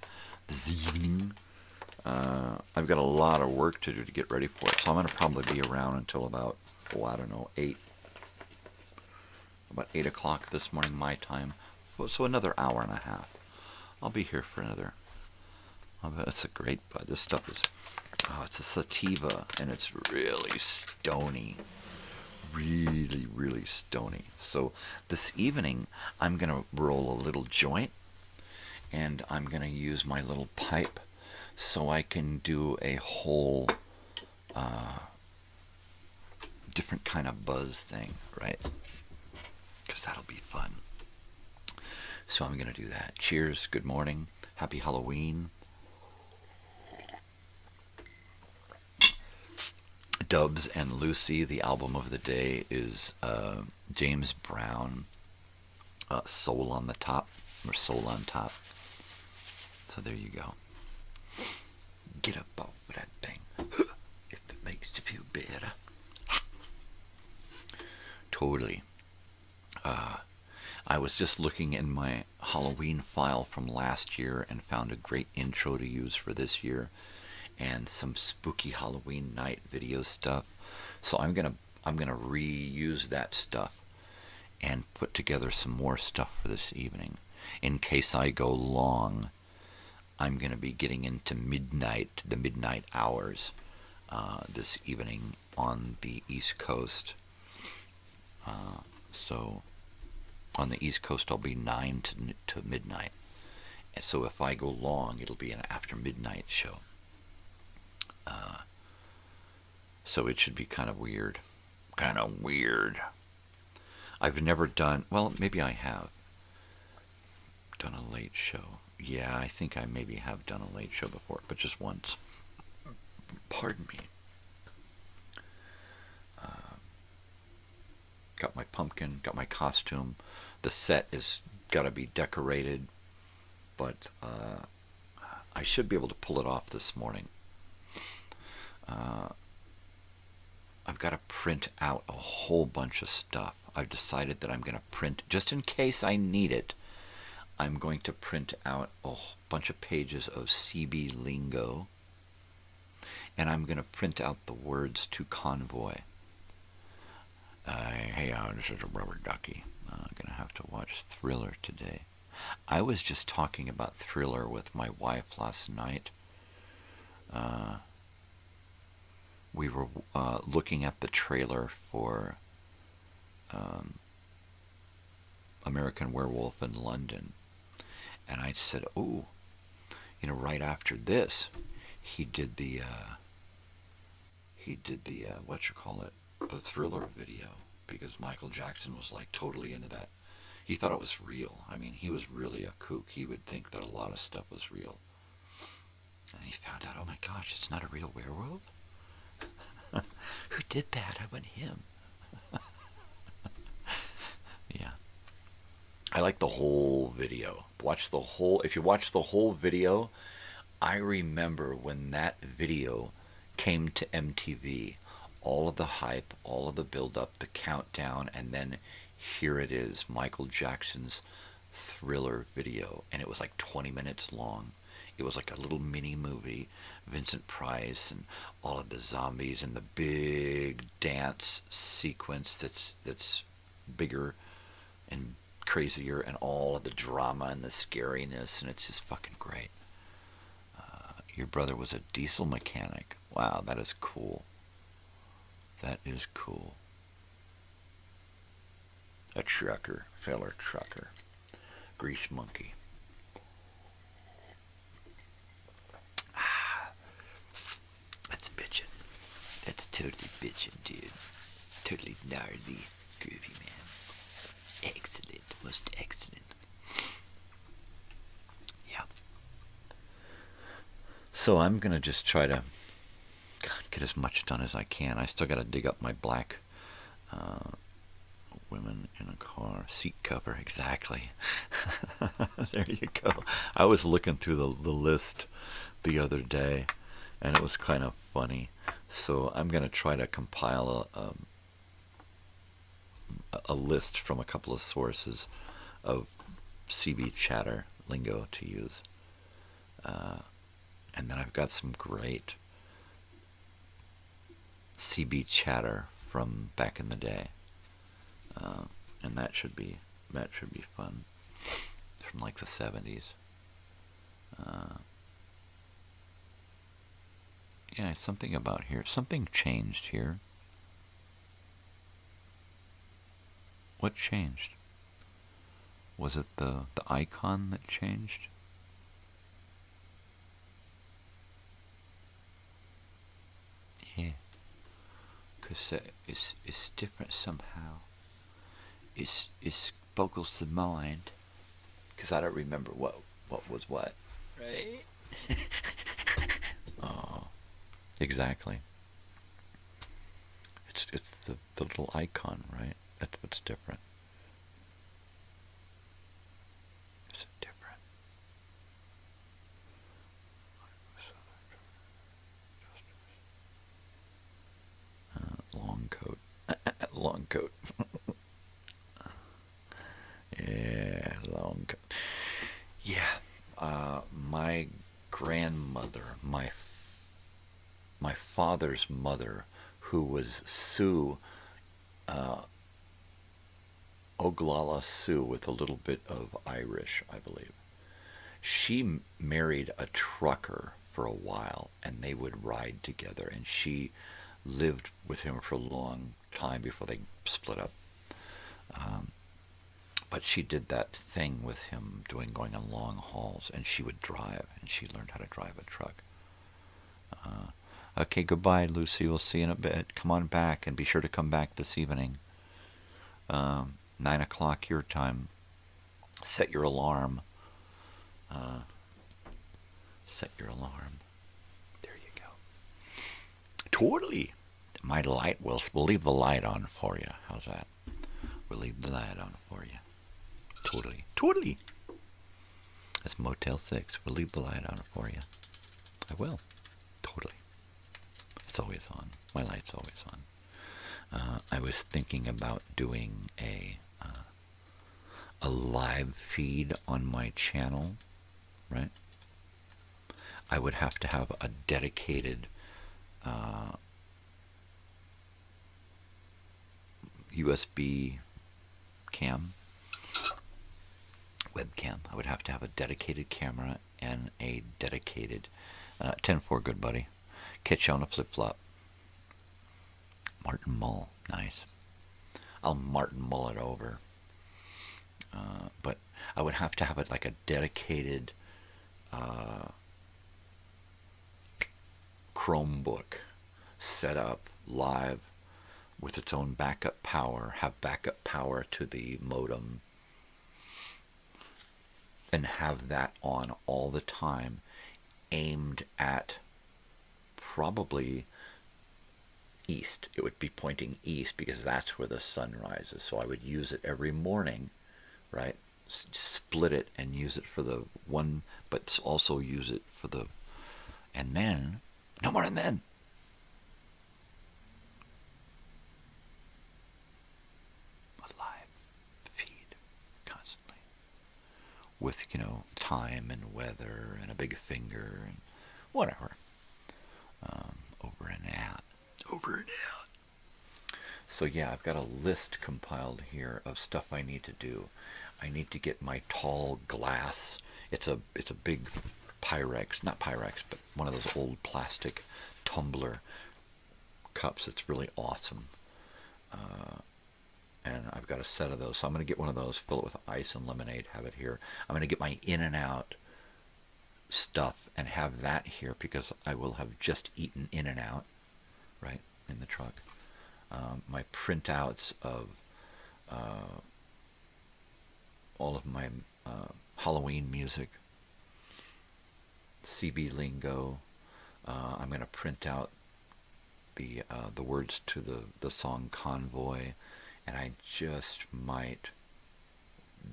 Speaker 12: I've got a lot of work to do to get ready for it, so I'm going to probably be around until about, I don't know, 8 o'clock this morning, my time. So another hour and a half. I'll be here for another. It's a great bud. This stuff is, it's a sativa, and it's really stony. Really, really stony. So this evening, I'm going to roll a little joint, and I'm going to use my little pipe so I can do a whole different kind of buzz thing, right? Because that'll be fun. So I'm going to do that. Cheers. Good morning. Happy Halloween. Dubs and Lucy, the album of the day is James Brown, Soul on the Top, or Soul on Top. So there you go. Get up off of that thing, if it makes you feel better. Totally. I was just looking in my Halloween file from last year and found a great intro to use for this year. And some spooky Halloween night video stuff. So I'm gonna reuse that stuff and put together some more stuff for this evening. In case I go long, I'm gonna be getting into the midnight hours this evening on the East Coast. So on the East Coast I'll be 9 to midnight. And so if I go long, it'll be an after midnight show. So it should be kind of weird. I've never done, well, maybe I have done a late show. Yeah, I think I maybe have done a late show before, but just once. Pardon me. Got my pumpkin, got my costume. The set is got to be decorated, but I should be able to pull it off this morning. I've got to print out a whole bunch of stuff. I've decided that I'm going to print, just in case I need it, I'm going to print out a bunch of pages of CB lingo, and I'm going to print out the words to Convoy. Hey, this is a rubber ducky. I'm going to have to watch Thriller today. I was just talking about Thriller with my wife last night. We were looking at the trailer for American Werewolf in London, and I said, "Oh, you know, right after this, he did the the Thriller video, because Michael Jackson was like totally into that. He thought it was real. I mean, he was really a kook. He would think that a lot of stuff was real, and he found out, oh my gosh, it's not a real werewolf." Who did that? I went him. Yeah. I like the whole video. If you watch the whole video, I remember when that video came to MTV, all of the hype, all of the build-up, the countdown, and then here it is, Michael Jackson's Thriller video, and it was like 20 minutes long. It was like a little mini movie, Vincent Price and all of the zombies and the big dance sequence that's bigger and crazier, and all of the drama and the scariness, and it's just fucking great. Your brother was a diesel mechanic. Wow, that is cool. That is cool. A trucker, feller trucker. Grease monkey. That's bitchin'. That's totally bitchin', dude. Totally gnarly, groovy, man. Excellent, most excellent. Yeah. So I'm gonna just try to get as much done as I can. I still gotta dig up my black women in a car seat cover. Exactly. There you go. I was looking through the list the other day, and it was kind of funny. So I'm gonna try to compile a list from a couple of sources of CB chatter lingo to use. And then I've got some great CB chatter from back in the day. And that should be fun. From like the 70s. Yeah, something about here. Something changed here. What changed? Was it the icon that changed? Yeah. Because it's different somehow. It boggles the mind. Because I don't remember what was what. Right? Oh, exactly. It's the little icon, right? That's what's different. Is it different? Long coat. Long coat. Yeah, long coat. Yeah, my grandmother, my father's mother, who was Sioux, Oglala Sioux with a little bit of Irish, I believe. She married a trucker for a while, and they would ride together, and she lived with him for a long time before they split up. But she did that thing with him, going on long hauls, and she would drive, and she learned how to drive a truck. Okay, goodbye, Lucy. We'll see you in a bit. Come on back, and be sure to come back this evening. 9 o'clock your time. Set your alarm. Set your alarm. There you go. Totally. My light, we'll leave the light on for you. How's that? We'll leave the light on for you. Totally. Totally. That's Motel 6. We'll leave the light on for you. I will. Totally. It's always on. My light's always on. I was thinking about doing a live feed on my channel, right? I would have to have a dedicated USB webcam. I would have to have a dedicated camera and a dedicated 10-4, good buddy. Catch you on a flip-flop. Martin Mull, nice. I'll Martin Mull it over. But I would have to have it like a dedicated Chromebook set up live with its own backup power, have backup power to the modem, and have that on all the time, aimed at probably east. It would be pointing east because that's where the sun rises. So I would use it every morning, right? Split it and use it for the one, but also use it for the, and then, no more and then. A live feed constantly with, time and weather and a big finger and whatever. Over and out. Over and out. So yeah, I've got a list compiled here of stuff I need to do. I need to get my tall glass. It's a big Pyrex, not Pyrex, but one of those old plastic tumbler cups. It's really awesome. And I've got a set of those. So I'm going to get one of those, fill it with ice and lemonade, have it here. I'm going to get my In-N-Out stuff and have that here because I will have just eaten In-N-Out, right, in the truck. My printouts of all of my Halloween music, CB lingo. I'm going to print out the words to the song Convoy, and I just might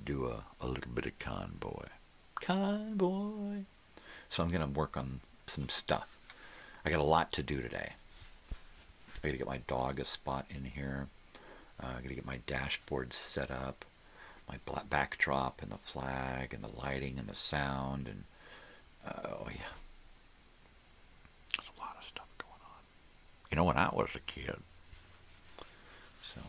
Speaker 12: do a little bit of Convoy. So I'm going to work on some stuff. I got a lot to do today. I got to get my dog a spot in here. I got to get my dashboard set up, my backdrop and the flag and the lighting and the sound and oh yeah, there's a lot of stuff going on. You know, when I was a kid. So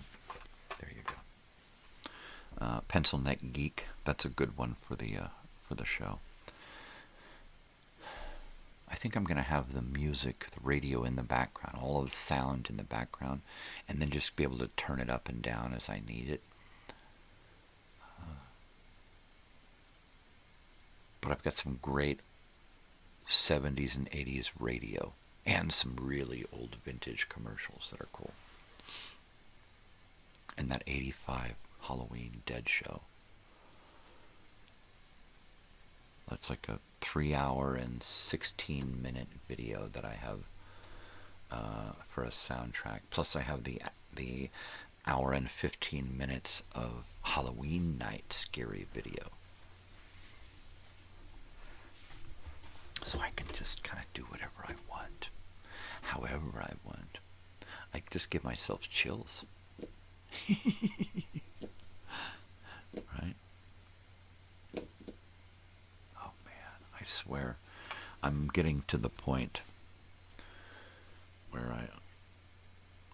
Speaker 12: there you go. Pencil Neck Geek. That's a good one for the show. I think I'm going to have the music, the radio in the background, all of the sound in the background, and then just be able to turn it up and down as I need it. But I've got some great 70s and 80s radio and some really old vintage commercials that are cool. And that 85 Halloween Dead show. That's like a 3-hour and 16-minute video that I have for a soundtrack. Plus I have the hour and 15 minutes of Halloween night scary video. So I can just kind of do whatever I want, however I want. I just give myself chills. Right? Oh man, I swear I'm getting to the point where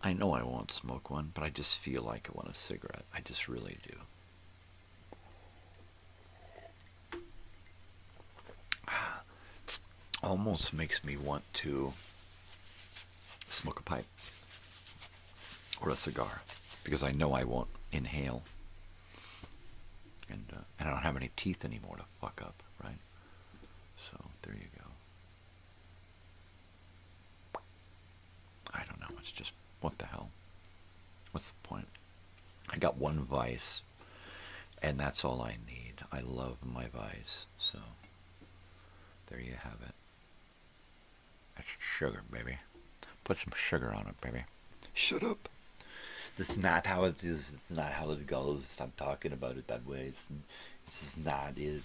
Speaker 12: I know I won't smoke one, but I just feel like I want a cigarette. I just really do. Almost makes me want to smoke a pipe or a cigar because I know I won't inhale, and I don't have any teeth anymore to fuck up, right? So there you go. I don't know. It's just, what the hell? What's the point? I got one vice, and that's all I need. I love my vice, so there you have it. That's sugar, baby. Put some sugar on it, baby. Shut up. This is not how it is. It's not how it goes. Stop talking about it that way. This is not it.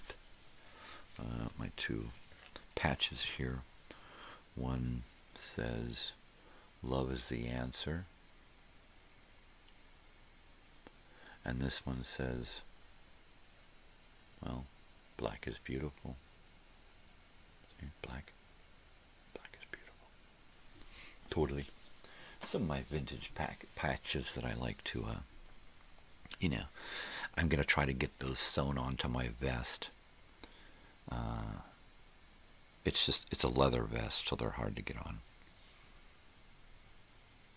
Speaker 12: My two patches here. One says, "Love is the answer." And this one says, well, black is beautiful. See, black is beautiful. Totally. Some of my vintage patches that I like to, you know, I'm going to try to get those sewn onto my vest. It's a leather vest, so they're hard to get on.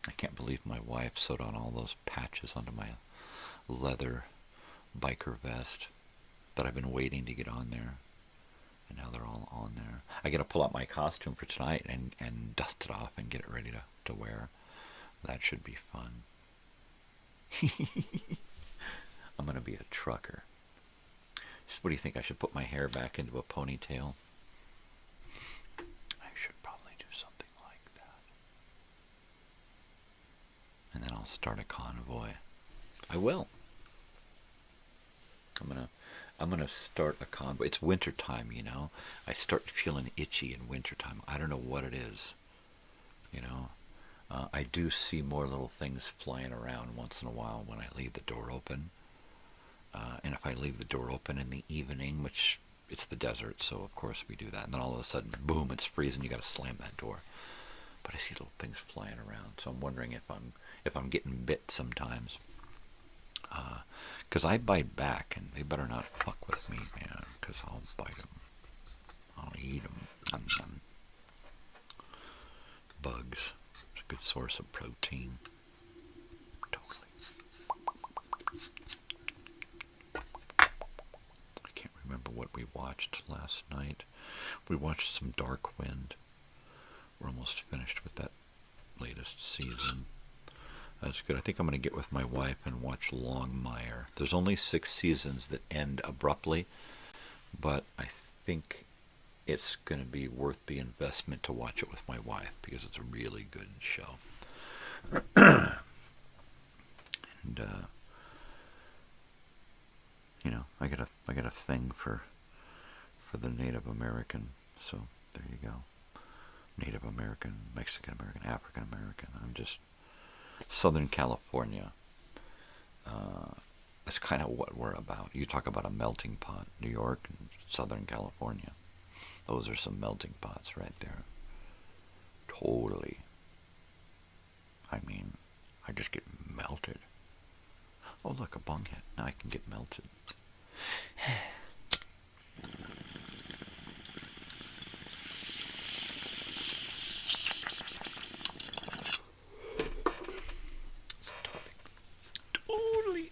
Speaker 12: I can't believe my wife sewed on all those patches onto my leather biker vest that I've been waiting to get on there, and now they're all on there. I got to pull out my costume for tonight and dust it off and get it ready to wear. That should be fun. I'm going to be a trucker. What do you think? I should put my hair back into a ponytail? I should probably do something like that. And then I'll start a convoy. I will. I'm gonna start a convoy. It's wintertime, you know. I start feeling itchy in wintertime. I don't know what it is, you know. I do see more little things flying around once in a while when I leave the door open. And if I leave the door open in the evening, which it's the desert, so of course we do that, and then all of a sudden, boom, it's freezing, you gotta slam that door. But I see little things flying around, so I'm wondering if I'm getting bit sometimes. 'Cause I bite back, and they better not fuck with me, man, 'cause I'll bite them. I'll eat them. Bugs. It's a good source of protein. Totally. I can't remember what we watched last night. We watched some Dark Wind. We're almost finished with that latest season. That's good. I think I'm going to get with my wife and watch Longmire. There's only 6 seasons that end abruptly, but I think it's going to be worth the investment to watch it with my wife because it's a really good show. And you know, I got a thing for the Native American. So there you go. Native American, Mexican American, African American. I'm just Southern California. That's kind of what we're about. You talk about a melting pot, New York and Southern California. Those are some melting pots right there. Totally. I mean, I just get melted. Oh, look, a bong hit. Now I can get melted. Totally.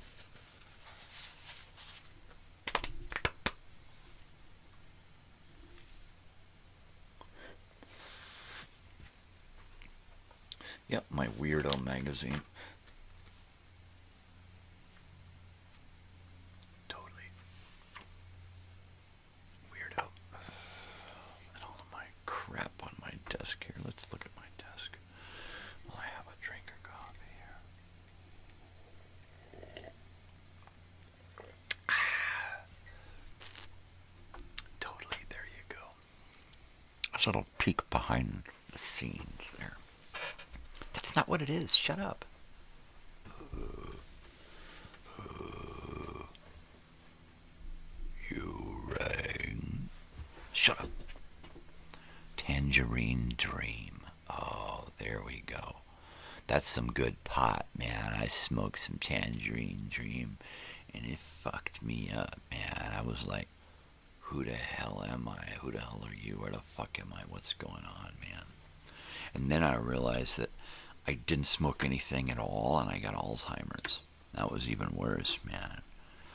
Speaker 12: Yep, my Weirdo magazine. Totally. Weirdo. And all of my crap on my desk here. Let's look at my desk. Well, I have a drink of coffee here. Totally, there you go. A little peek behind the scenes there. That's not what it is. Shut up. You rang. Shut up. Tangerine Dream. Oh, there we go. That's some good pot, man. I smoked some Tangerine Dream, and it fucked me up, man. I was like, who the hell am I? Who the hell are you? Where the fuck am I? What's going on, man? And then I realized that I didn't smoke anything at all, and I got Alzheimer's. That was even worse, man.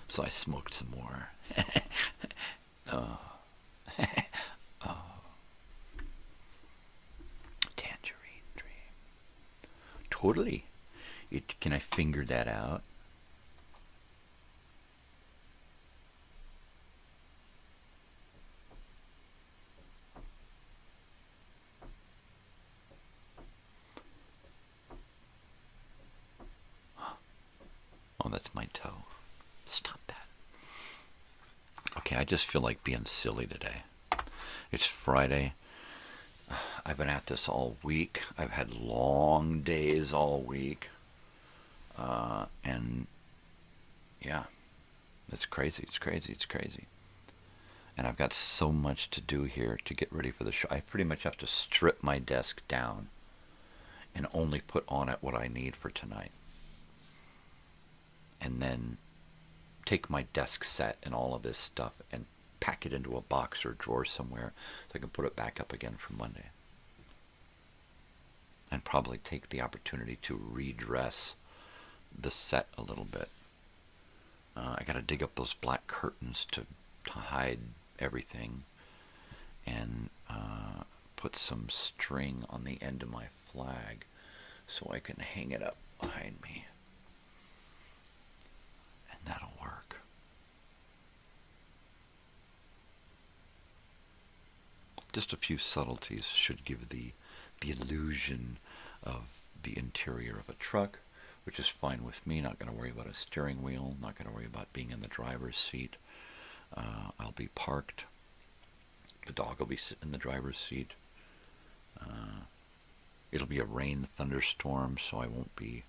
Speaker 12: So I smoked some more. Oh. Oh. Tangerine Dream. Totally. Can I figure that out? Oh, that's my toe. Stop that. Okay, I just feel like being silly today. It's Friday. I've been at this all week. I've had long days all week. And yeah, it's crazy. It's crazy. It's crazy. And I've got so much to do here to get ready for the show. I pretty much have to strip my desk down and only put on it what I need for tonight. And then take my desk set and all of this stuff and pack it into a box or drawer somewhere so I can put it back up again for Monday. And probably take the opportunity to redress the set a little bit. I got to dig up those black curtains to hide everything, and put some string on the end of my flag so I can hang it up behind me. That'll work. Just a few subtleties should give the illusion of the interior of a truck, which is fine with me. Not going to worry about a steering wheel. Not going to worry about being in the driver's seat. I'll be parked. The dog will be sitting in the driver's seat. It'll be a rain thunderstorm, so I won't be,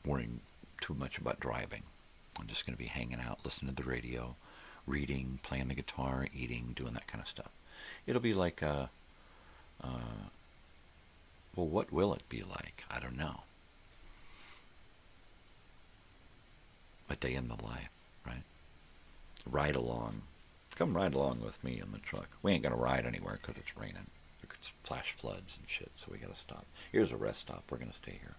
Speaker 12: worrying too much about driving. I'm just going to be hanging out, listening to the radio, reading, playing the guitar, eating, doing that kind of stuff. It'll be like a, well, what will it be like? I don't know. A day in the life, right? Ride along. Come ride along with me in the truck. We ain't going to ride anywhere because it's raining. There could flash floods and shit, so we got to stop. Here's a rest stop. We're going to stay here.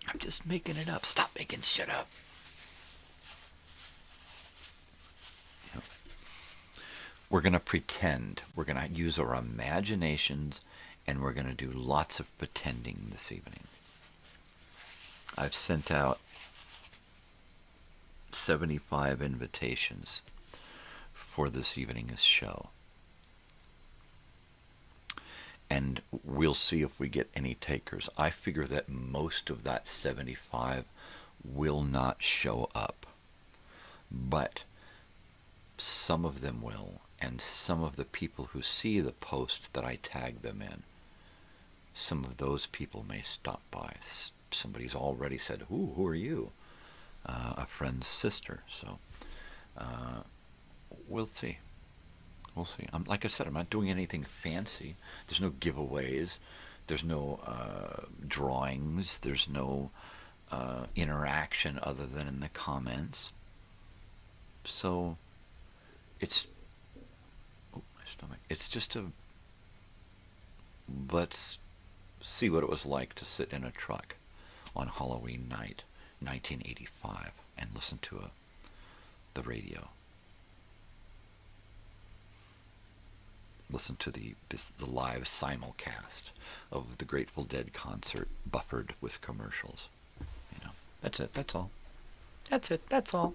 Speaker 12: I'm just making it up. Stop making shit up. Yep. We're going to pretend. We're going to use our imaginations, and we're going to do lots of pretending this evening. I've sent out 75 invitations for this evening's show. And we'll see if we get any takers. I figure that most of that 75 will not show up. But some of them will, and some of the people who see the post that I tag them in, some of those people may stop by. Somebody's already said, who are you? A friend's sister. So we'll see. We'll see. Like I said, I'm not doing anything fancy. There's no giveaways. There's no drawings. There's no interaction other than in the comments. So it's... Oh, my stomach. It's just a... Let's see what it was like to sit in a truck on Halloween night, 1985, and listen to the radio. Listen to the live simulcast of the Grateful Dead concert, buffered with commercials. You know, that's it. That's all. That's it. That's all.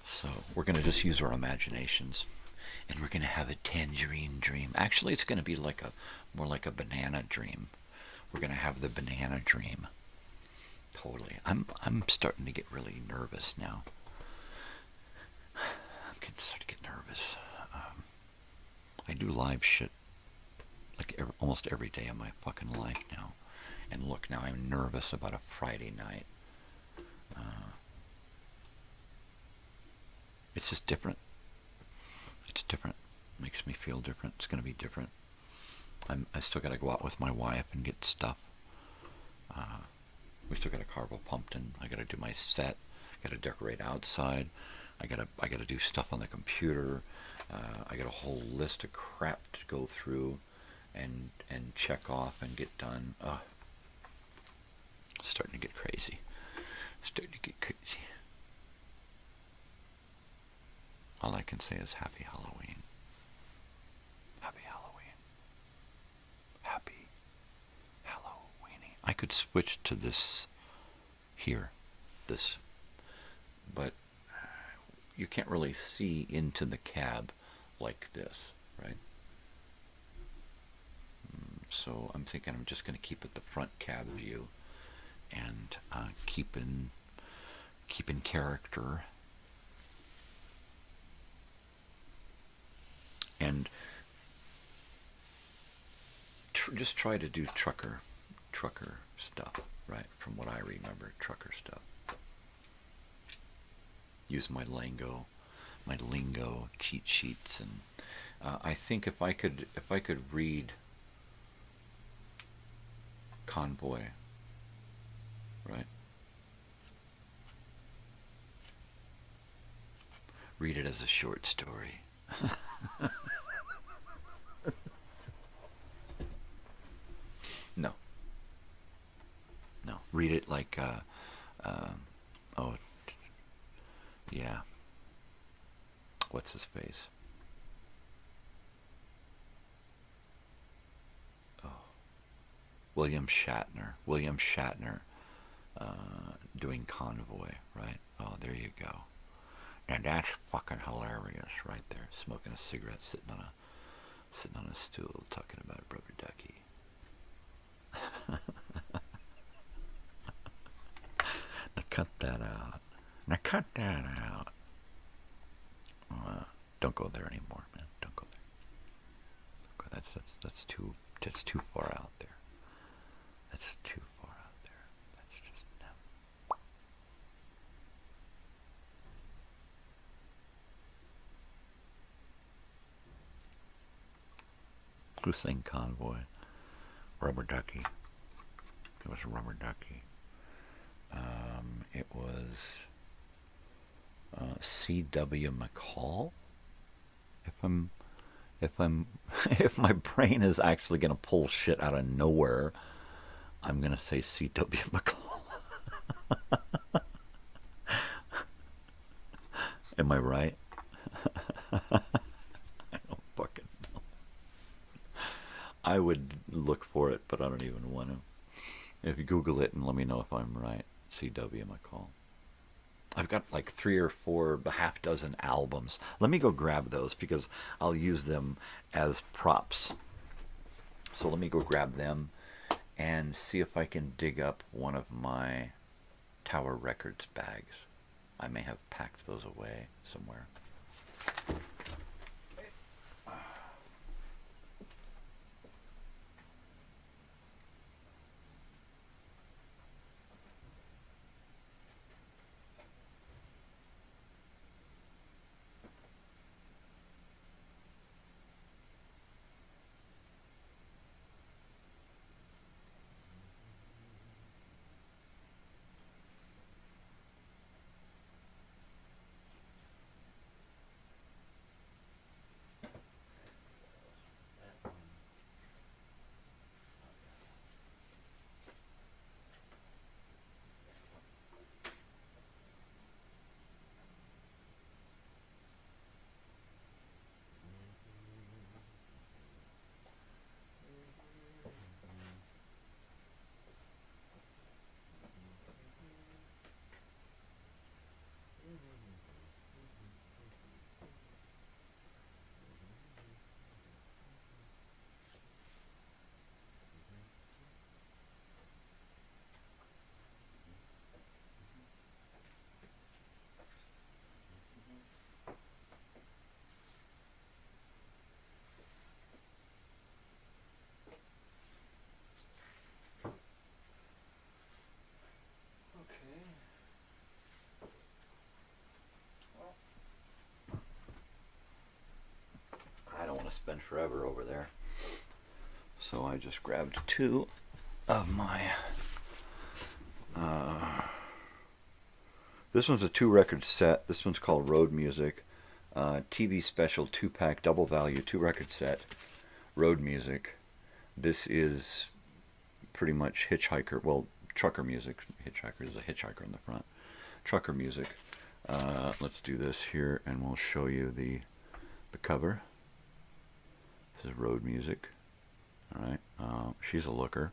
Speaker 12: So we're going to just use our imaginations, and we're going to have a tangerine dream. Actually, it's going to be more like a banana dream. We're going to have the banana dream. Totally. I'm starting to get really nervous now. I'm starting to get nervous. I do live shit like almost every day of my fucking life now. And look, now I'm nervous about a Friday night. It's just different. It's different. Makes me feel different. It's going to be different. I still got to go out with my wife and get stuff. We still got to carve a pumpkin. I got to do my set. Got to decorate outside. I gotta do stuff on the computer. I got a whole list of crap to go through and check off and get done. Starting to get crazy. Starting to get crazy. All I can say is Happy Halloween. Happy Halloween. Happy Halloweeny. I could switch to this here. This. But you can't really see into the cab like this, right? So I'm thinking I'm just going to keep it the front cab view and keep in character. And just try to do trucker stuff, right? From what I remember, trucker stuff. Use my lingo cheat sheets, and I think if I could read Convoy, right? Read it as a short story. No. Read it like yeah. What's his face? Oh. William Shatner. Doing Convoy, right? Oh, there you go. Now that's fucking hilarious right there. Smoking a cigarette, sitting on a stool, talking about Brother Ducky. Now cut that out. Don't go there anymore, man. Don't go there. That's too far out there. That's too far out there. That's just no. Who sang Convoy? Rubber Ducky. It was Rubber Ducky. It was C.W. McCall. If my brain is actually going to pull shit out of nowhere, I'm going to say C.W. McCall. Am I right? I don't fucking know. I would look for it, but I don't even want to. If you Google it and let me know if I'm right, C.W. McCall. I've got like 3 or 4, a half dozen albums. Let me go grab those because I'll use them as props. So let me go grab them and see if I can dig up one of my Tower Records bags. I may have packed those away somewhere. Spend forever over there, so I just grabbed 2 of my this one's a 2-record set. This one's called Road Music, TV special 2-pack double value 2-record set, Road Music. This is pretty much hitchhiker, well, trucker music. Hitchhiker, there's a hitchhiker on the front. Trucker music. Let's do this here and we'll show you the cover. This is Road Music. Alright, she's a looker.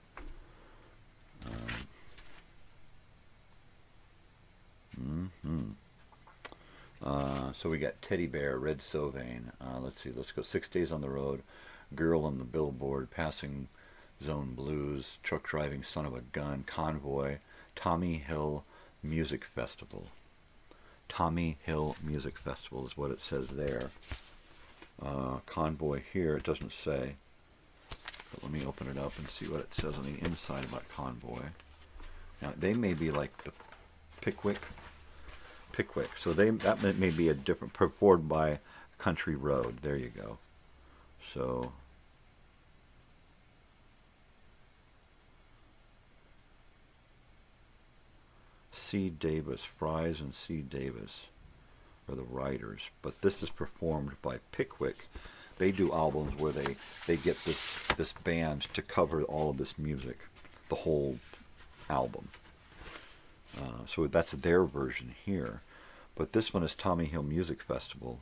Speaker 12: So we got Teddy Bear, Red Sylvain. Let's see, let's go 6 Days on the Road, Girl on the Billboard, Passing Zone Blues, Truck Driving Son of a Gun, Convoy, Tommy Hill Music Festival. Tommy Hill Music Festival is what it says there. Convoy here, it doesn't say. But let me open it up and see what it says on the inside about Convoy. Now, they may be like the Pickwick. So that may be a different, performed by Country Road. There you go. So, C. Davis, Fries and C. Davis are the writers, but this is performed by Pickwick. They do albums where they get this band to cover all of this music, the whole album. So that's their version here. But this one is Tommy Hill Music Festival,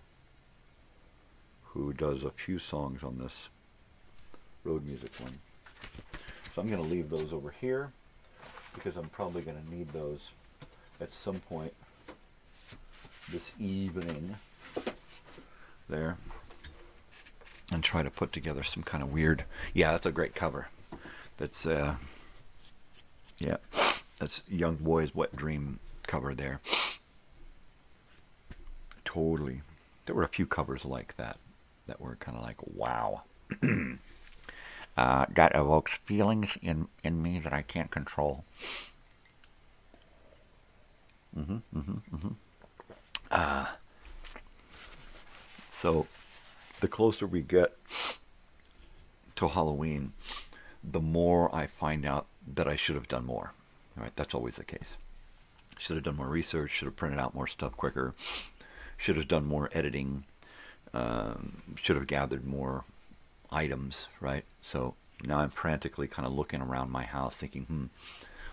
Speaker 12: who does a few songs on this Road Music one. So I'm going to leave those over here because I'm probably going to need those at some point this evening. There. And try to put together some kind of weird... Yeah, that's a great cover. That's, yeah, that's Young Boy's Wet Dream cover there. Totally. There were a few covers like that were kind of like, wow. That evokes feelings in me that I can't control. So, the closer we get till Halloween, the more I find out that I should have done more. All right, that's always the case. Should have done more research, should have printed out more stuff quicker, should have done more editing, should have gathered more items, right? So now I'm frantically kind of looking around my house thinking,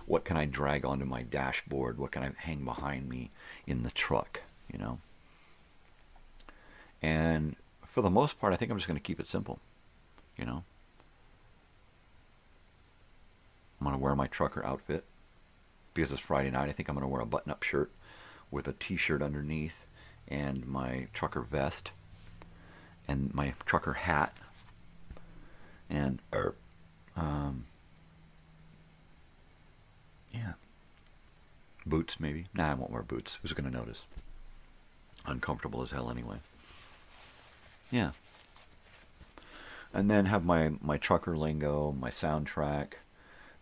Speaker 12: what can I drag onto my dashboard? What can I hang behind me in the truck, you know? And for the most part, I think I'm just going to keep it simple, you know? I'm going to wear my trucker outfit because it's Friday night. I think I'm going to wear a button-up shirt with a t-shirt underneath and my trucker vest and my trucker hat and yeah, boots maybe. Nah, I won't wear boots. Who's going to notice? Uncomfortable as hell anyway. Yeah. And then have my trucker lingo, my soundtrack,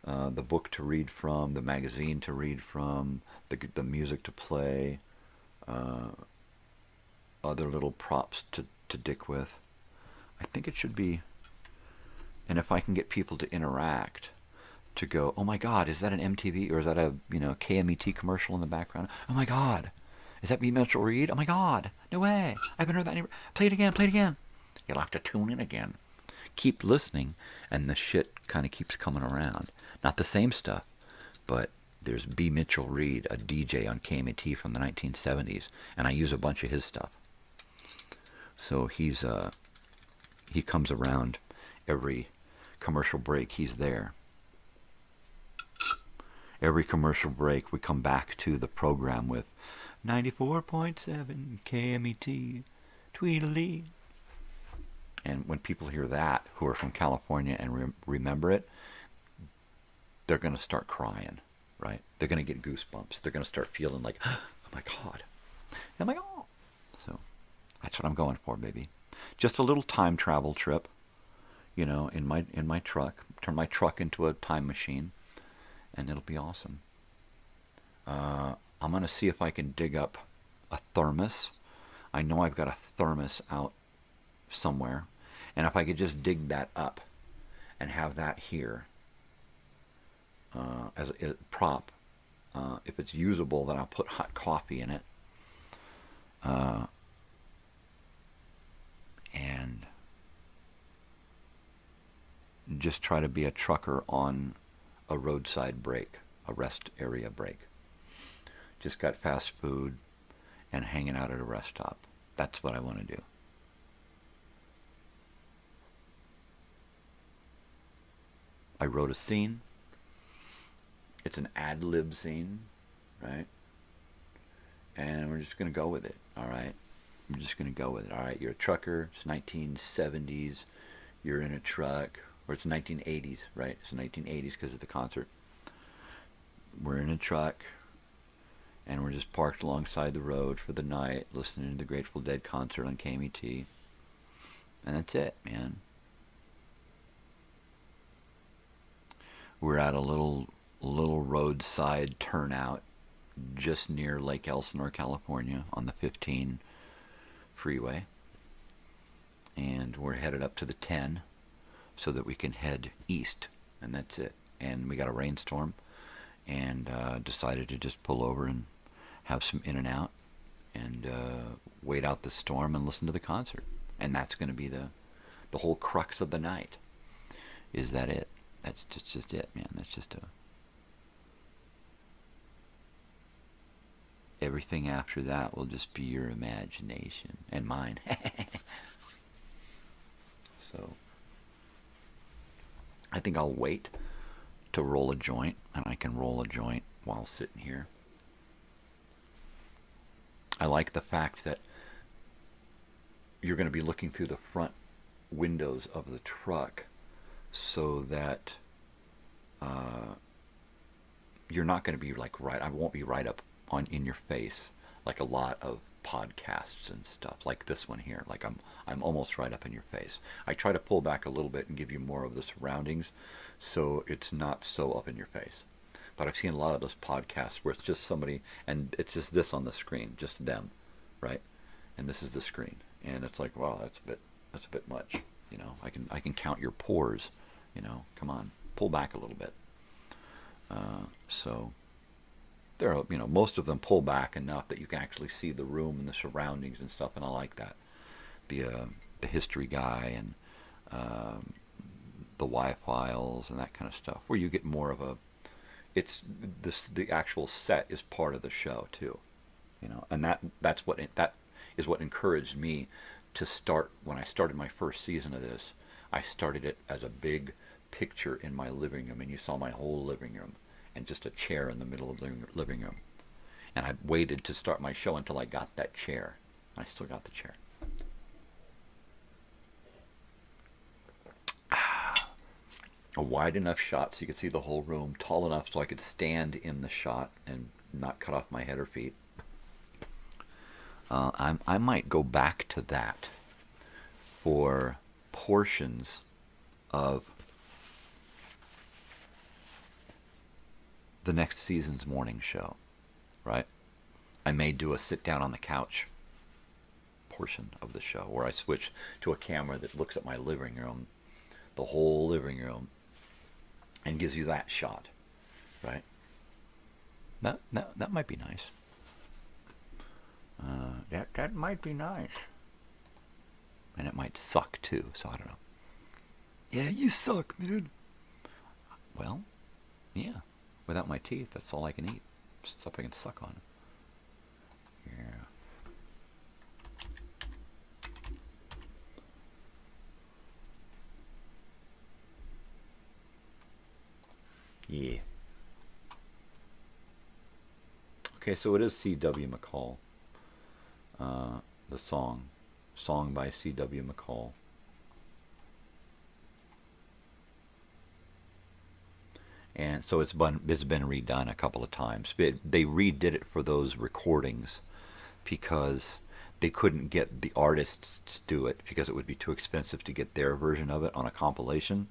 Speaker 12: the book to read from, the magazine to read from, the music to play, other little props to dick with. I think it should be, and if I can get people to interact, to go, oh my God, is that an MTV or is that a KMET commercial in the background? Oh my God, is that B. Mitchell Reed? Oh my God, no way, I haven't heard that anywhere. Play it again. You'll have to tune in again. Keep listening, and the shit kind of keeps coming around. Not the same stuff, but there's B. Mitchell Reed, a DJ on KMET from the 1970s, and I use a bunch of his stuff. So he comes around every commercial break. He's there. Every commercial break, we come back to the program with 94.7 KMET, Tweedledee. And when people hear that, who are from California and remember it, they're going to start crying, right? They're going to get goosebumps. They're going to start feeling like, oh my God. I'm like, oh. So that's what I'm going for, baby. Just a little time travel trip, in my truck. Turn my truck into a time machine, and it'll be awesome. I'm going to see if I can dig up a thermos. I know I've got a thermos out somewhere. And if I could just dig that up and have that here as a prop, if it's usable, then I'll put hot coffee in it. And just try to be a trucker on a roadside break, a rest area break. Just got fast food and hanging out at a rest stop. That's what I want to do. I wrote a scene. It's an ad-lib scene, right? And we're just going to go with it, all right? We're just going to go with it. All right, you're a trucker. It's 1970s. You're in a truck. Or it's 1980s, right? It's 1980s because of the concert. We're in a truck, and we're just parked alongside the road for the night, listening to the Grateful Dead concert on KMET. And that's it, man. We're at a little roadside turnout just near Lake Elsinore, California, on the 15 freeway. And we're headed up to the 10 so that we can head east. And that's it. And we got a rainstorm and decided to just pull over and have some in and out and wait out the storm and listen to the concert. And that's going to be the whole crux of the night. Is that it? That's just it, man. That's just everything after that will just be your imagination and mine. So I think I'll wait to roll a joint, and I can roll a joint while sitting here. I like the fact that you're going to be looking through the front windows of the truck, so that you're not going to be like I won't be right up in your face like a lot of podcasts and stuff like this one here. Like I'm almost right up in your face. I try to pull back a little bit and give you more of the surroundings, so it's not so up in your face. But I've seen a lot of those podcasts where it's just somebody and it's just this on the screen, just them, right? And this is the screen, and it's like, wow, that's a bit much, You know, I can count your pores. You know, come on, pull back a little bit. So there are, you know, most of them pull back enough that you can actually see the room and the surroundings and stuff, and I like that. The history guy and the Y-files and that kind of stuff, where you get more of a, the actual set is part of the show too, you know, and that is what encouraged me to start. When I started my first season of this, I started it as a big picture in my living room, and you saw my whole living room and just a chair in the middle of the living room, and I waited to start my show until I got that chair. I still got the chair. A wide enough shot so you could see the whole room, tall enough so I could stand in the shot and not cut off my head or feet. I might go back to that for portions of the next season's morning show, right? I may do a sit down on the couch portion of the show where I switch to a camera that looks at my living room, the whole living room, and gives you that shot, right? That might be nice. That might be nice. And it might suck too, so I don't know. Yeah, you suck, man. Well, yeah. Without my teeth, that's all I can eat. Stuff I can suck on. Yeah. Yeah. Okay, so it is C.W. McCall. The song by C.W. McCall. And so it's been redone a couple of times. They redid it for those recordings because they couldn't get the artists to do it because it would be too expensive to get their version of it on a compilation.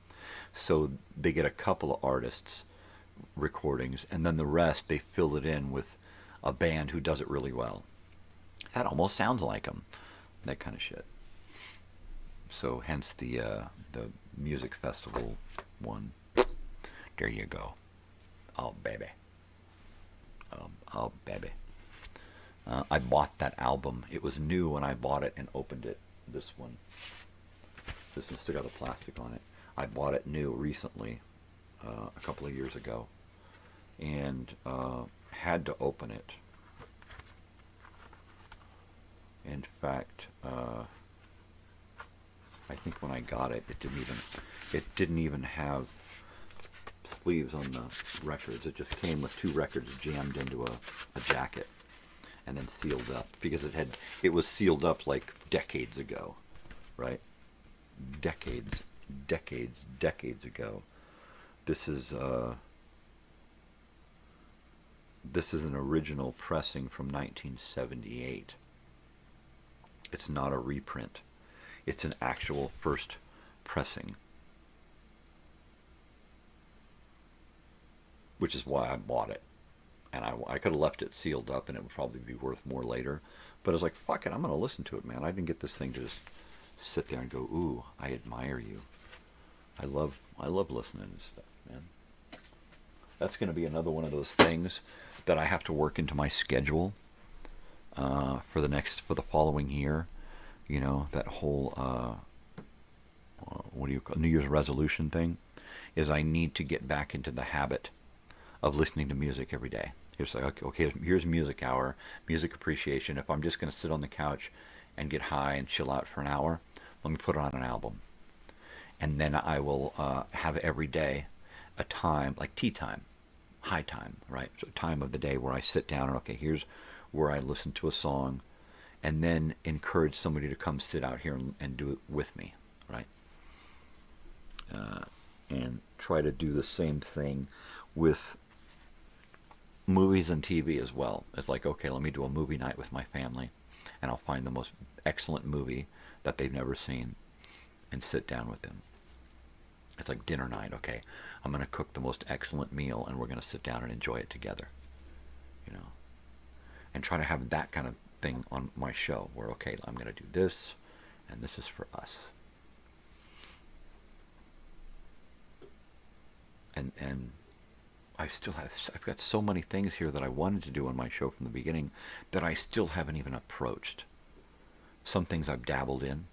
Speaker 12: So they get a couple of artists recordings, and then the rest they fill it in with a band who does it really well. That almost sounds like them, that kind of shit. So hence the music festival one. There you go. Oh baby. Oh baby. I bought that album. It was new when I bought it and opened it. This one still got the plastic on it. I bought it new recently, a couple of years ago, and had to open it. In fact, I think when I got it, it didn't even have sleeves on the records. It just came with 2 records jammed into a jacket and then sealed up, because it was sealed up like decades ago, right? Decades ago. This is an original pressing from 1978. It's not a reprint. It's an actual first pressing. Which is why I bought it. And I could have left it sealed up and it would probably be worth more later. But I was like, fuck it, I'm going to listen to it, man. I didn't get this thing to just sit there and go, ooh, I admire you. I love listening to stuff, man. That's going to be another one of those things that I have to work into my schedule for the following year. You know, that whole New Year's resolution thing is I need to get back into the habit of listening to music every day. It's like, okay, here's music hour, music appreciation. If I'm just going to sit on the couch and get high and chill out for an hour, let me put on an album. And then I will have every day a time, like tea time, high time, right? So time of the day where I sit down and, okay, here's where I listen to a song, and then encourage somebody to come sit out here and do it with me, right? And try to do the same thing with movies and TV as well. It's like, okay, let me do a movie night with my family, and I'll find the most excellent movie that they've never seen and sit down with them. It's like dinner night. Okay, I'm going to cook the most excellent meal, and we're going to sit down and enjoy it together, you know, and try to have that kind of thing on my show where, okay, I'm going to do this, and this is for us. and I've got so many things here that I wanted to do on my show from the beginning that I still haven't even approached. Some things I've dabbled in.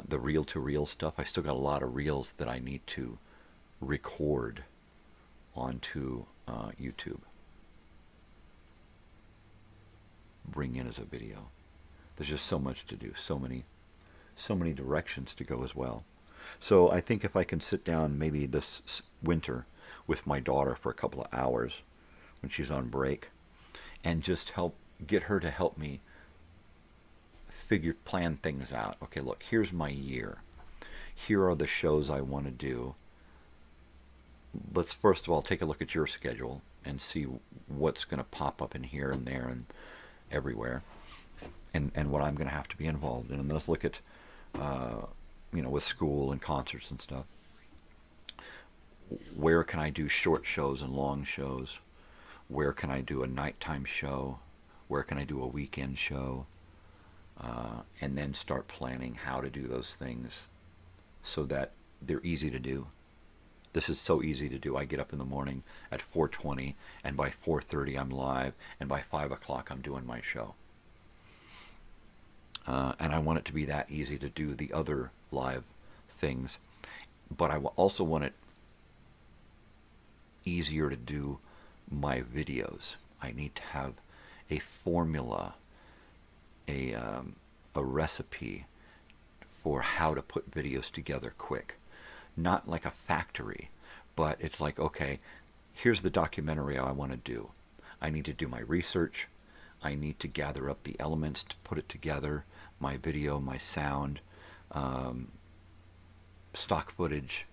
Speaker 12: The reel-to-reel stuff, I still got a lot of reels that I need to record onto YouTube. Bring in as a video. There's just so much to do, so many directions to go as well. So I think if I can sit down maybe this winter with my daughter for a couple of hours when she's on break and just get her to help me plan things out. Okay, look, here's my year. Here are the shows I want to do. Let's first of all take a look at your schedule and see what's going to pop up in here and there and everywhere, and what I'm going to have to be involved in. And let's look at, with school and concerts and stuff. Where can I do short shows and long shows? Where can I do a nighttime show? Where can I do a weekend show? And then start planning how to do those things so that they're easy to do. This is so easy to do. I get up in the morning at 4:20, and by 4:30 I'm live, and by 5 o'clock I'm doing my show. And I want it to be that easy to do the other live things, but I also want it easier to do my videos. I need to have a formula, a recipe for how to put videos together quick. Not like a factory, but it's like, okay, here's the documentary I want to do. I need to do my research. I need to gather up the elements to put it together, my video, my sound, stock footage.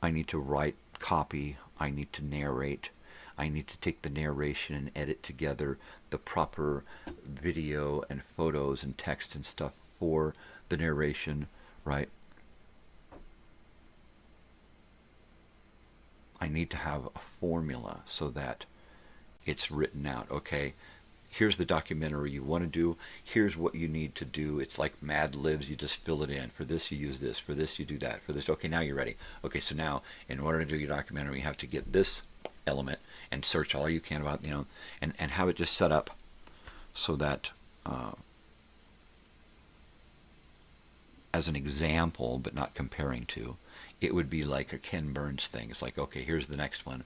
Speaker 12: I need to write copy. I need to narrate. I need to take the narration and edit together the proper video and photos and text and stuff for the narration, right? I need to have a formula so that it's written out. Okay, here's the documentary you want to do. Here's what you need to do. It's like Mad Libs. You just fill it in. For this, you use this. For this, you do that. For this, okay, now you're ready. Okay, so now, in order to do your documentary, you have to get this element and search all you can about, and have it just set up so that, as an example, but not comparing to, it would be like a Ken Burns thing. It's like, okay, here's the next one.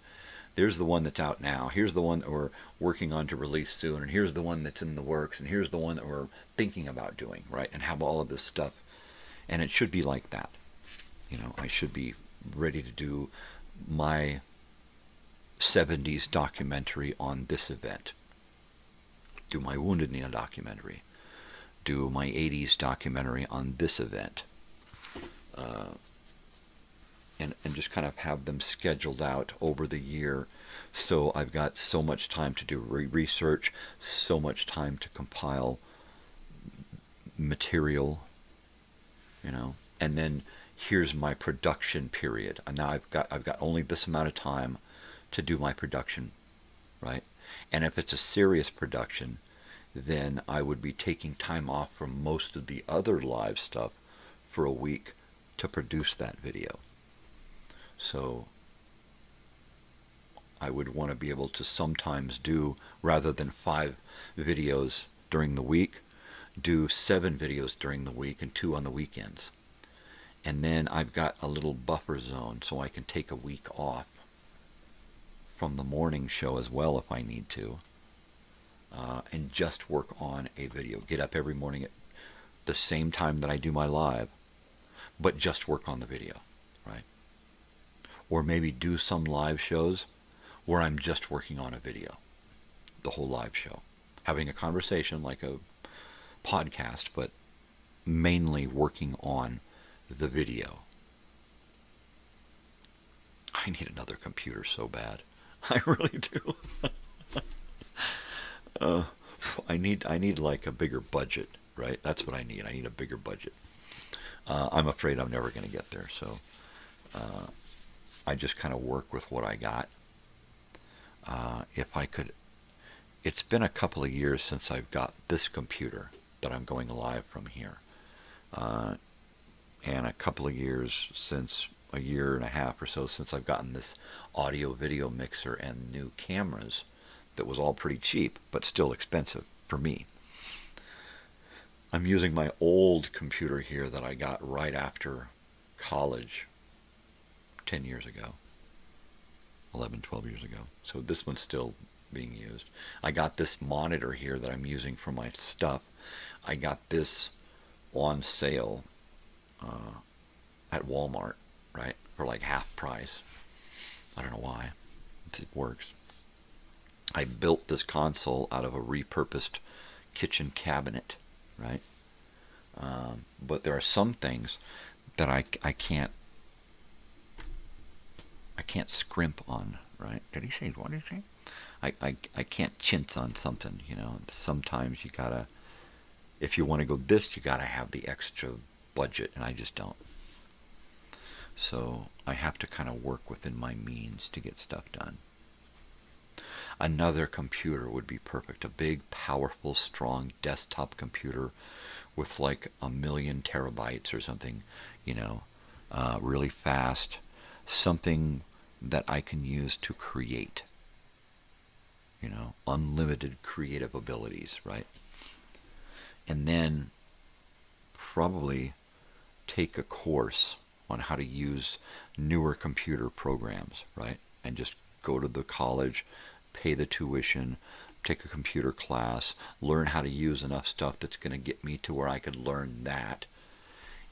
Speaker 12: There's the one that's out now. Here's the one that we're working on to release soon. And here's the one that's in the works. And here's the one that we're thinking about doing, right? And have all of this stuff. And it should be like that. I should be ready to do my 70s documentary on this event. Do my Wounded Knee documentary. Do my 80s documentary on this event. And just kind of have them scheduled out over the year, so I've got so much time to do research, so much time to compile material, and then here's my production period. And now I've got only this amount of time to do my production, right? And if it's a serious production, then I would be taking time off from most of the other live stuff for a week to produce that video. So I would want to be able to sometimes do, rather than 5 videos during the week, do 7 videos during the week and 2 on the weekends. And then I've got a little buffer zone so I can take a week off from the morning show as well if I need to, and just work on a video. Get up every morning at the same time that I do my live, but just work on the video, right? Or maybe do some live shows where I'm just working on a video, the whole live show. Having a conversation like a podcast, but mainly working on the video. I need another computer so bad. I really do. I need like a bigger budget, right? That's what I need. I need a bigger budget. I'm afraid I'm never going to get there, so I just kind of work with what I got. If I could, it's been a couple of years since I've got this computer that I'm going live from here, and a couple of years since a year and a half or so since I've gotten this audio video mixer and new cameras that was all pretty cheap, but still expensive for me. I'm using my old computer here that I got right after college 10 years ago, 11, 12 years ago. So this one's still being used. I got this monitor here that I'm using for my stuff. I got this on sale at Walmart, right, for like half price. I don't know why. It works. I built this console out of a repurposed kitchen cabinet, right? But there are some things that I can't scrimp on, right? Did he say, what did he say? I can't chintz on something, you know. Sometimes you gotta, if you want to go this, you gotta have the extra budget, and I just don't. So I have to kind of work within my means to get stuff done. Another computer would be perfect. A big, powerful, strong desktop computer with like 1,000,000 terabytes or something, you know, really fast. Something that I can use to create, you know, unlimited creative abilities, right? And then probably take a course on how to use newer computer programs, right? And just go to the college, pay the tuition, take a computer class, learn how to use enough stuff that's going to get me to where I could learn that,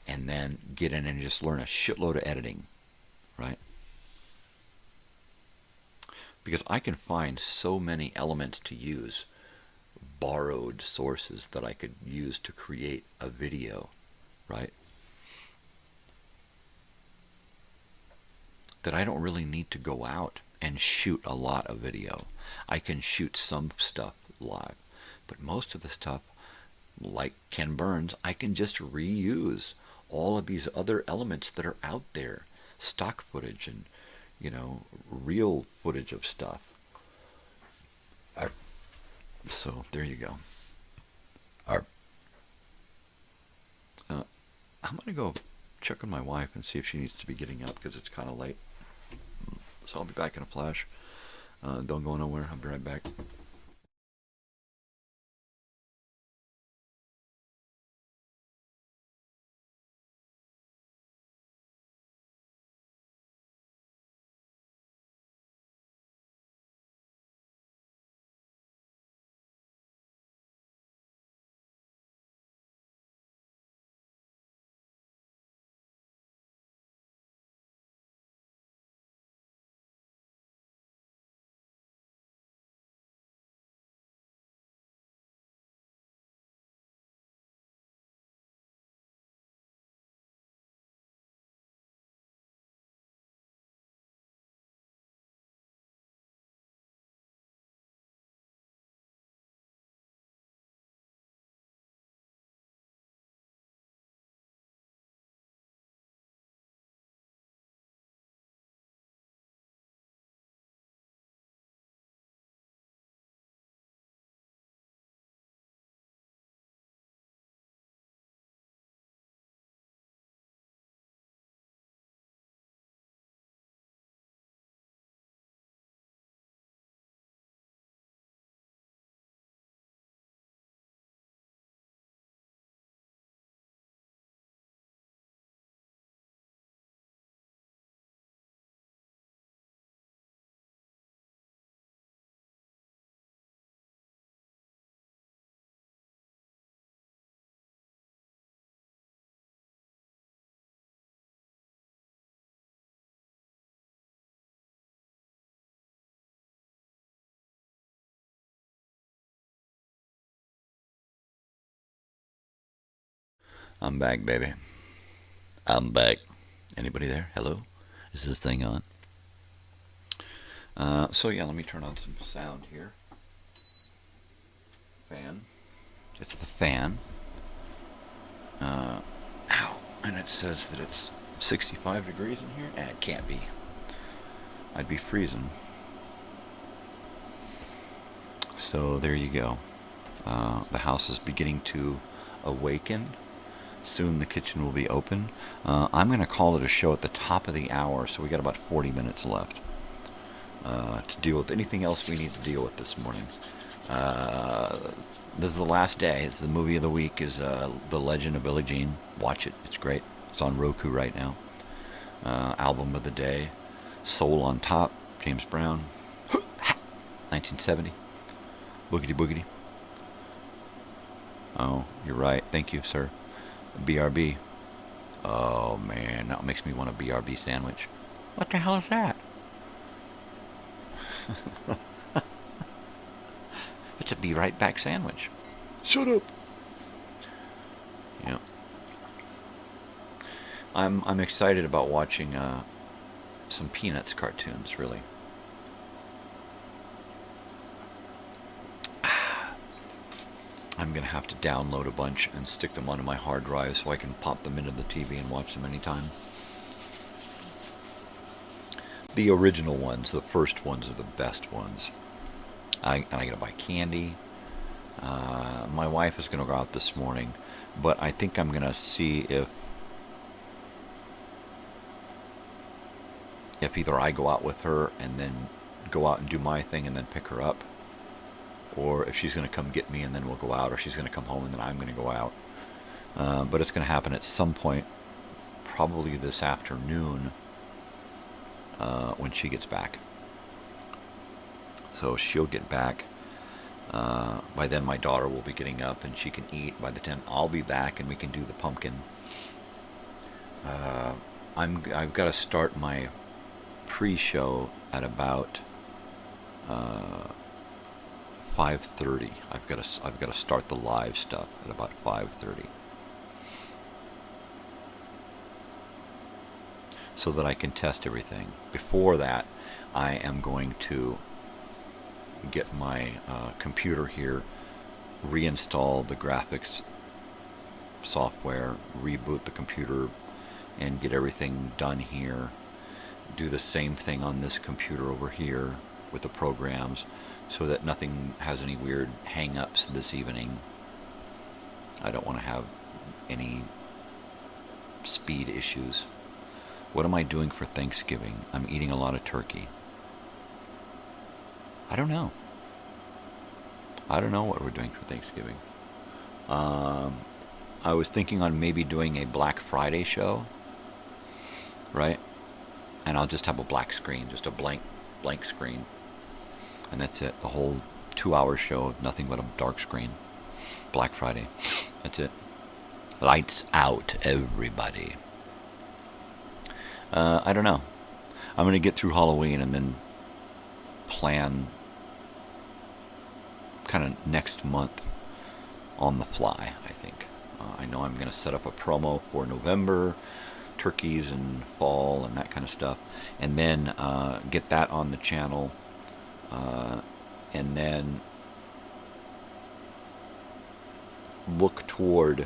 Speaker 12: and then get in and just learn a shitload of editing, right? Because I can find so many elements to use, borrowed sources that I could use to create a video, right? That I don't really need to go out and shoot a lot of video. I can shoot some stuff live, but most of the stuff, like Ken Burns, I can just reuse all of these other elements that are out there, stock footage and, you know, real footage of stuff. So there you go. I'm gonna go check on my wife and see if she needs to be getting up because it's kind of late. So I'll be back in a flash. Don't go nowhere. I'll be right back. I'm back, baby. I'm back. Anybody there? Hello? Is this thing on? So yeah, let me turn on some sound here. Fan. It's the fan. Ow. And it says that it's 65 degrees in here? It can't be. I'd be freezing. So there you go. The house is beginning to awaken. Soon the kitchen will be open. I'm going to call it a show at the top of the hour, so we got about 40 minutes left to deal with anything else we need to deal with this morning. This is the last day. It's the movie of the week is The Legend of Billie Jean. Watch it. It's great. It's on Roku right now. Album of the day, Soul on Top, James Brown, 1970. Boogity boogity. Oh, you're right. Thank you, sir. BRB. Oh, man, that makes me want a BRB sandwich. What the hell is that? It's a Be Right Back sandwich. Shut up. Yeah. I'm excited about watching some Peanuts cartoons, really. I'm going to have to download a bunch and stick them onto my hard drive so I can pop them into the TV and watch them anytime. The original ones, the first ones, are the best ones. I got to buy candy. My wife is going to go out this morning, but I think I'm going to see if either I go out with her and then go out and do my thing and then pick her up, or if she's going to come get me and then we'll go out, or she's going to come home and then I'm going to go out. But it's going to happen at some point, probably this afternoon, when she gets back. So she'll get back. By then my daughter will be getting up and she can eat. By the time I'll be back and we can do the pumpkin. I've got to start my pre-show at about 5:30. I've got to start the live stuff at about 5:30, so that I can test everything. Before that, I am going to get my computer here, reinstall the graphics software, reboot the computer, and get everything done here. Do the same thing on this computer over here with the programs, so that nothing has any weird hang-ups this evening. I don't want to have any speed issues. What am I doing for Thanksgiving? I'm eating a lot of turkey. I don't know. I don't know what we're doing for Thanksgiving. I was thinking on maybe doing a Black Friday show, right? And I'll just have a black screen, just a blank screen. And that's it. The whole 2-hour show of nothing but a dark screen. Black Friday. That's it. Lights out, everybody. I don't know. I'm going to get through Halloween and then plan kind of next month on the fly, I think. I know I'm going to set up a promo for November, turkeys and fall and that kind of stuff, and then get that on the channel, and then look toward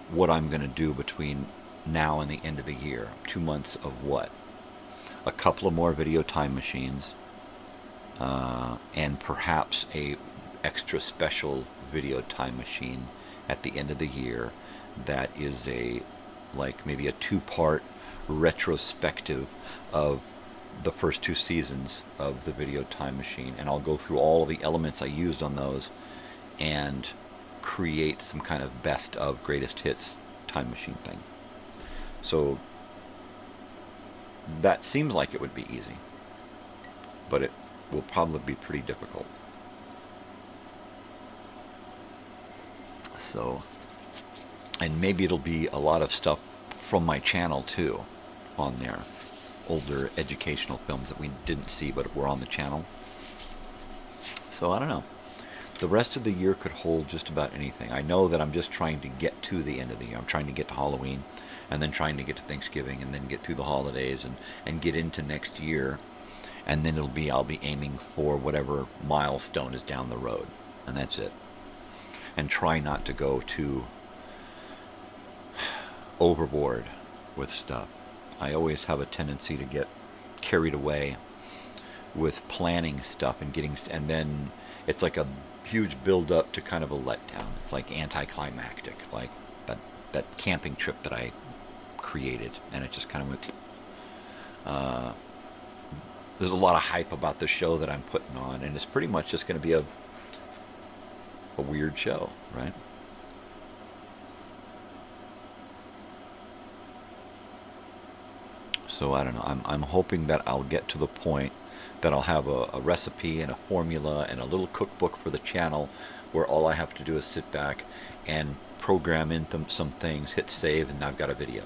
Speaker 12: what I'm going to do between now and the end of the year. 2 months of what? A couple of more video time machines, and perhaps a extra special video time machine at the end of the year that is maybe a 2-part retrospective of the first 2 seasons of the video time machine, and I'll go through all of the elements I used on those and create some kind of best of greatest hits time machine thing. So that seems like it would be easy, but it will probably be pretty difficult. So, and maybe it'll be a lot of stuff from my channel too on there. Older educational films that we didn't see but were on the channel. So I don't know. The rest of the year could hold just about anything. I know that I'm just trying to get to the end of the year. I'm trying to get to Halloween, and then trying to get to Thanksgiving, and then get through the holidays, and get into next year. And then I'll be aiming for whatever milestone is down the road. And that's it. And try not to go too overboard with stuff. I always have a tendency to get carried away with planning stuff and then it's like a huge build up to kind of a letdown. It's like anticlimactic. Like that camping trip that I created, and it just kind of went. There's a lot of hype about the show that I'm putting on, and it's pretty much just going to be a weird show, right? So I don't know. I'm hoping that I'll get to the point that I'll have a recipe and a formula and a little cookbook for the channel where all I have to do is sit back and program in some things, hit save, and I've got a video.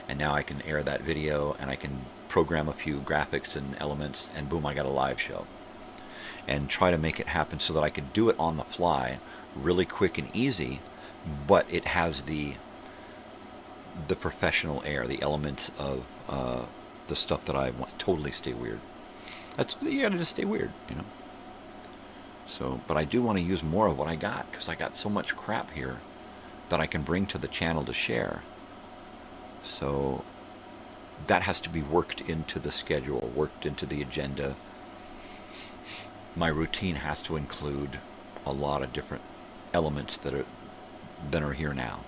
Speaker 12: And now I can air that video, and I can program a few graphics and elements, and boom, I got a live show. And try to make it happen so that I can do it on the fly, really quick and easy, but it has the professional air, the elements of the stuff that I want to totally stay weird. You gotta just stay weird, you know. So, but I do want to use more of what I got, because I got so much crap here that I can bring to the channel to share. So that has to be worked into the schedule, worked into the agenda. My routine has to include a lot of different elements that are here now.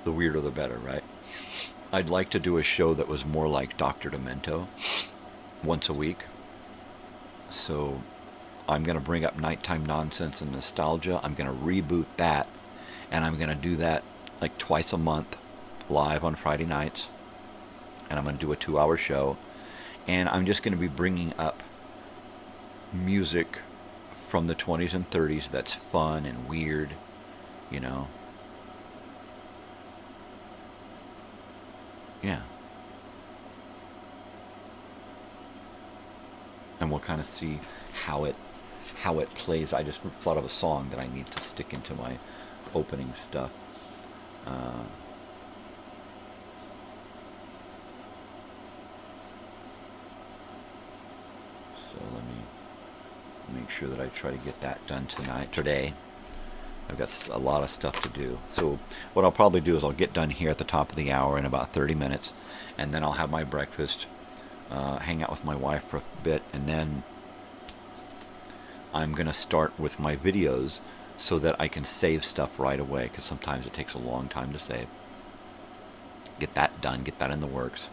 Speaker 12: The weirder the better, right? I'd like to do a show that was more like Dr. Demento, once a week. So I'm going to bring up Nighttime Nonsense and Nostalgia. I'm going to reboot that, and I'm going to do that like twice a month, live on Friday nights. And I'm going to do a 2-hour show. And I'm just going to be bringing up music from the 20s and 30s that's fun and weird, you know. Yeah. And we'll kind of see how it plays. I just thought of a song that I need to stick into my opening stuff. So let me make sure that I try to get that done today. I've got a lot of stuff to do. So what I'll probably do is I'll get done here at the top of the hour in about 30 minutes, and then I'll have my breakfast, hang out with my wife for a bit, and then I'm going to start with my videos so that I can save stuff right away, because sometimes it takes a long time to save. Get that done, get that in the works,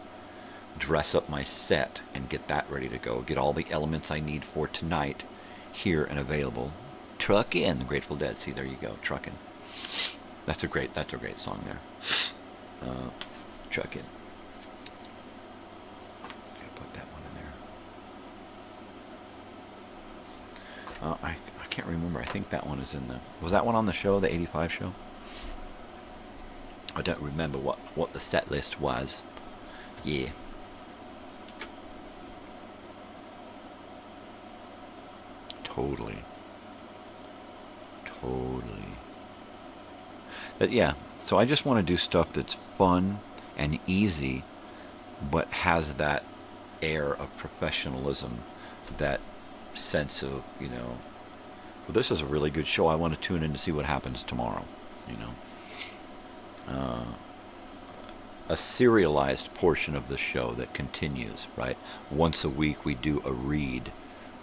Speaker 12: dress up my set and get that ready to go, get all the elements I need for tonight here and available. Truck in, the Grateful Dead. See, there you go, truckin'. That's a great song there. Truck in. Gotta put that one in there. I can't remember. I think that one is in the... Was that one on the show, the 85 show? I don't remember what the set list was. Yeah. Totally. But yeah, so I just want to do stuff that's fun and easy, but has that air of professionalism, that sense of, you know, well, this is a really good show. I want to tune in to see what happens tomorrow, you know. A serialized portion of the show that continues, right? Once a week we do a read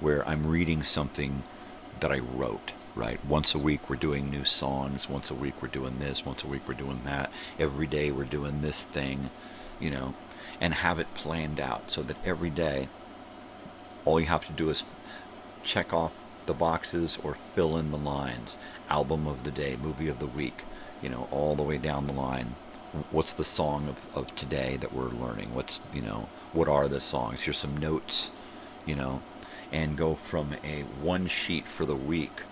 Speaker 12: where I'm reading something that I wrote, right? Once a week we're doing new songs, once a week we're doing this, once a week we're doing that, every day we're doing this thing, you know, and have it planned out so that every day all you have to do is check off the boxes or fill in the lines. Album of the day, movie of the week, you know, all the way down the line. What's the song of today that we're learning? What's, you know, what are the songs? Here's some notes, you know, and go from a one sheet for the week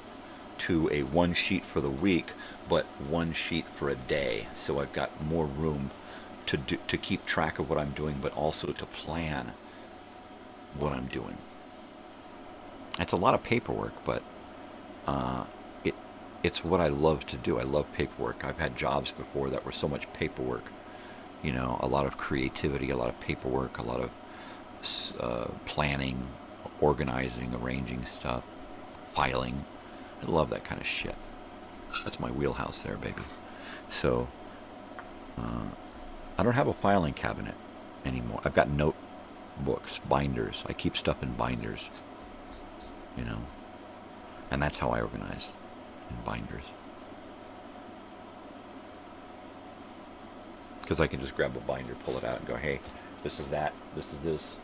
Speaker 12: to a one sheet for the week, but one sheet for a day. So I've got more room to keep track of what I'm doing, but also to plan what I'm doing. It's a lot of paperwork, but it's what I love to do. I love paperwork. I've had jobs before that were so much paperwork, you know, a lot of creativity, a lot of paperwork, a lot of planning, organizing, arranging stuff, filing. I love that kind of shit. That's my wheelhouse there, baby. So I don't have a filing cabinet anymore. I've got notebooks, binders. I keep stuff in binders, you know, and that's how I organize, in binders. Because I can just grab a binder, pull it out, and go, hey, this is that, this is this.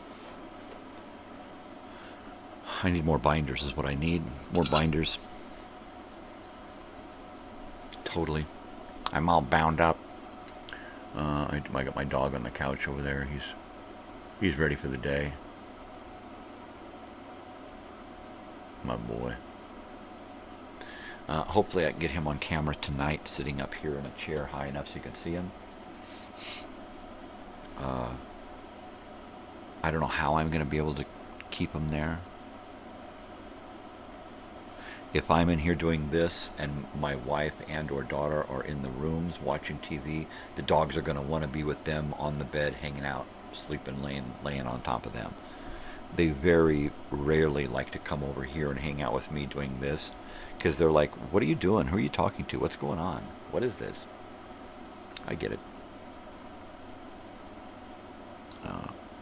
Speaker 12: I need more binders is what I need. More binders. Totally. I'm all bound up. I got my dog on the couch over there. He's ready for the day. My boy. Hopefully I can get him on camera tonight, sitting up here in a chair high enough so you can see him. I don't know how I'm going to be able to keep him there. If I'm in here doing this and my wife and or daughter are in the rooms watching TV, the dogs are going to want to be with them on the bed, hanging out, sleeping, laying on top of them. They very rarely like to come over here and hang out with me doing this, because they're like, what are you doing? Who are you talking to? What's going on? What is this? I get it.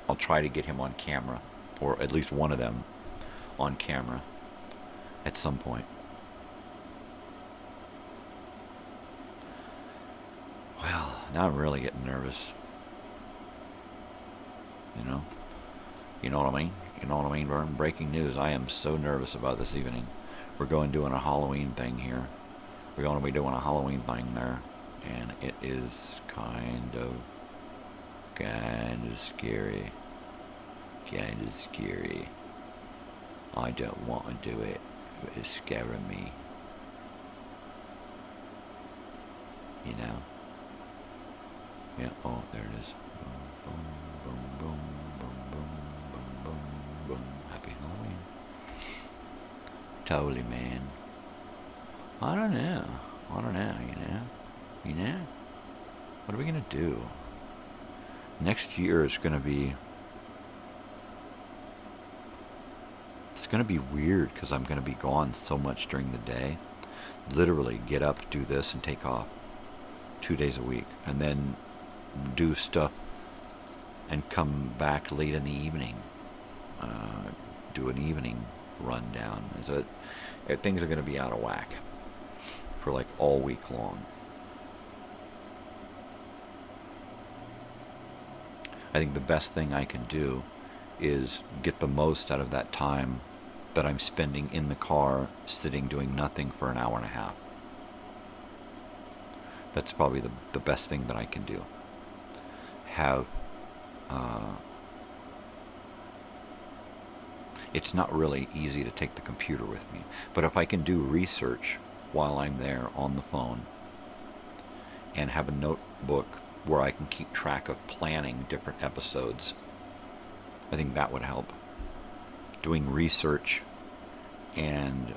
Speaker 12: I'll try to get him on camera, or at least one of them on camera at some point. Well, now I'm really getting nervous. You know what I mean? You know what I mean, Vern? Breaking news. I am so nervous about this evening. We're doing a Halloween thing here. We're going to be doing a Halloween thing there, and it is kind of scary. Kind of scary. I don't want to do it. It's scaring me. You know? Yeah, oh, there it is. Boom, boom, boom, boom, boom, boom, boom, boom. Happy Halloween. Totally, man. I don't know, you know? What are we gonna do? Next year is gonna be... It's gonna be weird, because I'm gonna be gone so much during the day. Literally get up, do this, and take off 2 days a week. And then do stuff and come back late in the evening. Do an evening rundown. So things are going to be out of whack for like all week long. I think the best thing I can do is get the most out of that time that I'm spending in the car sitting doing nothing for an hour and a half. That's probably the best thing that I can do. It's not really easy to take the computer with me, but if I can do research while I'm there on the phone and have a notebook where I can keep track of planning different episodes, I think that would help. Doing research and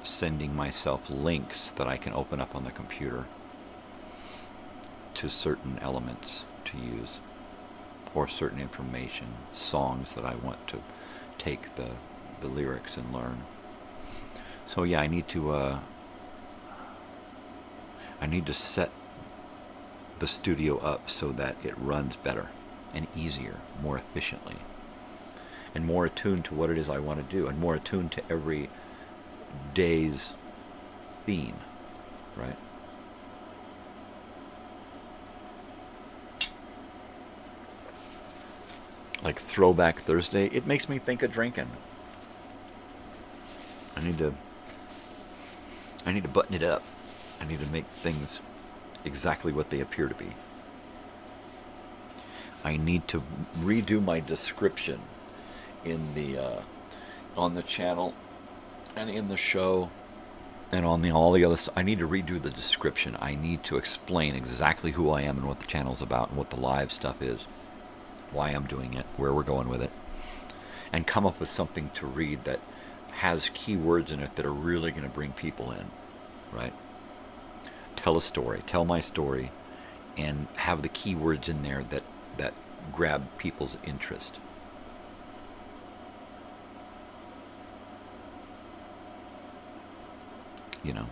Speaker 12: sending myself links that I can open up on the computer to certain elements to use, or certain information, songs that I want to take the lyrics and learn. So yeah, I need to set the studio up so that it runs better and easier, more efficiently, and more attuned to what it is I want to do, and more attuned to every day's theme, right? Like Throwback Thursday, it makes me think of drinking. I need to button it up. I need to make things exactly what they appear to be. I need to redo my description in the on the channel and in the show and on all the other stuff. I need to redo the description. I need to explain exactly who I am and what the channel's about and what the live stuff is, why I'm doing it, where we're going with it, and come up with something to read that has keywords in it that are really going to bring people in, right? Tell a story, tell my story, and have the keywords in there that grab people's interest. You know,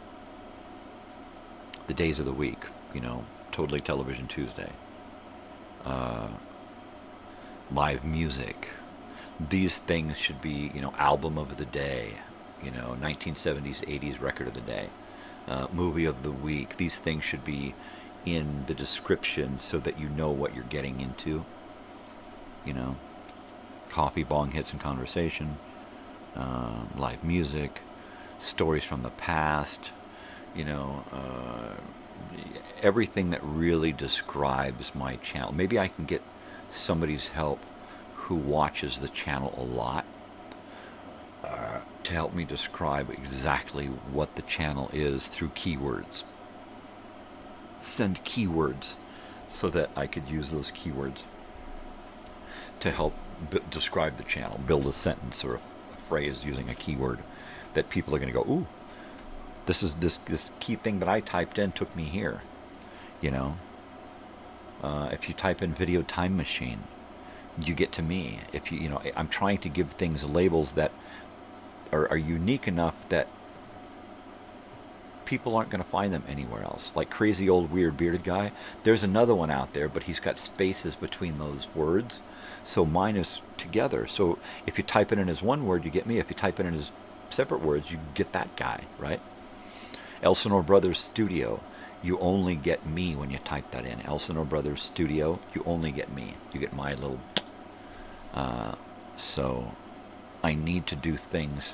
Speaker 12: the days of the week, you know, Totally Television Tuesday, live music. These things should be, you know, album of the day, you know, 1970s, 80s record of the day, movie of the week. These things should be in the description so that you know what you're getting into. You know, coffee, bong hits, and conversation, live music, stories from the past, you know, everything that really describes my channel. Maybe I can get somebody's help who watches the channel a lot to help me describe exactly what the channel is through keywords. Send keywords so that I could use those keywords to help describe the channel, build a sentence or a phrase using a keyword that people are going to go, ooh, this is this key thing that I typed in took me here. You know, if you type in video time machine, you get to me. If you know, I'm trying to give things labels that are unique enough that people aren't going to find them anywhere else. Like Crazy Old Weird Bearded Guy, there's another one out there, but he's got spaces between those words. So mine is together. So if you type it in as one word, you get me. If you type it in as separate words, you get that guy, right? Elsinore Brothers Studio, you only get me when you type that in. Elsinore Brothers Studio, you only get me. You get my little... so I need to do things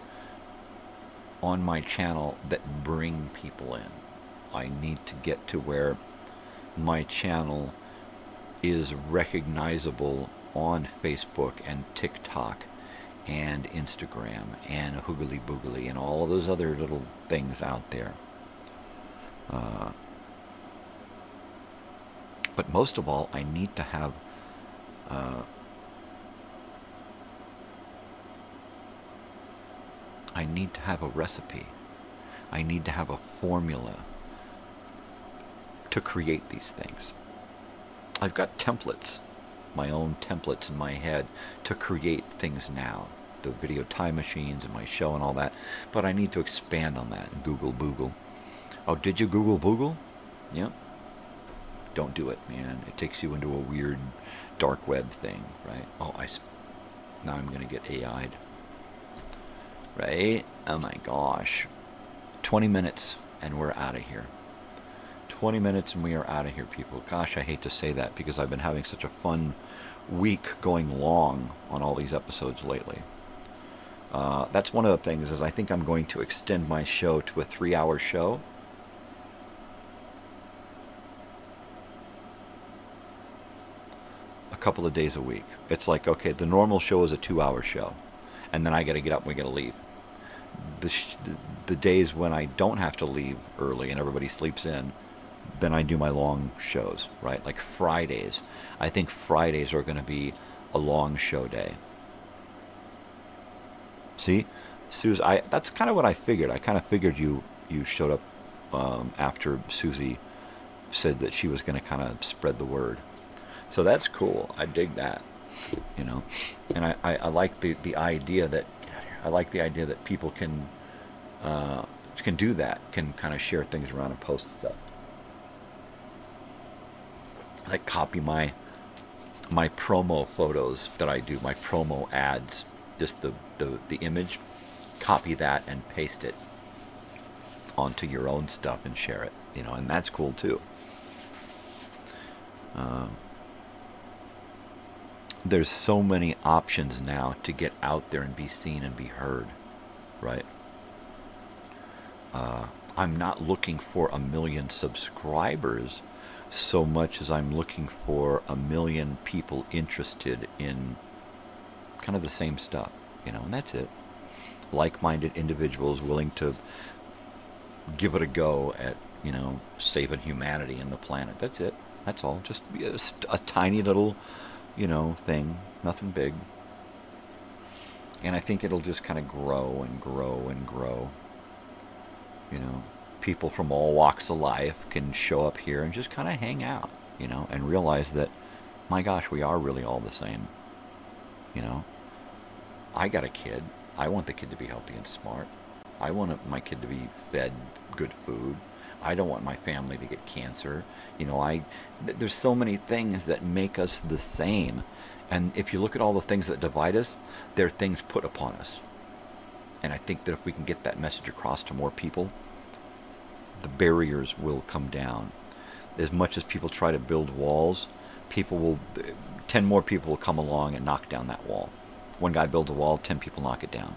Speaker 12: on my channel that bring people in. I need to get to where my channel is recognizable on Facebook and TikTok and Instagram and Hoogly Boogly and all of those other little things out there. But most of all, I need to have a recipe. I need to have a formula to create these things. I've got templates, my own templates in my head to create things now. The video time machines and my show and all that. But I need to expand on that. Google Boogle. Oh, did you Google Boogle? Yep. Don't do it, man. It takes you into a weird dark web thing, right? Oh, now I'm going to get AI'd. Right? Oh my gosh. 20 minutes and we're out of here. 20 minutes and we are out of here, people. Gosh, I hate to say that because I've been having such a fun week going long on all these episodes lately. That's one of the things is I think I'm going to extend my show to a 3-hour show. A couple of days a week. It's like, okay, the normal show is a 2-hour show. And then I got to get up and we got to leave. The days when I don't have to leave early and everybody sleeps in, then I do my long shows, right? Like Fridays. I think Fridays are going to be a long show day. See? Suze, that's kind of what I figured. I kind of figured you showed up after Susie said that she was going to kind of spread the word. So that's cool. I dig that, you know. And I like the idea that people can do that, can kind of share things around and post stuff. Like copy my promo photos that I do, my promo ads, just the image, copy that and paste it onto your own stuff and share it, you know, and that's cool too. There's so many options now to get out there and be seen and be heard, right? I'm not looking for 1 million subscribers so much as I'm looking for 1 million people interested in kind of the same stuff, you know, and that's it. Like-minded individuals willing to give it a go at, you know, saving humanity and the planet. That's it. That's all. Just a tiny little, you know, thing. Nothing big. And I think it'll just kind of grow and grow and grow. You know, people from all walks of life can show up here and just kind of hang out, you know, and realize that, my gosh, we are really all the same. You know, I got a kid. I want the kid to be healthy and smart. I want my kid to be fed good food. I don't want my family to get cancer. You know, there's so many things that make us the same. And if you look at all the things that divide us, they're things put upon us. And I think that if we can get that message across to more people, the barriers will come down. as much as people try to build walls, 10 more people will come along and knock down that wall. One guy builds a wall, 10 people knock it down.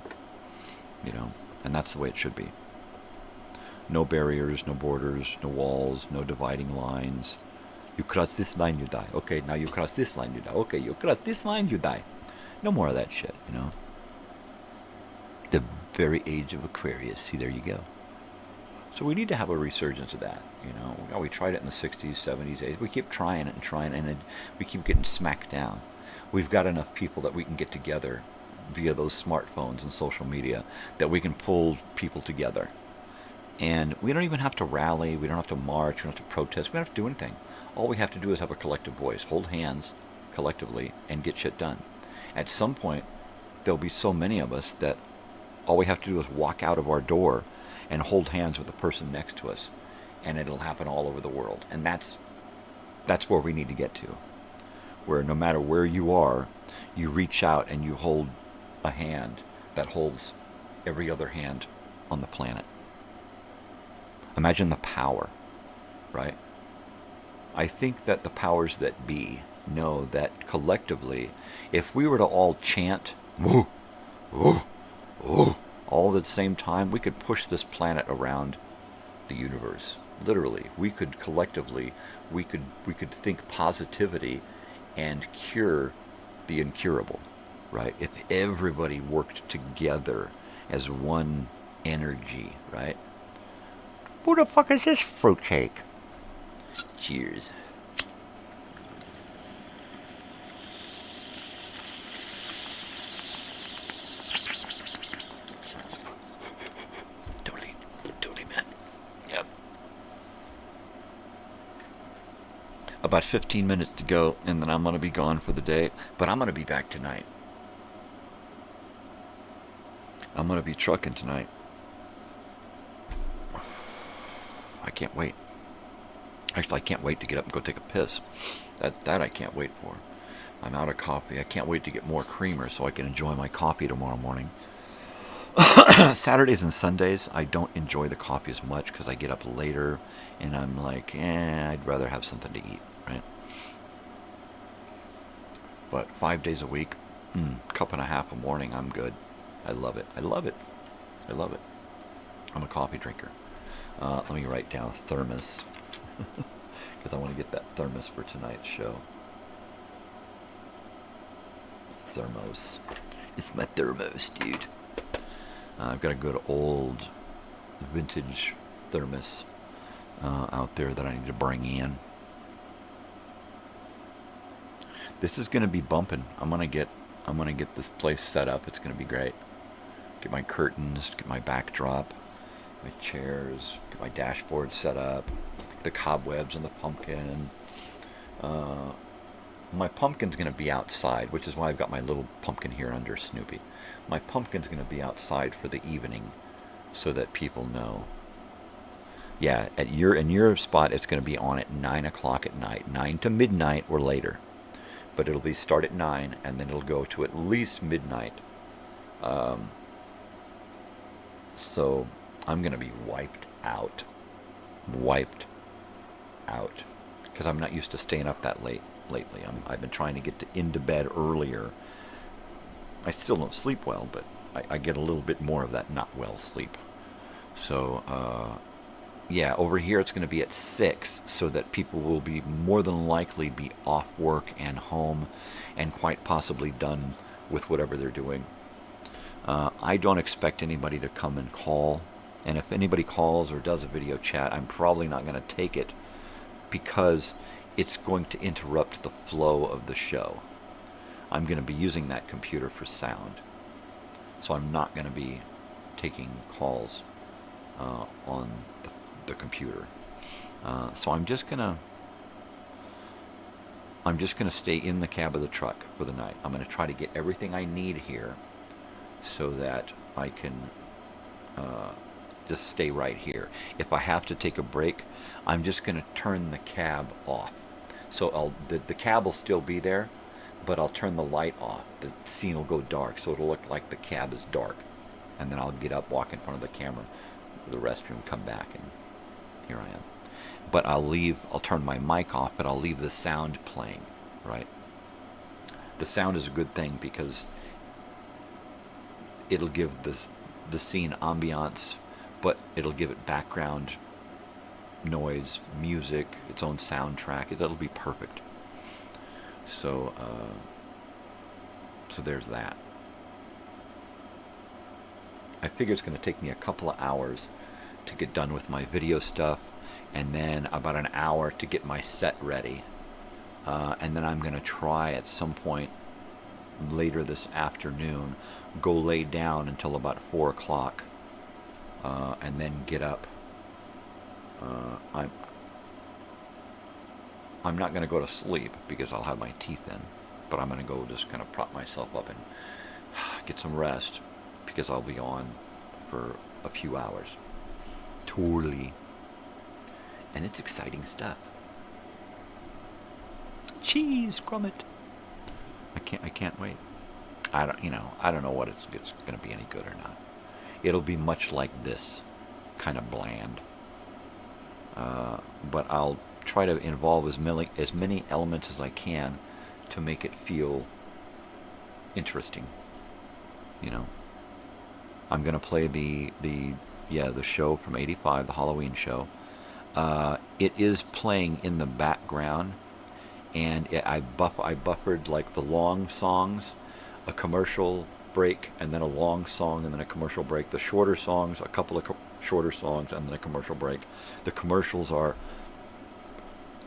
Speaker 12: You know, and that's the way it should be. No barriers, no borders, no walls, no dividing lines. You cross this line, you die. Okay, now you cross this line, you die. Okay, you cross this line, you die. No more of that shit, you know. The very age of Aquarius. See, there you go. So we need to have a resurgence of that, you know. We tried it in the 60s, 70s, 80s. We keep trying it, and we keep getting smacked down. We've got enough people that we can get together via those smartphones and social media that we can pull people together. And we don't even have to rally, we don't have to march, we don't have to protest, we don't have to do anything. All we have to do is have a collective voice, hold hands collectively, and get shit done. At some point, there'll be so many of us that all we have to do is walk out of our door and hold hands with the person next to us, and it'll happen all over the world. And that's where we need to get to, where no matter where you are, you reach out and you hold a hand that holds every other hand on the planet. Imagine the power, right? I think that the powers that be know that collectively, if we were to all chant, woo, woo, woo, all at the same time, we could push this planet around the universe. Literally, we could collectively, we could think positivity and cure the incurable, right? If everybody worked together as one energy, right? Who the fuck is this fruitcake? Cheers. Totally, man. Yep. About 15 minutes to go, and then I'm going to be gone for the day. But I'm going to be back tonight. I'm going to be trucking tonight. I can't wait. Actually, I can't wait to get up and go take a piss. That I can't wait for. I'm out of coffee. I can't wait to get more creamer so I can enjoy my coffee tomorrow morning. Saturdays and Sundays, I don't enjoy the coffee as much because I get up later and I'm like, I'd rather have something to eat, right? But 5 days a week, cup and a half a morning, I'm good. I love it. I love it. I love it. I'm a coffee drinker. Let me write down thermos because I want to get that thermos for tonight's show. Thermos. It's my thermos, dude. I've got a good old vintage thermos out there that I need to bring in. This is going to be bumping. I'm gonna get this place set up. It's going to be great. Get my curtains, get my backdrop, my chairs, get my dashboard set up, the cobwebs and the pumpkin. My pumpkin's going to be outside, which is why I've got my little pumpkin here under Snoopy. My pumpkin's going to be outside for the evening so that people know. Yeah, in your spot, it's going to be on at 9 o'clock at night, 9 to midnight or later. But it'll be start at 9, and then it'll go to at least midnight. So I'm going to be wiped out. Because I'm not used to staying up that late lately. I've been trying to get into bed earlier. I still don't sleep well, but I get a little bit more of that not well sleep. So, yeah, over here it's going to be at 6, so that people will be more than likely be off work and home and quite possibly done with whatever they're doing. I don't expect anybody to come and call, and if anybody calls or does a video chat, I'm probably not going to take it because it's going to interrupt the flow of the show. I'm going to be using that computer for sound, so I'm not going to be taking calls on the computer. So I'm just gonna stay in the cab of the truck for the night. I'm going to try to get everything I need here so that I can just stay right here. If I have to take a break, I'm just going to turn the cab off. So the cab will still be there, but I'll turn the light off. The scene will go dark, so it'll look like the cab is dark. And then I'll get up, walk in front of the camera, the restroom, come back, and here I am. but I'll turn my mic off, but I'll leave the sound playing, right? The sound is a good thing because it'll give the scene ambiance, but it'll give it background noise, music, its own soundtrack. It'll be perfect. So there's that. I figure it's going to take me a couple of hours to get done with my video stuff, and then about an hour to get my set ready. And then I'm going to try at some point later this afternoon, go lay down until about 4 o'clock, and then get up. I'm not going to go to sleep because I'll have my teeth in, but I'm going to go just kind of prop myself up and get some rest because I'll be on for a few hours. Totally. And it's exciting stuff. Cheese, Grummet. I can't wait. I don't know what it's going to be any good or not. It'll be much like this, kind of bland. But I'll try to involve as many elements as I can to make it feel interesting. You know, I'm gonna play the show from '85, the Halloween show. It is playing in the background, and I buffered like the long songs, a commercial break, and then a long song, and then a commercial break. The shorter songs, a couple of shorter songs, and then a commercial break. The commercials are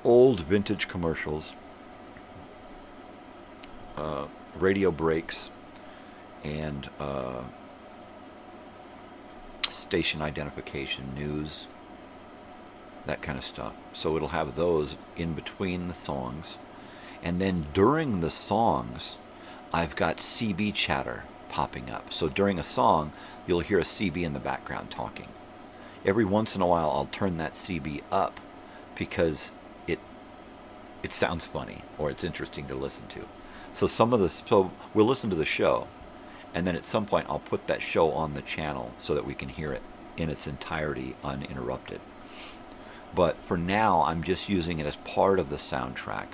Speaker 12: old vintage commercials, radio breaks, and station identification, news, that kind of stuff. So it'll have those in between the songs, and then during the songs I've got CB chatter popping up. So during a song you'll hear a CB in the background talking. Every once in a while I'll turn that CB up because it sounds funny or it's interesting to listen to. So we'll listen to the show, and then at some point I'll put that show on the channel so that we can hear it in its entirety uninterrupted. But for now I'm just using it as part of the soundtrack.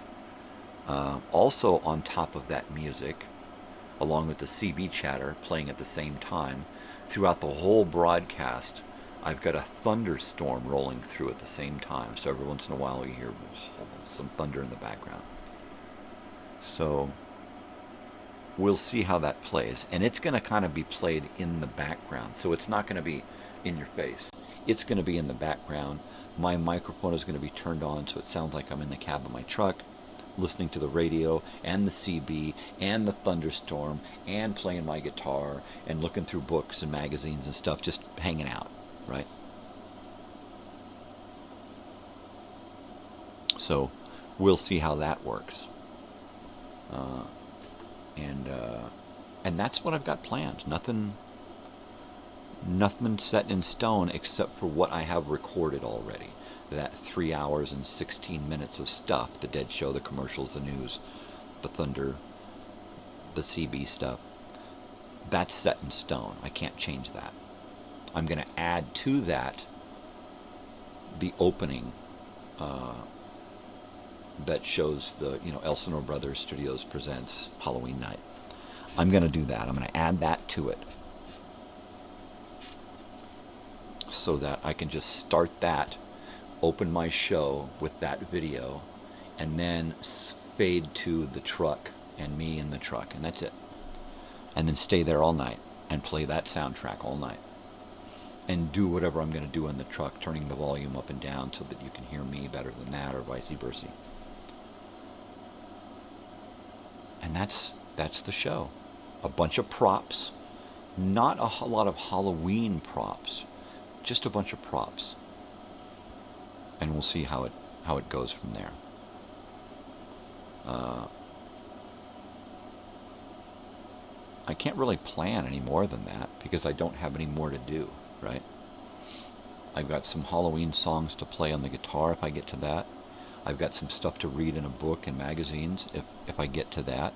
Speaker 12: Also on top of that music, along with the CB chatter playing at the same time, throughout the whole broadcast I've got a thunderstorm rolling through at the same time. So every once in a while you hear some thunder in the background. So we'll see how that plays. And it's going to kind of be played in the background. So it's not going to be in your face. It's going to be in the background. My microphone is going to be turned on so it sounds like I'm in the cab of my truck, listening to the radio and the CB and the thunderstorm and playing my guitar and looking through books and magazines and stuff, just hanging out, right? So we'll see how that works. And that's what I've got planned. Nothing set in stone except for what I have recorded already. That 3 hours and 16 minutes of stuff, the Dead Show, the commercials, the news, the thunder, the CB stuff, that's set in stone. I can't change that. I'm going to add to that the opening that shows the, Elsinore Brothers Studios presents Halloween Night. I'm going to do that. I'm going to add that to it so that I can just start that, open my show with that video, and then fade to the truck and me in the truck, and that's it. And then stay there all night and play that soundtrack all night. And do whatever I'm going to do in the truck, turning the volume up and down so that you can hear me better than that, or vice versa. And that's the show. A bunch of props. Not a lot of Halloween props. Just a bunch of props. And we'll see how it goes from there. I can't really plan any more than that because I don't have any more to do, right? I've got some Halloween songs to play on the guitar if I get to that. I've got some stuff to read in a book and magazines if I get to that.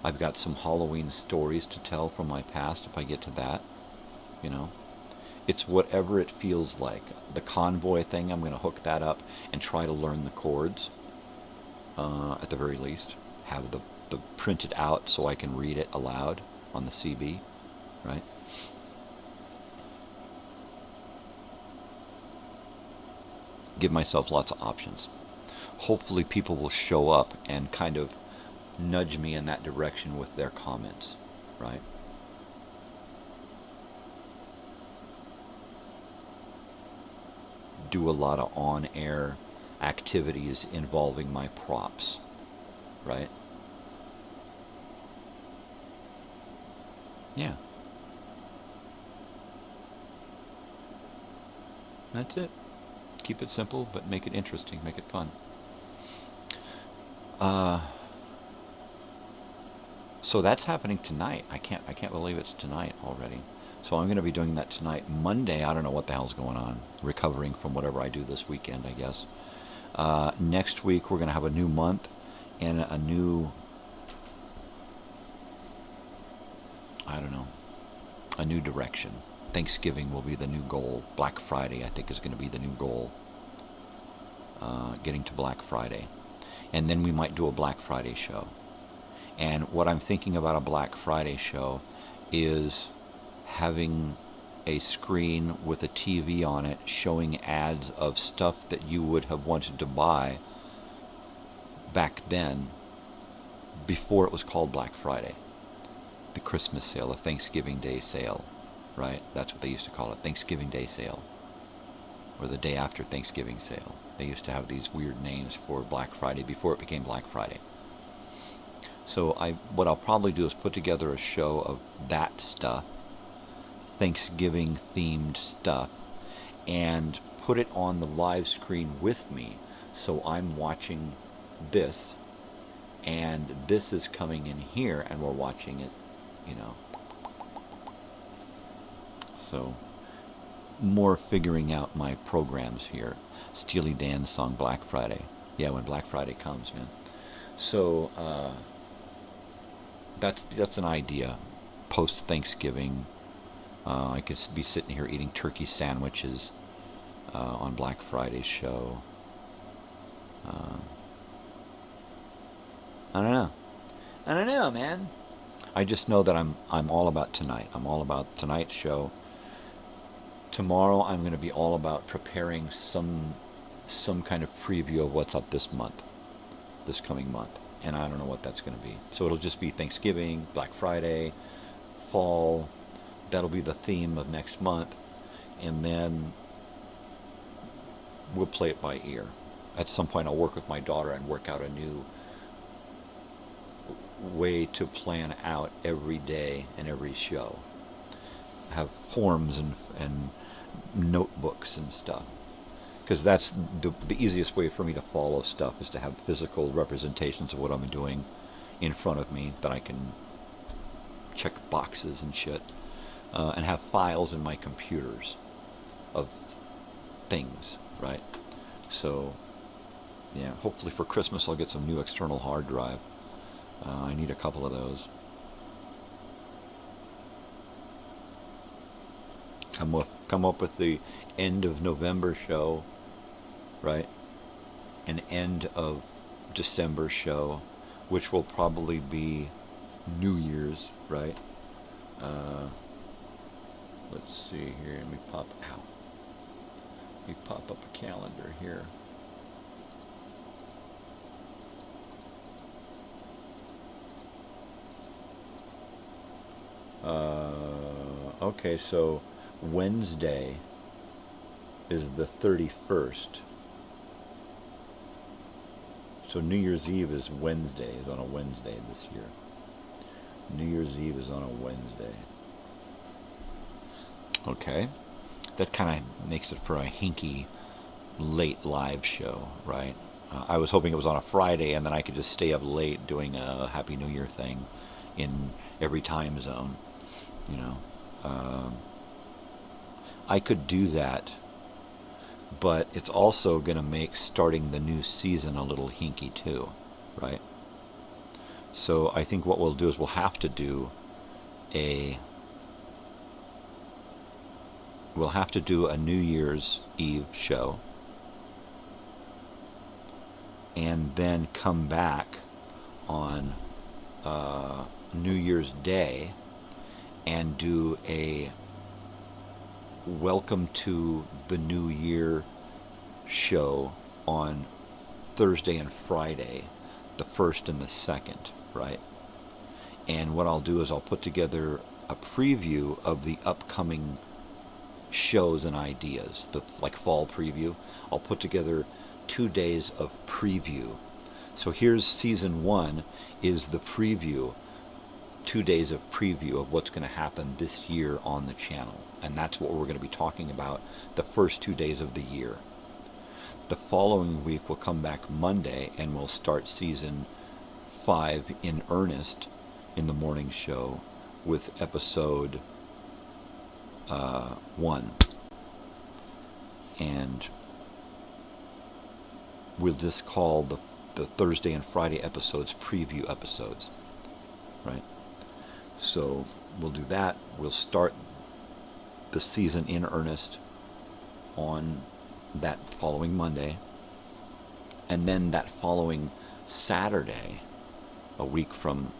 Speaker 12: I've got some Halloween stories to tell from my past if I get to that, It's whatever it feels like. The convoy thing, I'm going to hook that up and try to learn the chords, at the very least. Have the printed out so I can read it aloud on the CB, right? Give myself lots of options. Hopefully people will show up and kind of nudge me in that direction with their comments, right? Do a lot of on-air activities involving my props, right? Yeah. That's it. Keep it simple, but make it interesting, make it fun. So that's happening tonight. I can't believe it's tonight already. So I'm going to be doing that tonight. Monday, I don't know what the hell's going on. Recovering from whatever I do this weekend, I guess. Next week, we're going to have a new month and a new, I don't know, a new direction. Thanksgiving will be the new goal. Black Friday, I think, is going to be the new goal. Getting to Black Friday. And then we might do a Black Friday show. And what I'm thinking about a Black Friday show is having a screen with a TV on it showing ads of stuff that you would have wanted to buy back then, before it was called Black Friday. The Christmas sale, the Thanksgiving Day sale, right? That's what they used to call it, Thanksgiving Day sale, or the day after Thanksgiving sale. They used to have these weird names for Black Friday before it became Black Friday. So what I'll probably do is put together a show of that stuff, Thanksgiving themed stuff, and put it on the live screen with me. So I'm watching this, and this is coming in here, and we're watching it, you know. So more figuring out my programs here. Steely Dan's song Black Friday. Yeah, when Black Friday comes, man. So that's an idea. Post Thanksgiving, I could be sitting here eating turkey sandwiches on Black Friday's show. I don't know, man. I just know that I'm all about tonight. I'm all about tonight's show. Tomorrow I'm going to be all about preparing some kind of preview of what's up this month, this coming month. And I don't know what that's going to be. So it'll just be Thanksgiving, Black Friday, fall. That'll be the theme of next month. And then we'll play it by ear. At some point I'll work with my daughter and work out a new way to plan out every day and every show. Have forms and notebooks and stuff. Because that's the easiest way for me to follow stuff, is to have physical representations of what I'm doing in front of me that I can check boxes and shit, and have files in my computers of things, right? So, yeah, hopefully for Christmas I'll get some new external hard drive. I need a couple of those. Come up with the end of November show, right? An end of December show, which will probably be New Year's, right? Let's see here. Let me pop up a calendar here. Okay, so Wednesday is the 31st. So New Year's Eve is Wednesday, is on a Wednesday this year. New Year's Eve is on a Wednesday. Okay. That kind of makes it for a hinky late live show, right? I was hoping it was on a Friday and then I could just stay up late doing a Happy New Year thing in every time zone, you know. I could do that, but it's also going to make starting the new season a little hinky too, right? So I think what we'll do is we'll have to do a we'll have to do a New Year's Eve show. And then come back on New Year's Day and do a Welcome to the New Year show on Thursday and Friday, the 1st and the 2nd, right? And what I'll do is I'll put together a preview of the upcoming shows and ideas, the like fall preview. I'll put together 2 days of preview. So here's season 1 is the preview, 2 days of preview of what's going to happen this year on the channel. And that's what we're going to be talking about the first 2 days of the year. The following week we'll come back Monday and we'll start season 5 in earnest in the morning show with episode 1. And we'll just call the Thursday and Friday episodes preview episodes, right? So we'll do that. We'll start the season in earnest on that following Monday, and then that following Saturday, a week from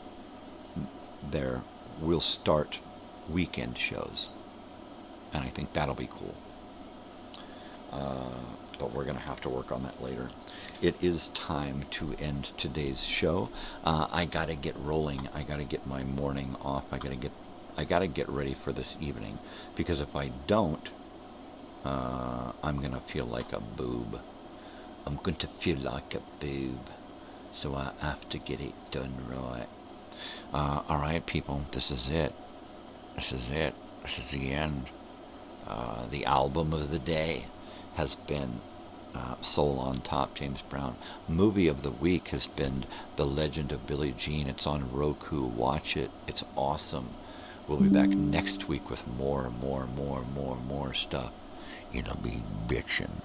Speaker 12: there, we'll start weekend shows, and I think that'll be cool. But we're going to have to work on that later. It is time to end today's show. I got to get rolling. I got to get my morning off. I got to get ready for this evening, because if I don't, I'm going to feel like a boob. I'm going to feel like a boob. So I have to get it done right. All right, people, this is it. This is it. This is the end. The album of the day has been Soul on Top, James Brown. Movie of the week has been The Legend of Billie Jean. It's on Roku. Watch it. It's awesome. We'll be back next week with more stuff. It'll be bitchin'.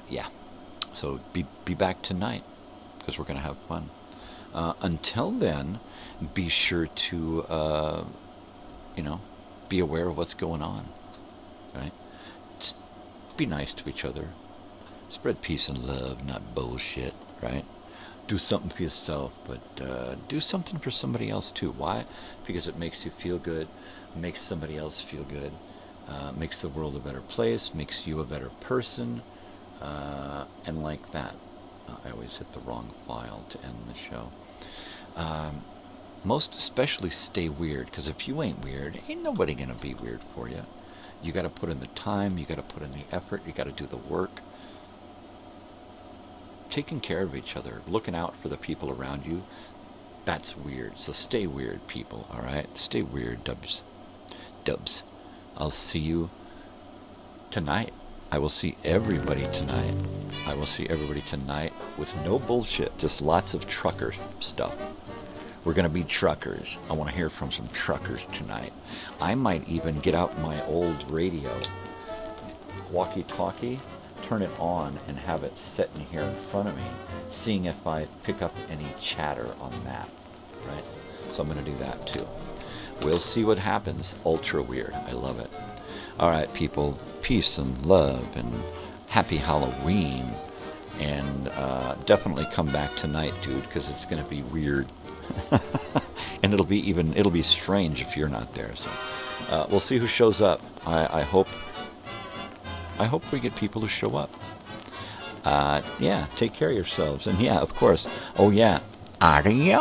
Speaker 12: Yeah. So be back tonight, because we're going to have fun. Until then, be sure to, be aware of what's going on, right? Just be nice to each other. Spread peace and love, not bullshit, right? Do something for yourself, but do something for somebody else too. Why? Because it makes you feel good, makes somebody else feel good, makes the world a better place, makes you a better person, and like that. I always hit the wrong file to end the show. Most especially stay weird, because if you ain't weird, ain't nobody gonna be weird for you. You gotta put in the time, you gotta put in the effort, you gotta do the work. Taking care of each other, looking out for the people around you, that's weird. So stay weird, people, all right? Stay weird, dubs. I'll see you tonight. I will see everybody tonight. I will see everybody tonight with no bullshit, just lots of trucker stuff. We're going to be truckers. I want to hear from some truckers tonight. I might even get out my old radio, walkie-talkie, turn it on, and have it sitting here in front of me, seeing if I pick up any chatter on that, right? So I'm going to do that too. We'll see what happens. Ultra weird. I love it. All right, people, peace and love and happy Halloween. And definitely come back tonight, dude, because it's going to be weird. And it'll be strange if you're not there. So we'll see who shows up. I hope we get people to show up. Yeah, take care of yourselves. And yeah, of course. Oh yeah, adios.